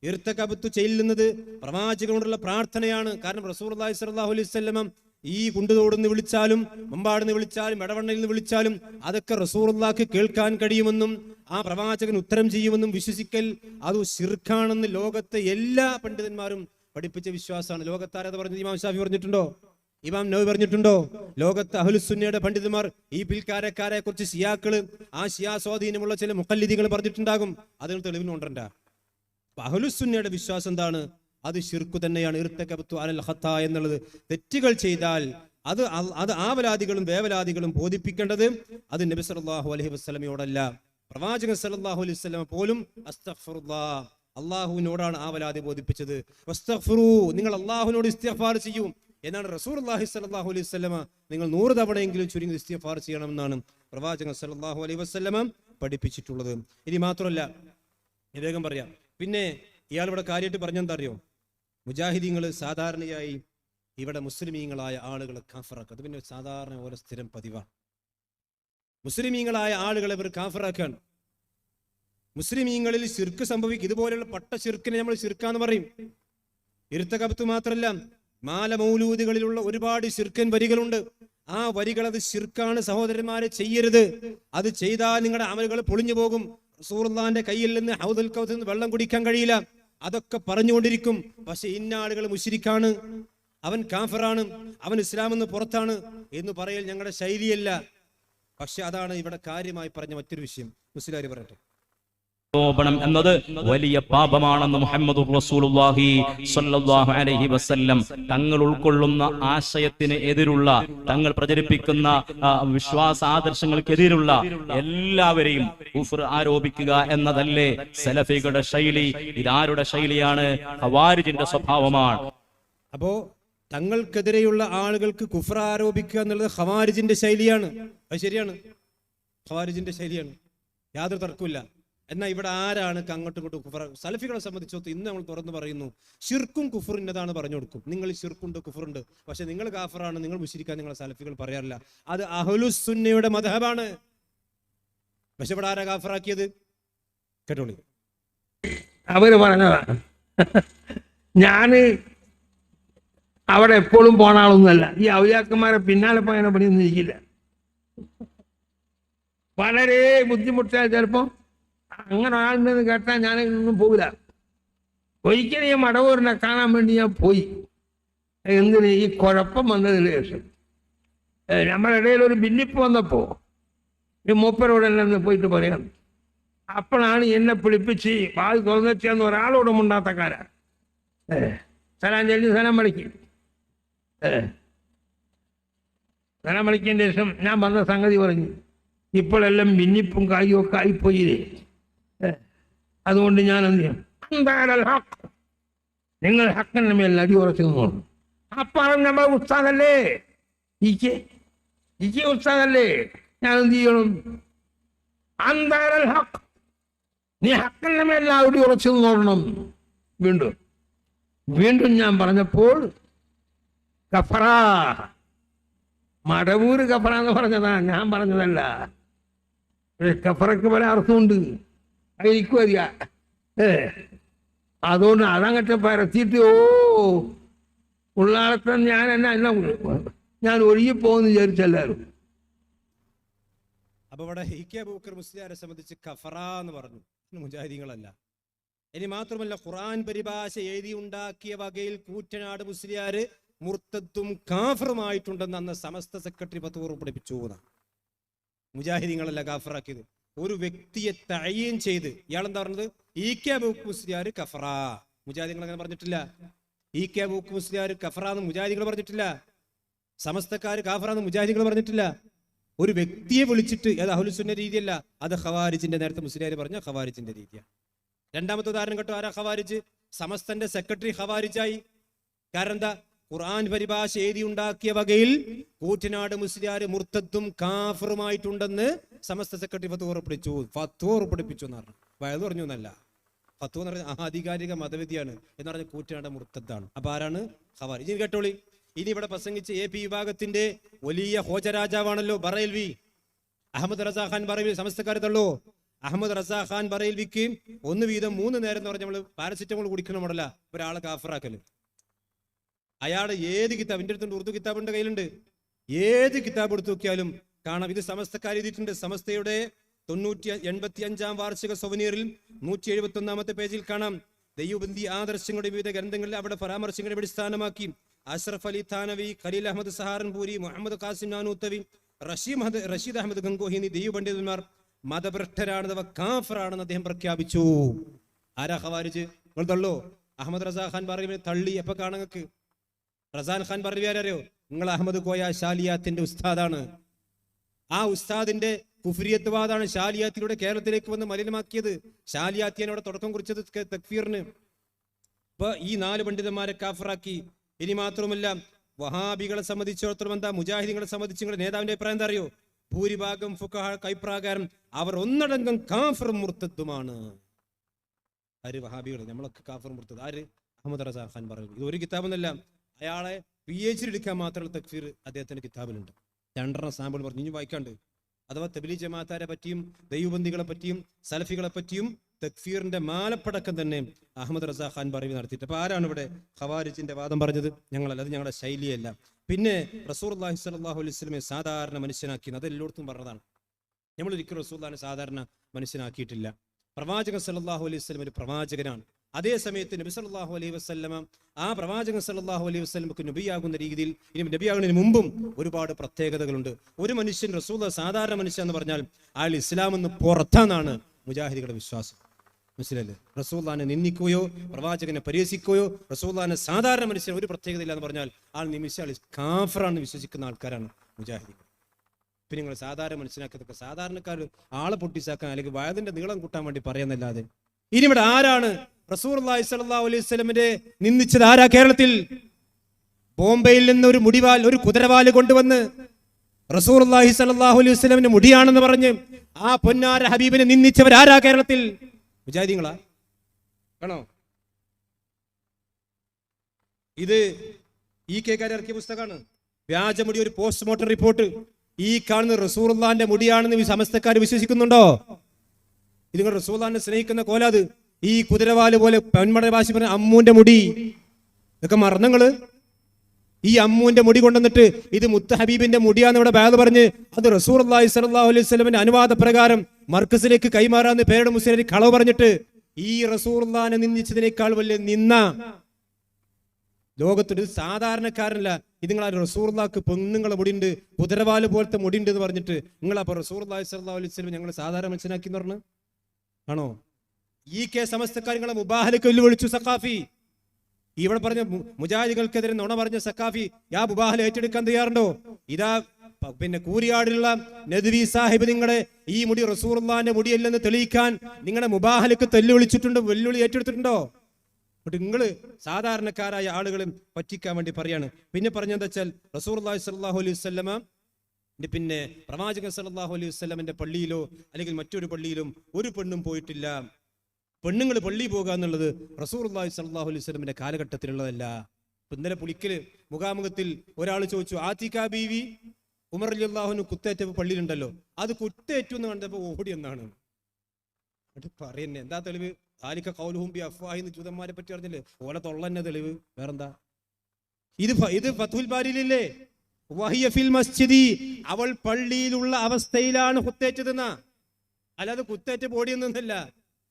ഇർതകബത്ത് ചെല്ലുന്നത് പ്രവാചകനോടുള്ള പ്രാർത്ഥനയാണ്. കാരണം റസൂലുള്ളാഹി സ്വല്ലല്ലാഹു അലൈഹി വസല്ലം ഈ കുണ്ടുതോടുന്ന് വിളിച്ചാലും മമ്പാടുന്ന് വിളിച്ചാലും എടവണ്ണയിൽ നിന്ന് വിളിച്ചാലും അതൊക്കെ റസൂലുള്ളാഹിക്ക് കേൾക്കാൻ കഴിയുമെന്നും ആ പ്രവാചകൻ ഉത്തരം ചെയ്യുമെന്നും വിശ്വസിക്കൽ അത് ശിർക്കാണെന്ന് ലോകത്തെ എല്ലാ പണ്ഡിതന്മാരും പഠിപ്പിച്ച വിശ്വാസമാണ്. ലോകത്താരത് പറഞ്ഞത്? ഇമാം ഷാഫി പറഞ്ഞിട്ടുണ്ടോ? ഇമാം നവവി പറഞ്ഞിട്ടുണ്ടോ? ലോകത്ത് അഹ്ലുസുന്നയുടെ പണ്ഡിതന്മാർ ഈ പിൽക്കാരക്കാരെ കുറിച്ച് ശിയാക്കള്, ആ ശിയാ സ്വാധീനമുള്ള ചില മുഖല്ലിദികൾ പറഞ്ഞിട്ടുണ്ടാകും. അതിന് തെളിവിനുണ്ടണ്ട. അഹ്ലുസുന്നയുടെ വിശ്വാസം എന്താണ്? അത് ശിർക്ക് തന്നെയാണ്. ഇർതകബതു അലൽ ഖത്താ എന്നുള്ളത് തെറ്റുകൾ ചെയ്താൽ അത് ആവലാദികളും വേവലാദികളും ബോധിപ്പിക്കേണ്ടത് അത് നബി സല്ലല്ലാഹു അലൈഹി വസല്ലമയോടല്ല, പ്രവാചകൻ സല്ലല്ലാഹു അലൈഹി വസല്ലമ പോലും അസ്തഗ്ഫിറുല്ലാഹ് അള്ളാഹുവിനോടാണ് ആവലാതി ബോധിപ്പിച്ചത്. വസ്തഗ്ഫിറൂ, നിങ്ങൾ അള്ളാഹുവിനോട് ഇസ്തിഗ്ഫാർ ചെയ്യൂ എന്നാണ് റസൂലുള്ളാഹി സ്വല്ലല്ലാഹു അലൈഹി വസല്ലമ നിങ്ങൾ 100 തവണയെങ്കിലും ചുരുങ്ങി ഇസ്തിഗ്ഫാർ ചെയ്യണമെന്നാണ് പ്രവാചകൻ സല്ലല്ലാഹു അലൈഹി വസല്ലമ പഠിപ്പിച്ചിട്ടുള്ളത്. ഇനി മാത്രമല്ല, വേഗം പറയാം. പിന്നെ ഇയാൾ ഇവിടെ കാര്യമായിട്ട് പറഞ്ഞെന്താ അറിയോ? മുജാഹിദീങ്ങൾ സാധാരണയായി ഇവിടെ മുസ്ലിമീങ്ങളായ ആളുകളെ കാഫറാക്കുക. അത് പിന്നെ സാധാരണ ഓരോ സ്ഥിരം പതിവാണ്. മുസ്ലിമീങ്ങളായ ആളുകളെ ഇവർ കാഫറാക്കാണ്. മുസ്ലിമീങ്ങളിൽ ശിർക്ക് സംഭവിക്കും. ഇതുപോലെയുള്ള പട്ട ശിർക്കിനെ നമ്മൾ ശിർക്കാന്ന് പറയും. ഇർതകബത്ത് മാത്രമല്ല, മാലമൗലൂദുകളിലുള്ള ഒരുപാട് ശിർക്കൻ വരികളുണ്ട്. ആ വരികൾ അത് ശിർക്കാണ്, സഹോദരന്മാരെ ചെയ്യരുത്. അത് ചെയ്താൽ നിങ്ങളുടെ അമലുകൾ പൊളിഞ്ഞു പോകും. റസൂലുള്ളാഹിന്റെ കയ്യിൽ നിന്ന് ഹൗദുൽ കൗസറിൽ നിന്ന് വെള്ളം കുടിക്കാൻ കഴിയില്ല. അതൊക്കെ പറഞ്ഞുകൊണ്ടിരിക്കും. പക്ഷെ ഇന്ന ആളുകൾ മുശ്രിക്കാണ്, അവൻ കാഫറാണ്, അവൻ ഇസ്ലാമെന്ന് പുറത്താണ് എന്ന് പറയൽ ഞങ്ങളുടെ ശൈലിയല്ല. പക്ഷെ അതാണ് ഇവിടെ കാര്യമായി പറഞ്ഞ മറ്റൊരു വിഷയം. മുസ്ലിയാർ പറയട്ടെ, ആരോപണം എന്നത് വലിയ പാപമാണെന്ന് മുഹമ്മദുർ റസൂലുള്ളാഹി സ്വല്ലല്ലാഹു അലൈഹി വസല്ലം തങ്ങൾ ഉൾക്കൊള്ളുന്ന ആശയത്തിന് എതിരുള്ള, തങ്ങൾ പ്രചരിപ്പിക്കുന്ന വിശ്വാസ ആദർശങ്ങൾക്കെതിരുള്ള എല്ലാവരെയും കുഫ്ർ ആരോപിക്കുക എന്നതല്ലേ സലഫികളുടെ ശൈലി? ഇതാരുടെ ശൈലിയാണ്? ഖവാരിജിന്റെ സ്വഭാവമാണ്. അപ്പോ തങ്ങൾക്കെതിരെയുള്ള ആളുകൾക്ക് കുഫ്ർ ആരോപിക്കുക എന്നുള്ളത് ഖവാരിജിന്റെ ശൈലിയാണ്. അത് ശരിയാണ്, ഖവാരിജിന്റെ ശൈലിയാണ്, യാതൊരു തർക്കമില്ല. എന്നാൽ ഇവിടെ ആരാണ് അങ്ങോട്ടും ഇങ്ങോട്ടും കുഫർ? സലഫികളെ സംബന്ധിച്ചോത്ത് ഇന്ന് നമ്മൾ തുറന്നു പറയുന്നു, ഷിർക്കും കുഫറിൻ്റെതാണ് പറഞ്ഞു കൊടുക്കും. നിങ്ങൾ ഷിർക്കുണ്ട്, കുഫറുണ്ട്, പക്ഷെ നിങ്ങൾ കാഫറാണ്, നിങ്ങൾ മുശ്രിക്കാൻ നിങ്ങളെ സലഫികൾ പറയാറില്ല. അത് അഹ്ലുസ് സുന്നയുടെ മദ്ഹബാണ്. പക്ഷെ ഇവിടെ ആരാ കാഫറാക്കിയത്? കേട്ടോളി, അവര് പറഞ്ഞതാണ്. ഞാന് അവിടെ എപ്പോഴും പോണ ആളൊന്നുമല്ല. ഈ ഔലിയാക്കന്മാരെ പിന്നാലെ പോയതിനെ പണിയൊന്നും ഇരിക്കില്ല. വളരെ ബുദ്ധിമുട്ടായ ചിലപ്പോ അങ്ങനെ ഒരാളുണ്ടെന്ന് കേട്ടാൽ ഞാൻ ഇതൊന്നും പോകില്ല. ഒരിക്കലും ഈ മടവൂരിനെ കാണാൻ വേണ്ടി ഞാൻ പോയി. എന്തിന്? ഈ കുഴപ്പം വന്നതിന് ശേഷം നമ്മുടെ ഇടയിൽ ഒരു ഭിന്നിപ്പ് വന്നപ്പോ ഈ മൂപ്പരോട് എന്നെ പോയിട്ട് പറയാം. അപ്പോഴാണ് എന്നെ പിടിപ്പിച്ച് വാൽ തുറന്നെത്തിയെന്ന് ഒരാളോട് മുണ്ടാത്തക്കാരാ. സലാം ചൊല്ലി സലാം വിളിക്കും. സലാം വിളിക്കേണ്ട ശേഷം ഞാൻ വന്ന സംഗതി പറഞ്ഞു. ഇപ്പോഴെല്ലാം ഭിന്നിപ്പും കായും ഒക്കെ ആയിപ്പോയില്ലേ, അതുകൊണ്ട് ഞാൻ എന്ത് ചെയ്യും? നിങ്ങൾ ഹക്കിന്റെ മേൽ അടി ഉറച്ചു നോക്കണം. അപ്പറം നമ്മൾ ഉസ്താദല്ലേ, ഇക്ക് ഉസ്താദല്ലേ, ഞാൻ എന്ത് ചെയ്യണം? അന്താരൽ ഹക്ക്, നീ ഹക്കിന്റെ മേൽ അടി ഉറച്ചു നോക്കണം. വീണ്ടും ഞാൻ പറഞ്ഞപ്പോൾ കഫറ, മടവൂര് കഫറ എന്ന് പറഞ്ഞതാ, ഞാൻ പറഞ്ഞതല്ല. കഫറക്ക് പല അർത്ഥമുണ്ട്, എനിക്കും അറിയാം. അതുകൊണ്ട് അതങ്ങട്ട് പരത്തിയിട്ട് ഉള്ളാളത്തെ ഞാൻ ഒഴുകിപ്പോന്ന് വിചാരിച്ചെല്ലാരും. അപ്പൊ ഇവിടെ ഇ.കെ. അബൂബക്കർ മുസ്ലിയാരെ സംബന്ധിച്ച് കഫറ എന്ന് പറഞ്ഞു, മുജാഹിദീങ്ങളല്ല. ഇനി മാത്രമല്ല, ഖുർആൻ പരിഭാഷ എഴുതി ഉണ്ടാക്കിയ വകയിൽ കൂറ്റനാട് മുസ്ലിയാര് മുർത്തത്തും കാഫറുമായിട്ടുണ്ടെന്ന് അന്ന് സമസ്ത സെക്രട്ടറി ഫത്വ പുറപ്പെടുവിച്ചു. മുജാഹിദീങ്ങളല്ല കാഫറാക്കിയത്, ഒരു വ്യക്തിയെ തഅയീൻ ചെയ്ത്. ഇയാളെന്താ പറഞ്ഞത്? ഇ.കെ. അബൂബക്കർ മുസ്ലിയാർ കഫറ. മുജാഹിദീങ്ങൾ അങ്ങനെ പറഞ്ഞിട്ടില്ല. ഇ.കെ. അബൂബക്കർ മുസ്ലിയാർ കഫറ എന്ന് മുജാഹിദീങ്ങൾ പറഞ്ഞിട്ടില്ല. സമസ്തക്കാർ കാഫറ എന്ന് മുജാഹിദീങ്ങൾ പറഞ്ഞിട്ടില്ല. ഒരു വ്യക്തിയെ വിളിച്ചിട്ട് അത് അഹ്ലുസുന്ന രീതിയല്ല, അത് ഖവാരിജിന്റെ, നേരത്തെ മുസ്ലിയാർ പറഞ്ഞ ഖവാരിജിന്റെ രീതിയാണ്. രണ്ടാമത്തെ ഉദാഹരണം കേട്ടോ, ആരാ ഖവാരിജ്? സമസ്തന്റെ സെക്രട്ടറി ഖവാരിജായി. കാരണം എന്താ? ഖുർആൻ പരിഭാഷ എഴുതി ഉണ്ടാക്കിയ വകയിൽ കൂറ്റനാട് മുസ്ലിയാർ മുർത്തത്തും കാഫറുമായിട്ടുണ്ടെന്ന് സമസ്ത സെക്രട്ടറി ഫത്വ പുറപ്പെടുവിച്ചു എന്ന് പറഞ്ഞു. വയത് പറഞ്ഞു എന്നല്ല, ഫത്വ എന്ന് പറഞ്ഞ ആധികാരിക മതവിധിയാണ് എന്ന് പറഞ്ഞ കൂറ്റനാട് മുർത്തത്താണ്. അപ്പൊ ആരാണ്? ഖവാരിജ്. ഇനി കേട്ടോളി, ഇനി ഇവിടെ പ്രസംഗിച്ച AP വിഭാഗത്തിന്റെ വലിയ ഹോജരാജാവാണല്ലോ ബറേൽവി, അഹമ്മദ് റസാ ഖാൻ ബറേൽവി. സമസ്തക്കാരത്തുള്ളൂ. അഹമ്മദ് റസാ ഖാൻ ബറേൽവിക്ക് 1 വീതം 3 നേരം എന്ന് പറഞ്ഞ നമ്മള് പാരസിറ്റമോൾ കുടിക്കണ മോഡല ഒരാളെ കാഫറാക്കല്. അയാൾ ഏത് കിതാബ്, എൻ്റെ അടുത്തുണ്ട്, ഉറുദു കിതാബിന്റെ കയ്യിലുണ്ട്, ഏത് കിതാബ് എടുത്തു നോക്കിയാലും കാണാം ഇത് സമസ്തക്കാർ എഴുതിയിട്ടുണ്ട്. സമസ്തയുടെ 85-ാം വാർഷിക സൊവനീറിൽ 171-ാമത്തെ പേജിൽ കാണാം. ദൈവബന്ദി ആദർശങ്ങളുടെ വിവിധ ഗ്രന്ഥങ്ങളിൽ അവിടെ പരാമർശങ്ങളുടെ അടിസ്ഥാനമാക്കി അഷ്റഫ് അലി താനവി, ഖലീൽ അഹമ്മദ് സഹാറൻപൂരി, മുഹമ്മദ് ഖാസിം നാനൂത്തവി, റഷീദ് അഹമ്മദ് ഗംഗോഹി എന്നീ ദൈവ പണ്ഡിതന്മാർ മതഭ്രഷ്ടരാണെന്ന്, കാഫറാണെന്ന് അദ്ദേഹം പ്രഖ്യാപിച്ചു. ആരാ ഖവാരിജ്? നിങ്ങൾ തള്ളോ? അഹമ്മദ് റസാ ഖാൻ ബറേൽവിയെ തള്ളി. എപ്പോ കാണങ്ങൾക്ക്? റസാൻ ഖാൻ ബറേൽവി ആരോ? നിങ്ങൾ അഹമ്മദ് കോയ ഷാലിയാത്തിന്റെ ഉസ്താദാണ്. ആ ഉസ്താദിന്റെ കുഫ്രിയത്വാദാണ് ഷാലിയാത്തിലൂടെ കേരളത്തിലേക്ക് വന്ന് മലിനമാക്കിയത്. ഷാലിയാത്തിനോട് തുടക്കം കുറിച്ചത് തക്ഫീറിന്. ഇപ്പൊ ഈ 4 പണ്ഡിതന്മാരെ കാഫറാക്കി. ഇനി മാത്രമല്ല, വഹാബികളെ സംബന്ധിച്ചിടത്തോളം എന്താ, മുജാഹിദീങ്ങളെ സംബന്ധിച്ച് നിങ്ങളുടെ നേതാവിന്റെ അഭിപ്രായം എന്താ അറിയോ? ഭൂരിഭാഗം ഫുഖഹാ കൈപ്രാകാരം അവർ ഒന്നടങ്കം കാഫറും മുർത്തത്തുമാണ്. ആര്? വഹാബികൾ. നമ്മളൊക്കെ കാഫറും മുർത്തത്. ആര്? അഹമ്മദ് റസാ ഖാൻ ബറേൽവി. ഇത് ഒരു കിതാബൊന്നല്ല, അയാളെ PhD എടുക്കാൻ മാത്രമുള്ള തക്ഫീർ അദ്ദേഹത്തിന്റെ കിതാബിലുണ്ട്. 2 സാമ്പിൾ പറഞ്ഞു, ഇനി വായിക്കാണ്ട്. അഥവാ തബ്ലീഗ് ജമാഅത്താരെ പറ്റിയും ദൈവബന്ദികളെ പറ്റിയും സലഫികളെ പറ്റിയും തക്ഫീറിന്റെ മാലപ്പടക്കം തന്നെ അഹമ്മദ് റസാ ഖാൻ ബറേൽവി നടത്തിയിട്ട്. അപ്പൊ ആരാണ് ഇവിടെ ഖവാരിജിന്റെ വാദം പറഞ്ഞത്? ഞങ്ങളല്ല, അത് ഞങ്ങളുടെ ശൈലിയല്ല. പിന്നെ റസൂലുള്ളാഹി സ്വല്ലല്ലാഹു അലൈഹി വസല്ലമയെ സാധാരണ മനുഷ്യനാക്കി, അത് എല്ലായിടത്തും പറഞ്ഞതാണ്. നമ്മൾ ഒരിക്കലും റസൂലുള്ളാഹിനെ സാധാരണ മനുഷ്യനാക്കിയിട്ടില്ല. പ്രവാചകൻ സല്ലല്ലാഹു അലൈഹി വസല്ലം ഒരു പ്രവാചകനാണ്. അതേ സമയത്ത് നബി സല്ലല്ലാഹു അലൈഹി വസല്ലമ ആ പ്രവാചകൻ സല്ലല്ലാഹു അലൈഹി വസല്ലമക്ക് നബിയാകുന്ന രീതിയിൽ ഇനി നബിയാകുന്നതിന് മുമ്പും ഒരുപാട് പ്രത്യേകതകളുണ്ട്. ഒരു മനുഷ്യൻ റസൂൽ സാധാരണ മനുഷ്യൻ എന്ന് പറഞ്ഞാൽ അയാൾ ഇസ്ലാം എന്ന് പുറത്താണെന്നാണ് മുജാഹിദികളുടെ വിശ്വാസം. മനസ്സിലല്ലേ? റസൂലുള്ളാഹിനെ നിന്ദിക്കുകയോ പ്രവാചകനെ പരിഹസിക്കുകയോ റസൂലുള്ളാഹിനെ സാധാരണ മനുഷ്യൻ ഒരു പ്രത്യേകത ഇല്ല എന്ന് പറഞ്ഞാൽ ആൾ നിമിഷം കാഫറാണെന്ന് വിശ്വസിക്കുന്ന ആൾക്കാരാണ് മുജാഹിദികൾ. പിന്നെ നിങ്ങൾ സാധാരണ മനസ്സിലാക്കിയതൊക്കെ സാധാരണക്കാർ ആളെ പൊട്ടിച്ചാക്കാൻ അല്ലെങ്കിൽ വയതിന്റെ നീളം കൂട്ടാൻ വേണ്ടി പറയുന്നല്ലാതെ. ഇനി ഇവിടെ ആരാണ് റസൂലുള്ളാഹി സ്വല്ലല്ലാഹു അലൈഹി വസല്ലമയെ നിന്ദിച്ചത്? ആരാ കേരളത്തിൽ? ബോംബെയിൽ നിന്ന് ഒരു മുടിവാൽ, ഒരു കുതിരവാല് കൊണ്ടുവന്ന് റസൂലുള്ളാഹി സ്വല്ലല്ലാഹു അലൈഹി വസല്ലമയുടെ മുടിയാണെന്ന് പറഞ്ഞ് ആ പൊന്നാര ഹബീബിനെ നിന്ദിച്ചവരാരാ കേരളത്തിൽ? മുജാഹിദീങ്ങളാ? ആണോ? ഇത് EK ഇറക്കിയ പുസ്തകമാണ്. വ്യാജമുടി, ഒരു പോസ്റ്റ്മോർട്ടം റിപ്പോർട്ട്. ഈ കാണുന്ന റസൂലുള്ളാഹിന്റെ മുടിയാണെന്ന് സമസ്തക്കാർ വിശ്വസിക്കുന്നുണ്ടോ? ഇത് നിങ്ങൾ റസൂലുള്ളാഹിനെ സ്നേഹിക്കുന്ന കോലാത്. ഈ കുതിരവാല് പോലെ പെൺമട ഭാഷ പറഞ്ഞ അമ്മൂന്റെ മുടി ഇതൊക്കെ മറന്നങ്ങള്. ഈ അമ്മൂന്റെ മുടി കൊണ്ടുവന്നിട്ട് ഇത് മുത്ത് ഹബീബിന്റെ മുടിയാന്ന് ഇവിടെ ബാഗ് പറഞ്ഞ് അത് റസൂലുള്ളാഹി സ്വല്ലല്ലാഹു അലൈഹി വസല്ലമയുടെ അനുവാദ പ്രകാരം മർക്കസിലേക്ക് കൈമാറാന്ന് പേരുടെ മുസ്ലിം കളവ് പറഞ്ഞിട്ട് ഈ റസൂലുള്ളാഹിനെ നിന്ദിച്ചതിനേക്കാൾ വലിയ നിന്ന ലോകത്തൊരു സാധാരണക്കാരനല്ല. ഇത് നിങ്ങൾ റസൂലുള്ളാഹിക്ക് പെണ്ണുങ്ങളെ മുടിയുണ്ട്, കുതിരവാല് പോലത്തെ മുടിയുണ്ട് എന്ന് പറഞ്ഞിട്ട് നിങ്ങൾ അപ്പൊ റസൂലുള്ളാഹി സ്വല്ലല്ലാഹു അലൈഹി വസല്ലം ഞങ്ങൾ സാധാരണ മനുഷ്യനാക്കി എന്ന് പറഞ്ഞു ആണോ? EK സമസ്തക്കാർ നിങ്ങളെ മുബാഹലേക്ക് വെല്ലുവിളിച്ചു. സഖാഫി ഇവിടെ പറഞ്ഞ മുജാഹിദികൾക്കെതിരെ നുണ പറഞ്ഞ സഖാഫി യാ മുബാഹൽ ഏറ്റെടുക്കാൻ തയ്യാറുണ്ടോ? ഇതാ പിന്നെ കൂരിയാടിലുള്ള നദ്വി സാഹിബ് നിങ്ങളെ ഈ മുടി റസൂലുള്ളാഹിന്റെ മുടിയല്ലെന്ന് തെളിയിക്കാൻ നിങ്ങളെ മുബാഹലേക്ക് വെല്ലുവിളിച്ചിട്ടുണ്ടോ? വെല്ലുവിളി ഏറ്റെടുത്തിട്ടുണ്ടോ? നിങ്ങള് സാധാരണക്കാരായ ആളുകളും പറ്റിക്കാൻ വേണ്ടി പറയാണ്. പിന്നെ പറഞ്ഞെന്താ വെച്ചാൽ റസൂലുള്ളാഹി സ്വല്ലല്ലാഹു അലൈഹി വസല്ലമ പിന്നെ പ്രവാചകൻ സല്ലല്ലാഹു അലൈഹി വസല്ലമന്റെ പള്ളിയിലോ അല്ലെങ്കിൽ മറ്റൊരു പള്ളിയിലും ഒരു പെണ്ണും പോയിട്ടില്ല. പെണ്ണുങ്ങൾ പള്ളി പോകുക എന്നുള്ളത് റസൂലുള്ളാഹി സ്വല്ലല്ലാഹു അലൈഹി വസല്ലമന്റെ കാലഘട്ടത്തിലുള്ളതല്ല. ഇന്നലെ പുളിക്കല് മുഖാമുഖത്തിൽ ഒരാൾ ചോദിച്ചു, ആതിക ബീവി ഉമർ റളിയല്ലാഹു അൻഹു കുത്തേറ്റ പള്ളിയിലുണ്ടല്ലോ, അത് കുത്തേറ്റു എന്ന് കണ്ടപ്പോ ഓടി എന്നാണ്. അത് പറയുന്നേ എന്താ തെളിവ്? ആലിക്ക ഖൗലുഹും ബി അഫ്വാഹിന്ന് ജൂതന്മാരെ പറ്റി പറഞ്ഞില്ലേ, ഓല തൊള്ളന്നെ തെളിവ്. വേറെന്താ? ഇത് ഫത്ഹുൽ ബാരിയിലില്ലേ? വഹിയ ഫിൽ മസ്ജിദി, അവൾ പള്ളിയിലുള്ള അവസ്ഥയിലാണ് കുത്തേറ്റതെന്നാ, അല്ലാതെ കുത്തേറ്റ് ഓടിയൊന്നല്ല.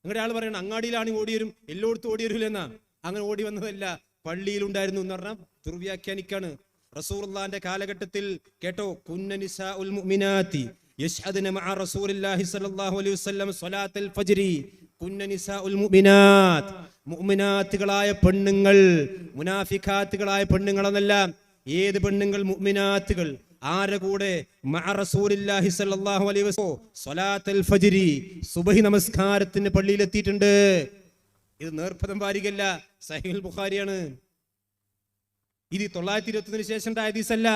നിങ്ങളുടെ ആൾ പറയണം അങ്ങാടിയിലാണ് ഓടി വരും, എല്ലായിടത്തും ഓടി വരൂലെന്നാ. അങ്ങനെ ഓടി വന്നതല്ല, പള്ളിയിലുണ്ടായിരുന്നു എന്ന് പറഞ്ഞാൽ ദുർവ്യാഖ്യാനിക്കാണ്. റസൂലുള്ളാഹിന്റെ കാലഘട്ടത്തിൽ കേട്ടോ, കുന്ന നിസാഉൽ മുഅ്മിനാത്തി യശ്ഹദന മഅ റസൂലില്ലാഹി സ്വല്ലല്ലാഹു അലൈഹി വസല്ലം സ്വലാത്തുൽ ഫജ്രി. കുന്ന നിസാഉൽ മുഅ്മിനാത്ത്, മുഅ്മിനാത്തുകളായ പെണ്ണുങ്ങൾ, മുനാഫിഖാത്തുകളായ പെണ്ണുങ്ങൾ എന്നല്ല. ഏത് പെണ്ണുങ്ങൾ? മുഅ്മിനാത്തുകൾ. ആരുടെ കൂടെ? മഅ റസൂലില്ലാഹി സ്വല്ലല്ലാഹു അലൈഹി വസല്ലം സ്വലാത്തുൽ ഫജ്രി, സുബ്ഹി നമസ്കാരത്തിന് പള്ളിയിൽ എത്തിയിട്ടുണ്ട്. ഇത് നേർപ്പദം വാരികല്ല, സഹീഹുൽ ബുഖാരിയാണ്. ഇത് 921 ശേഷം ഹദീസല്ല,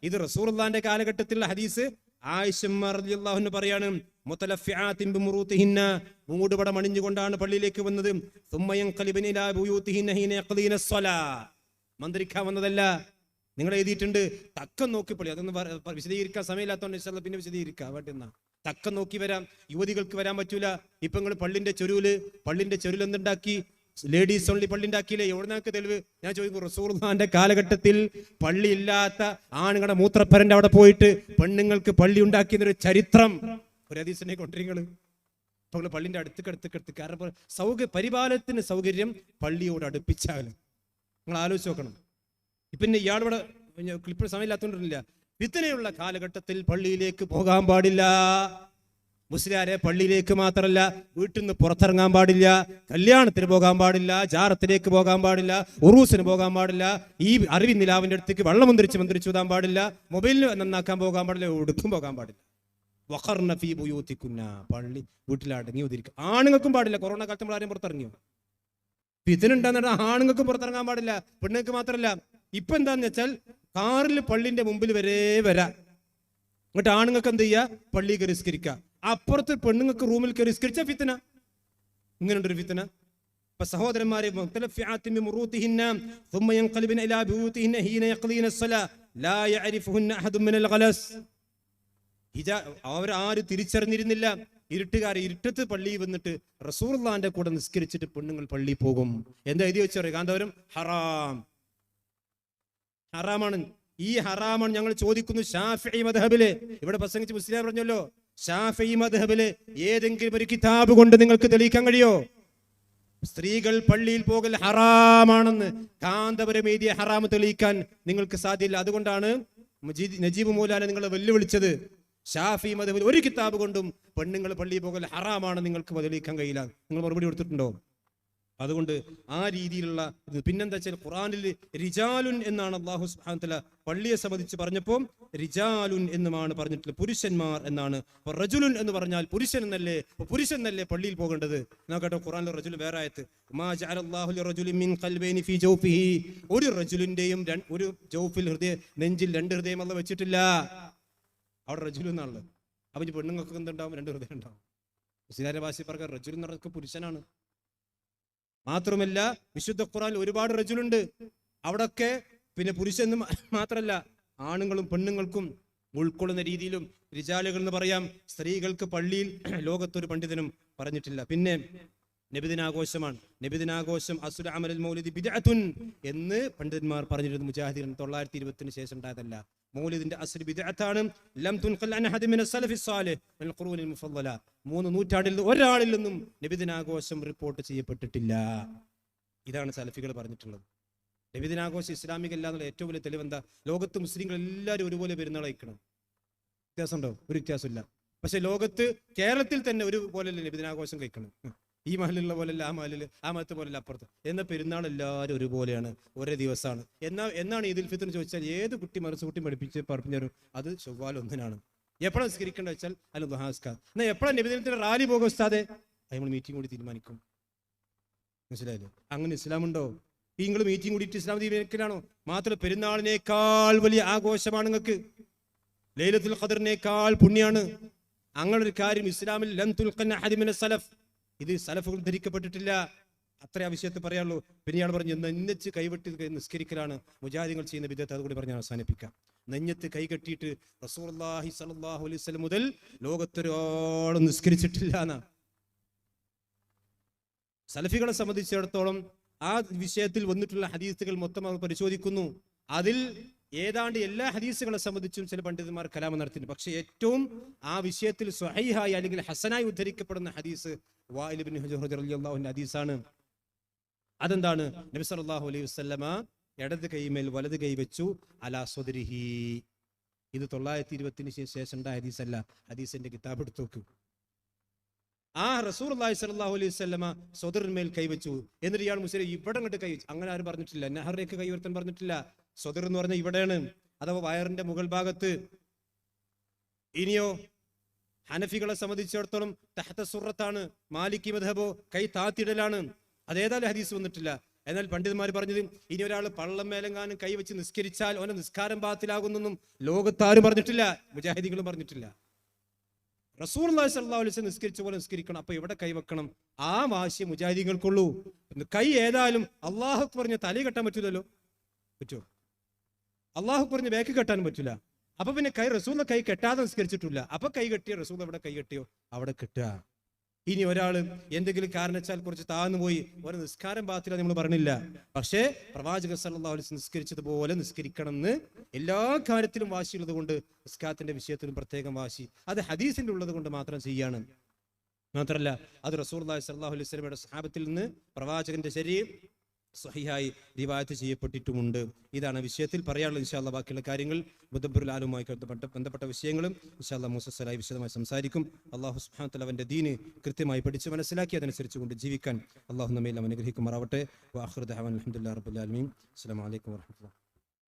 ഇത് റസൂലുള്ളാഹിന്റെ കാലഘട്ടത്തിലുള്ള ഹദീസ്. ആയിഷ റളിയല്ലാഹു അൻഹ പറയാണ്, മുതലഫിആത്തിൻ ബിമുറൂതിഹിന്ന, മൂടുപടം അണിഞ്ഞുകൊണ്ടാണ് പള്ളിയിലേക്ക് വന്നത്. സുമ്മ യൻഖലിബന ഇലാ ബുയൂതിഹിന്ന ഹീന യഖ്ദീന സ്വലാ, മന്ത്രിക്കാൻ വന്നതല്ല. നിങ്ങൾ എഴുതിയിട്ടുണ്ട് തക്കം നോക്കി പള്ളി. അതൊന്നും വിശദീകരിക്കാൻ സമയമില്ലാത്തതുകൊണ്ട് ഇൻഷാല്ലാ പിന്നെ വിശദീകരിക്കാം. വേണ്ടെന്നാ തക്കം നോക്കി വരാം, യുവതികൾക്ക് വരാൻ പറ്റൂല. ഇപ്പൊ നിങ്ങൾ പള്ളിന്റെ ചൊരുവിൽ എന്തുണ്ടാക്കി? ലേഡീസ് ഓൺലി പള്ളി ഉണ്ടാക്കിയില്ലേ? എവിടെ നിന്നൊക്കെ തെളിവ്? ഞാൻ ചോദിക്കും, റസൂലുള്ളാഹിന്റെ കാലഘട്ടത്തിൽ പള്ളി ഇല്ലാത്ത ആണുങ്ങളുടെ മൂത്രപ്പരന്റെ അവിടെ പോയിട്ട് പെണ്ണുങ്ങൾക്ക് പള്ളി ഉണ്ടാക്കിയെന്നൊരു ചരിത്രം ഒരു ഹദീസിനെ കൊണ്ടിരിങ്ങള്. അപ്പൊ പള്ളിന്റെ അടുത്തേക്ക് കാരണം പരിപാലനത്തിന് സൗകര്യം പള്ളിയോട് അടുപ്പിച്ചാൽ നിങ്ങൾ ആലോചിച്ച് നോക്കണം. പിന്നെ ഇയാളിവിടെ ക്ലിപ്പ് സമയമില്ലാത്തോണ്ടില്ല. ഫിത്നയുള്ള കാലഘട്ടത്തിൽ പള്ളിയിലേക്ക് പോകാൻ പാടില്ല. മുസ്ലിയാരെ പള്ളിയിലേക്ക് മാത്രമല്ല, വീട്ടിൽ നിന്ന് പുറത്തിറങ്ങാൻ പാടില്ല, കല്യാണത്തിന് പോകാൻ പാടില്ല, ജാറത്തിലേക്ക് പോകാൻ പാടില്ല, ഉറൂസിന് പോകാൻ പാടില്ല, ഈ അറിവി നിലാവിന്റെ അടുത്തേക്ക് വെള്ളം മന്ത്രിച്ച് വിടാൻ പാടില്ല, മൊബൈലിൽ നന്നാക്കാൻ പോകാൻ പാടില്ല, ഒടുക്കും പോകാൻ പാടില്ല. വഖർന ഫീ ബുയൂതികുന്ന, പള്ളി വീട്ടിൽ അടങ്ങി ഒതുരിക്കുക. ആണുങ്ങൾക്കും പാടില്ല. കൊറോണ കാലത്ത് നമ്മൾ ആരെയും പുറത്തിറങ്ങിയോ? ഫിത്ന ആണുങ്ങൾക്കും പുറത്തിറങ്ങാൻ പാടില്ല, പെണ്ണുങ്ങൾക്ക് മാത്രമല്ല. ഇപ്പൊ എന്താന്ന് വെച്ചാൽ കാറിൽ പള്ളിന്റെ മുമ്പിൽ വരെ വരാം. എന്നിട്ട് ആണുങ്ങൾക്ക് എന്ത് ചെയ്യാ? പള്ളി കയറിസ്കരിക്കുക. അപ്പുറത്ത് പെണ്ണുങ്ങൾക്ക് റൂമിൽ കയറിസ്കരിച്ച ഫിത്ന. ഇങ്ങനെയുണ്ടൊരു ഫിത്ന. അപ്പൊ സഹോദരന്മാരെ, അവരാരും തിരിച്ചറിഞ്ഞിരുന്നില്ല. ഇരുട്ടത്ത് പള്ളിയിൽ വന്നിട്ട് റസൂലുള്ളാഹിന്റെ കൂടെ നിസ്കരിച്ചിട്ട് പെണ്ണുങ്ങൾ പള്ളി പോകും. എന്താ എഴുതി വെച്ചറിയാം? കാന്തപുരം ഹറാമാണ്. ഈ ഹറാമാണ് ഞങ്ങൾ ചോദിക്കുന്നു. ശാഫിഈ മദ്ഹബിലെ, ഇവിടെ പ്രസംഗിച്ച് മുസ്ലിം പറഞ്ഞല്ലോ, ശാഫിഈ മദ്ഹബിലെ ഏതെങ്കിലും ഒരു കിതാബ് കൊണ്ട് നിങ്ങൾക്ക് തെളിയിക്കാൻ കഴിയോ? സ്ത്രീകൾ പള്ളിയിൽ പോകൽ ഹറാമാണെന്ന് കാന്തപുരം എഴുതിയ ഹറാമ് തെളിയിക്കാൻ നിങ്ങൾക്ക് സാധ്യമില്ല. അതുകൊണ്ടാണ് നജീബ് മൗലാന നിങ്ങളെ വെല്ലുവിളിച്ചത്. ഷാഫി മദ്ഹബിൽ ഒരു കിതാബ് കൊണ്ടും പെണ്ണുങ്ങൾ പള്ളിയിൽ പോകൽ ഹറാമാണ് നിങ്ങൾക്ക് തെളിയിക്കാൻ കഴിയില്ല. നിങ്ങൾ മറുപടി കൊടുത്തിട്ടുണ്ടോ? അതുകൊണ്ട് ആ രീതിയിലുള്ള പിന്നെന്താ വെച്ചാൽ ഖുർആനിൽ റിജാലുൻ എന്നാണ് അല്ലാഹു സുബ്ഹാനഹു വ തആല പള്ളിയെ സംബന്ധിച്ച് പറഞ്ഞപ്പോൾ റിജാലുൻ എന്നുമാണ് പറഞ്ഞിട്ടുള്ളത്, പുരുഷന്മാർ എന്നാണ്. അപ്പോൾ റജുലുൻ എന്ന് പറഞ്ഞാൽ പുരുഷൻ എന്നല്ലേ, പുരുഷൻ എന്നല്ലേ പള്ളിയിൽ പോകേണ്ടത്. നോക്കട്ടെ ഖുർആനിലെ റജുൽ വേറെ ആയത്ത്, മാ ജഅലല്ലാഹു ലിറജുലിൻ മിൻ ഖൽബൈനി ഫീ ജൗഫിഹി, ഒരു റജുലിന്റെയും ഒരു ജൗഫിൽ നെഞ്ചിൽ രണ്ട് ഹൃദയം അല്ലാഹു വെച്ചിട്ടില്ല. അവിടെ റജുൽ എന്നാണുള്ളത്. അപ്പൊ ഈ പെണ്ണുങ്ങൾക്ക് എന്തുണ്ടാവും? രണ്ട് ഹൃദയം ഉണ്ടാവും. മുസ്ലിം ഭാഷ പ്രകാരം റജുൽ എന്ന് പറഞ്ഞാൽ പുരുഷനാണ്. മാത്രമല്ല വിശുദ്ധ ഖുർആനിൽ ഒരുപാട് റജുലുണ്ട്. അവിടൊക്കെ പിന്നെ പുരുഷൻ മാത്രമല്ല ആണുങ്ങളും പെണ്ണുങ്ങൾക്കും ഉൾക്കൊള്ളുന്ന രീതിയിലും റിജാലുകൾ എന്ന് പറയാം. സ്ത്രീകൾക്ക് പള്ളിയിൽ ലോകത്തൊരു പണ്ഡിതനും പറഞ്ഞിട്ടില്ല. പിന്നെ നബിദിനാഘോഷമാണ്. നബിദിനാഘോഷം അസുര അമൽ മൗലിദി ബിദ്അത്തുൻ എന്ന് പണ്ഡിതന്മാർ പറഞ്ഞിരുന്നു. മുജാഹിദീൻ 920 ശേഷം ഉണ്ടായതല്ല. മൗലിദിന്റെ അസ്ർ ബിദ്അത്താണ്. ലം തുൻഖൽ അൻ അഹദ മിന സലഫി സാലിഹ് മിനൽ ഖുറൂനിൽ മുഫദ്ദല, 3 നൂറ്റാണ്ടിൽ ഒരാളിൽ നിന്നും നബിദിനാഘോഷം റിപ്പോർട്ട് ചെയ്യപ്പെട്ടിട്ടില്ല. ഇതാണ് സലഫികൾ പറഞ്ഞിട്ടുള്ളത്. നബിദിനാഘോഷം ഇസ്ലാമിക അല്ല എന്നുള്ള ഏറ്റവും വലിയ തെളിവെന്താ? ലോകത്ത് മുസ്ലിങ്ങൾ എല്ലാവരും ഒരുപോലെ പെരുന്നാൾ കഴിക്കണം. വ്യത്യാസമുണ്ടോ? ഒരു വ്യത്യാസമില്ല. പക്ഷെ ലോകത്ത് കേരളത്തിൽ തന്നെ ഒരുപോലെ നബിദിനാഘോഷം കഴിക്കണം. ഈ മഹലിലുള്ള പോലെയല്ല, ആ മഹത്ത് പോലെയല്ല അപ്പുറത്ത്. എന്നാൽ പെരുന്നാൾ എല്ലാവരും ഒരുപോലെയാണ്, ഒരേ ദിവസമാണ്. എന്നാണ് ഈദുൽ ഫിത്ർ ചോദിച്ചാൽ ഏത് കുട്ടി മറിച്ച് കുട്ടി പഠിപ്പിച്ചു അത് ചൊവ്വാൽ 1-നാണ്. എപ്പോഴാണ് നിസ്കരിക്കേണ്ട വെച്ചാൽ അല്ല ദുഹാസ്കാർ. എന്നാൽ എപ്പോഴാണ് നബിദിനത്തിന്റെ റാലി പോകും ഉസ്താദെ? നമ്മൾ മീറ്റിംഗ് കൂടി തീരുമാനിക്കും. മനസ്സിലായല്ലോ? അങ്ങനെ ഇസ്ലാമുണ്ടോ? ഈ നിങ്ങൾ മീറ്റിംഗ് കൂടിയിട്ട് ഇസ്ലാം തീരുമാനിക്കലാണോ? മാത്രം പെരുന്നാളിനേക്കാൾ വലിയ ആഘോഷമാണ് നിങ്ങൾക്ക്. ലൈലത്തുൽ ഖദറിനേക്കാൾ പുണ്യാണ്. അങ്ങനെ ഒരു കാര്യം ഇസ്ലാമിൽ ലൻ തുൽഖൻ അഹദ മിന സലഫ്, ഇത് സലഫുകൾ ധരിക്കപ്പെട്ടിട്ടില്ല. അത്ര ആ വിഷയത്തിൽ പറയാനുള്ളൂ. പിന്നെ ഇയാൾ പറഞ്ഞു നെഞ്ഞച്ച് കൈവെട്ടി നിസ്കരിക്കലാണ് മുജാഹിദീങ്ങൾ ചെയ്യുന്ന ബിദ്അത്ത്. അതുകൂടി പറഞ്ഞ് അവസാനിപ്പിക്കാം. നെഞ്ഞത്ത് കൈകെട്ടിയിട്ട് റസൂലുള്ളാഹി സ്വല്ലല്ലാഹു അലൈഹി വസല്ലം മുതൽ ലോകത്തൊരാളും നിസ്കരിച്ചിട്ടില്ല എന്നാ. സലഫികളെ സംബന്ധിച്ചിടത്തോളം ആ വിഷയത്തിൽ വന്നിട്ടുള്ള ഹദീസുകൾ മൊത്തം അവർ പരിശോധിക്കുന്നു. അതിൽ ഏതാണ്ട് എല്ലാ ഹദീസുകളെ സംബന്ധിച്ചും ചില പണ്ഡിതന്മാർ കലാമം നടത്തിയിട്ടുണ്ട്. പക്ഷെ ഏറ്റവും ആ വിഷയത്തിൽ സ്വഹീഹായി അല്ലെങ്കിൽ ഹസനായി ഉദ്ധരിക്കപ്പെടുന്ന ഹദീസ് വാഇൽ ഇബ്നു ഹുജർ റളിയല്ലാഹു അൻഹു ഹദീസാണ്. അതെന്താണ്? നബി സല്ലല്ലാഹു അലൈഹി വസല്ലമ ഇടത് കൈമേൽ വലത് കൈ വെച്ചു അലാ സ്വദരിഹി. ഇത് 920 ശേഷം ഉണ്ടായ ഹദീസല്ല. ഹദീസിന്റെ കിതാബ് എടുത്തു നോക്കൂ. ആ റസൂലുള്ളാഹി സ്വല്ലല്ലാഹു അലൈഹി വസല്ലമ സ്വദറിന്മേൽ കൈവച്ചു. എന്നിട്ട് ഇയാൾ മുസ്ലിം ഇവിടെ അങ്ങോട്ട് കൈവച്ചു. അങ്ങനെ ആരും പറഞ്ഞിട്ടില്ല. നഹറിലേക്ക് കൈവർത്താൻ പറഞ്ഞിട്ടില്ല. സ്വദർ എന്ന് പറഞ്ഞാൽ ഇവിടെയാണ്, അഥവാ വയറിന്റെ മുകൾ ഭാഗത്ത്. ഇനിയോ ഹനഫികളെ സംബന്ധിച്ചിടത്തോളം തഹ്ത സുറത്താണ്. മാലിക്കി മദ്ഹബോ കൈ താത്തിടലാണ്. അതേതായാലും ഹദീസ് വന്നിട്ടില്ല. എന്നാൽ പണ്ഡിതന്മാർ പറഞ്ഞത് ഇനി ഒരാൾ പള്ളം മേലെങ്ങാനും കൈവച്ച് നിസ്കരിച്ചാൽ അവന്റെ നിസ്കാരം ബാത്തിലാകുന്നൊന്നും ലോകത്താരും പറഞ്ഞിട്ടില്ല, മുജാഹിദികളും പറഞ്ഞിട്ടില്ല. റസൂലുള്ളാഹി സ്വല്ലല്ലാഹു അലൈഹി വസല്ലം നിസ്കരിച്ച പോലെ നിസ്കരിക്കണം. അപ്പൊ എവിടെ കൈവെക്കണം? ആ വാശി മുജാഹിദികൾക്കുള്ളൂ. കൈ ഏതായാലും അല്ലാഹു പറഞ്ഞ തല കെട്ടാൻ പറ്റൂലല്ലോ. പറ്റുമോ? അല്ലാഹു പറഞ്ഞ ബാക്ക് കെട്ടാനും പറ്റൂല. അപ്പൊ പിന്നെ റസൂലിന്റെ കൈ കെട്ടാതെ നിസ്കരിച്ചിട്ടില്ല. അപ്പൊ കൈ കെട്ടിയോ റസൂൽ എവിടെ കൈ കെട്ടിയോ അവിടെ കെട്ടുക. ഇനി ഒരാൾ എന്തെങ്കിലും കാരണച്ചാൽ കുറച്ച് താഴ്ന്നു പോയി ഒരു നിസ്കാരം ബാത്തില നമ്മൾ പറഞ്ഞില്ല. പക്ഷേ പ്രവാചകൻ സല്ലല്ലാഹു അലൈഹി വസല്ലം നിസ്കരിച്ചതുപോലെ നിസ്കരിക്കണം എന്ന് എല്ലാ കാര്യത്തിലും വാശിയുള്ളത് കൊണ്ട് നിസ്കാരത്തിന്റെ വിഷയത്തിലും പ്രത്യേകം വാശി. അത് ഹദീസിന്റെ ഉള്ളത് കൊണ്ട് മാത്രം ചെയ്യാണ്. മാത്രമല്ല അത് റസൂലുള്ളാഹി സ്വല്ലല്ലാഹു അലൈഹി വസല്ലമയുടെ സ്വഹാബത്തിൽ നിന്ന് പ്രവാചകന്റെ ശരീരം സ്വഹീഹായി റിവായത്ത് ചെയ്യപ്പെട്ടിട്ടുമുണ്ട്. ഇതാണ് വിഷയത്തിൽ പറയാനുള്ളത്. ഇൻഷാ അല്ലാഹ് ബാക്കിയുള്ള കാര്യങ്ങൾ മുദബ്ബിറുൽ ആലുമായി ബന്ധപ്പെട്ട വിഷയങ്ങളും ഇൻഷാ അല്ലാഹ് മുസസ്സലായി വിശദമായി സംസാരിക്കും. അല്ലാഹു സുബ്ഹാനഹു വ തആല അവന്റെ ദീന് കൃത്യമായി പഠിച്ച് മനസ്സിലാക്കി അതനുസരിച്ച് കൊണ്ട് ജീവിക്കാൻ അല്ലാഹു നമ്മെ എല്ലാം അനുഗ്രഹിക്കുമാറാവട്ടെ. വആഖിറു ദഅവാന അൽഹംദുലില്ലാഹി റബ്ബിൽ ആലമീൻ. അസ്സലാമു അലൈക്കും വറഹ്മത്തുള്ളാഹി.